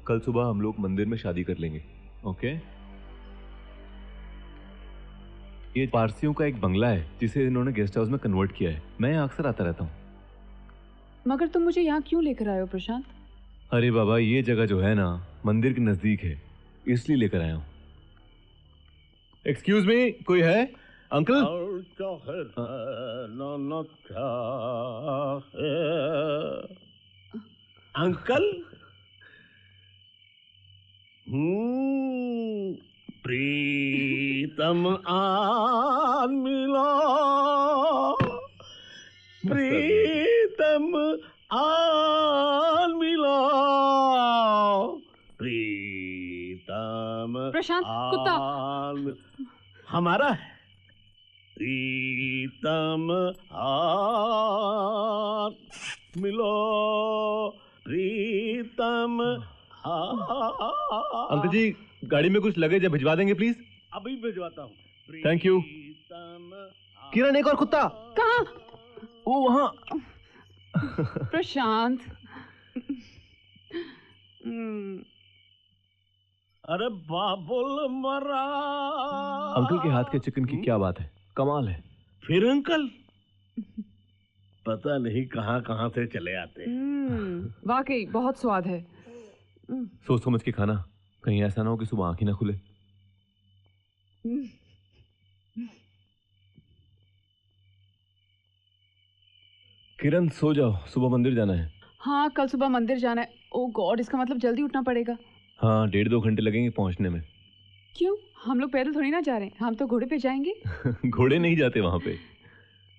कल सुबह हम लोग मंदिर में शादी कर लेंगे, ओके? ये पारसियों का एक बंगला है जिसे इन्होंने गेस्ट हाउस में कन्वर्ट किया है। मैं यहाँ अक्सर आता रहता हूँ। मगर तुम मुझे यहाँ क्यों लेकर आए हो प्रशांत? अरे बाबा, ये जगह जो है ना मंदिर के नजदीक है, इसलिए लेकर आया हूँ। एक्सक्यूज मी, कोई है? अंकल? अंकल? प्रीतम आन मिला, प्रीतम आन मिला, प्रीतम प्रशांत, कुत्ता। हमारा है, प्रीतम हाथ मिलो, प्रीतम हाथ। अंकल जी, गाड़ी में कुछ लगेज है, भिजवा देंगे प्लीज? अभी भिजवाता हूँ। Thank you. किरण, एक और कुत्ता। कहाँ? वो वहाँ। प्रशांत। अरे बाबुल मरा। अंकल के हाथ के चिकन की क्या बात है, कमाल है। फिर अंकल पता नहीं कहाँ कहाँ से चले आते हैं। वाकई बहुत स्वाद है। सोच समझ के खाना, कहीं ऐसा ना हो कि सुबह आंख ही ना खुले। किरण सो जाओ, सुबह मंदिर जाना है। हाँ, कल सुबह मंदिर जाना है। ओ गॉड, इसका मतलब जल्दी उठना पड़ेगा। हाँ, 1.5-2 घंटे लगेंगे पहुंचने में। क्यों? हम लोग पैदल थोड़ी ना जा रहे हैं, हम तो घोड़े पे जाएंगे। घोड़े नहीं जाते वहां पे।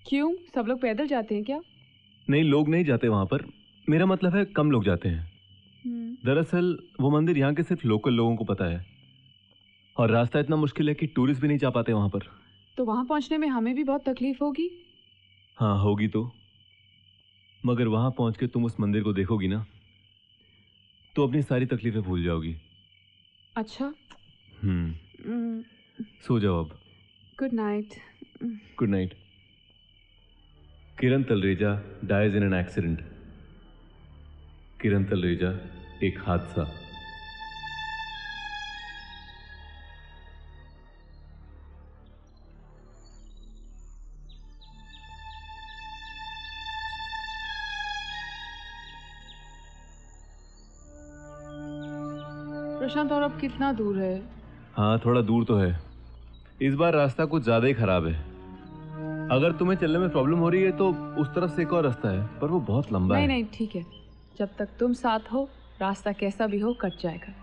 क्यों? सब लोग पैदल जाते हैं क्या? नहीं, लोग नहीं जाते वहां पर। मेरा मतलब है कम लोग जाते हैं। दरअसल वो मंदिर यहाँ के सिर्फ लोकल लोगों को पता है, और रास्ता इतना मुश्किल है कि टूरिस्ट भी नहीं जा पाते वहां पर। तो वहां पहुंचने में हमें भी बहुत तकलीफ होगी। हाँ होगी तो, मगर वहां पहुंच के तुम उस मंदिर को देखोगी ना, तो अपनी सारी तकलीफें भूल जाओगी। अच्छा। सो जाओ अब। Good night. Good night. Kiran Talreja dies in an accident. Kiran Talreja, एक हादसा। प्रशांत, और अब कितना दूर है? हाँ, थोड़ा दूर तो है। इस बार रास्ता कुछ ज्यादा ही खराब है। अगर तुम्हें चलने में प्रॉब्लम हो रही है तो उस तरफ से एक और रास्ता है, पर वो बहुत लंबा है। नहीं, ठीक है। जब तक तुम साथ हो, रास्ता कैसा भी हो कट जाएगा।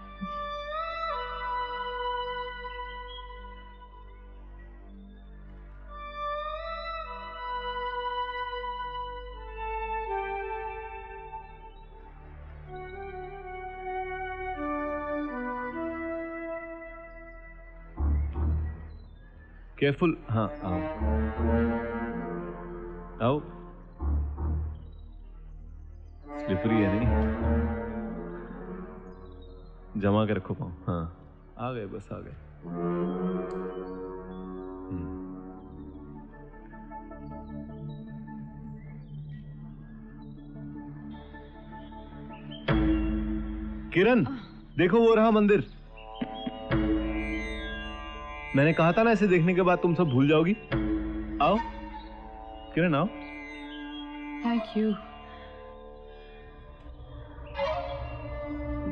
केयरफुल। हाँ, आओ आओ। स्लिपरी है नहीं, जमा के रखो पाँव। हाँ, आ गए, बस आ गए। किरण, देखो वो रहा मंदिर। मैंने कहा था ना, इसे देखने के बाद तुम सब भूल जाओगी। आओ किरण, आओ। Thank you.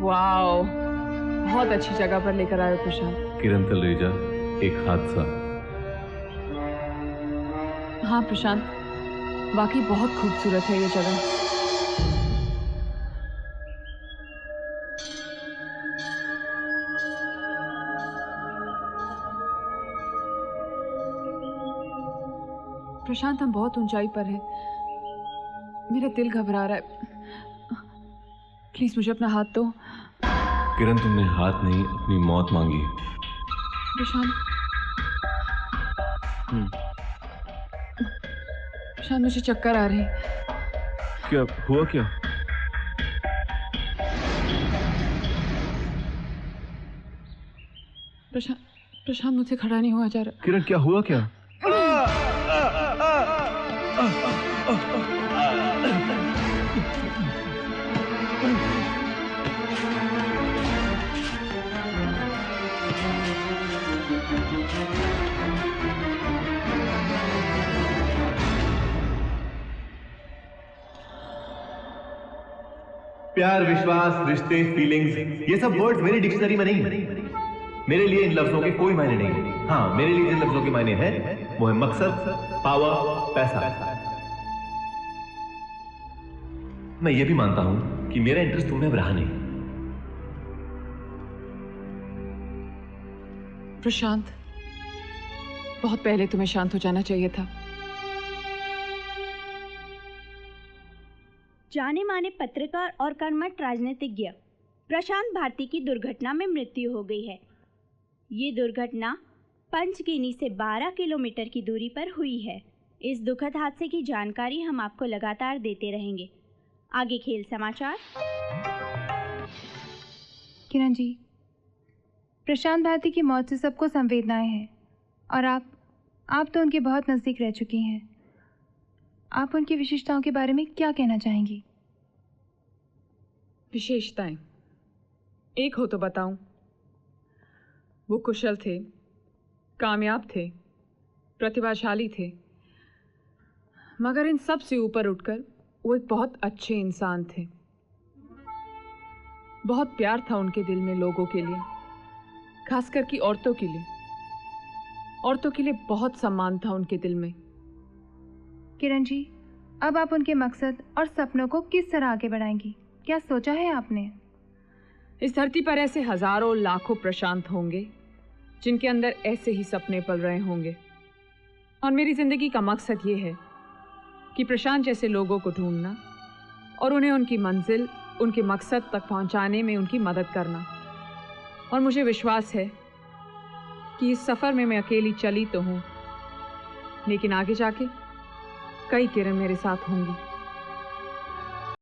वाओ, बहुत अच्छी जगह पर लेकर आए प्रशांत। किरण तलरेजा, एक हादसा। हाँ प्रशांत, वाकई बहुत खूबसूरत है ये जगह। प्रशांत, हम बहुत ऊंचाई पर हैं। मेरा दिल घबरा रहा है। प्लीज मुझे अपना हाथ दो। किरण, तुमने हाथ नहीं, अपनी मौत मांगी है। प्रशांत, प्रशांत, मुझे चक्कर आ रहे हैं। क्या हुआ? क्या प्रशांत, मुझसे खड़ा नहीं हुआ जा रहा। किरण, क्या हुआ? क्या प्यार, विश्वास, रिश्ते, फीलिंग्स, ये सब वर्ड्स मेरी डिक्शनरी में नहीं है। मेरे लिए इन लफ्जों के कोई मायने नहीं। हाँ, मेरे लिए जिन लफ्जों के मायने हैं वो है मकसद, पावर, पैसा। मैं ये भी मानता हूं कि मेरा इंटरेस्ट तुमने अब रहा नहीं। प्रशांत, बहुत पहले तुम्हें शांत हो जाना चाहिए था। जाने माने पत्रकार और कर्मठ राजनीतिज्ञ प्रशांत भारती की दुर्घटना में मृत्यु हो गई है। ये दुर्घटना पंचगिनी से 12 किलोमीटर की दूरी पर हुई है। इस दुखद हादसे की जानकारी हम आपको लगातार देते रहेंगे। आगे खेल समाचार। किरण जी, प्रशांत भारती की मौत से सबको संवेदनाएं हैं और आप तो उनके बहुत नज़दीक रह चुकी हैं। आप उनकी विशेषताओं के बारे में क्या कहना चाहेंगी? विशेषताएं एक हो तो बताऊं। वो कुशल थे, कामयाब थे, प्रतिभाशाली थे, मगर इन सब से ऊपर उठकर वो एक बहुत अच्छे इंसान थे। बहुत प्यार था उनके दिल में लोगों के लिए, खासकर कि औरतों के लिए। औरतों के लिए बहुत सम्मान था उनके दिल में। किरण जी, अब आप उनके मकसद और सपनों को किस तरह आगे बढ़ाएंगी? क्या सोचा है आपने? इस धरती पर ऐसे हजारों लाखों प्रशांत होंगे जिनके अंदर ऐसे ही सपने पल रहे होंगे, और मेरी जिंदगी का मकसद ये है कि प्रशांत जैसे लोगों को ढूंढना और उन्हें उनकी मंजिल, उनके मकसद तक पहुंचाने में उनकी मदद करना। और मुझे विश्वास है कि इस सफ़र में मैं अकेली चली तो हूँ, लेकिन आगे जाके कई किरण मेरे साथ होंगी।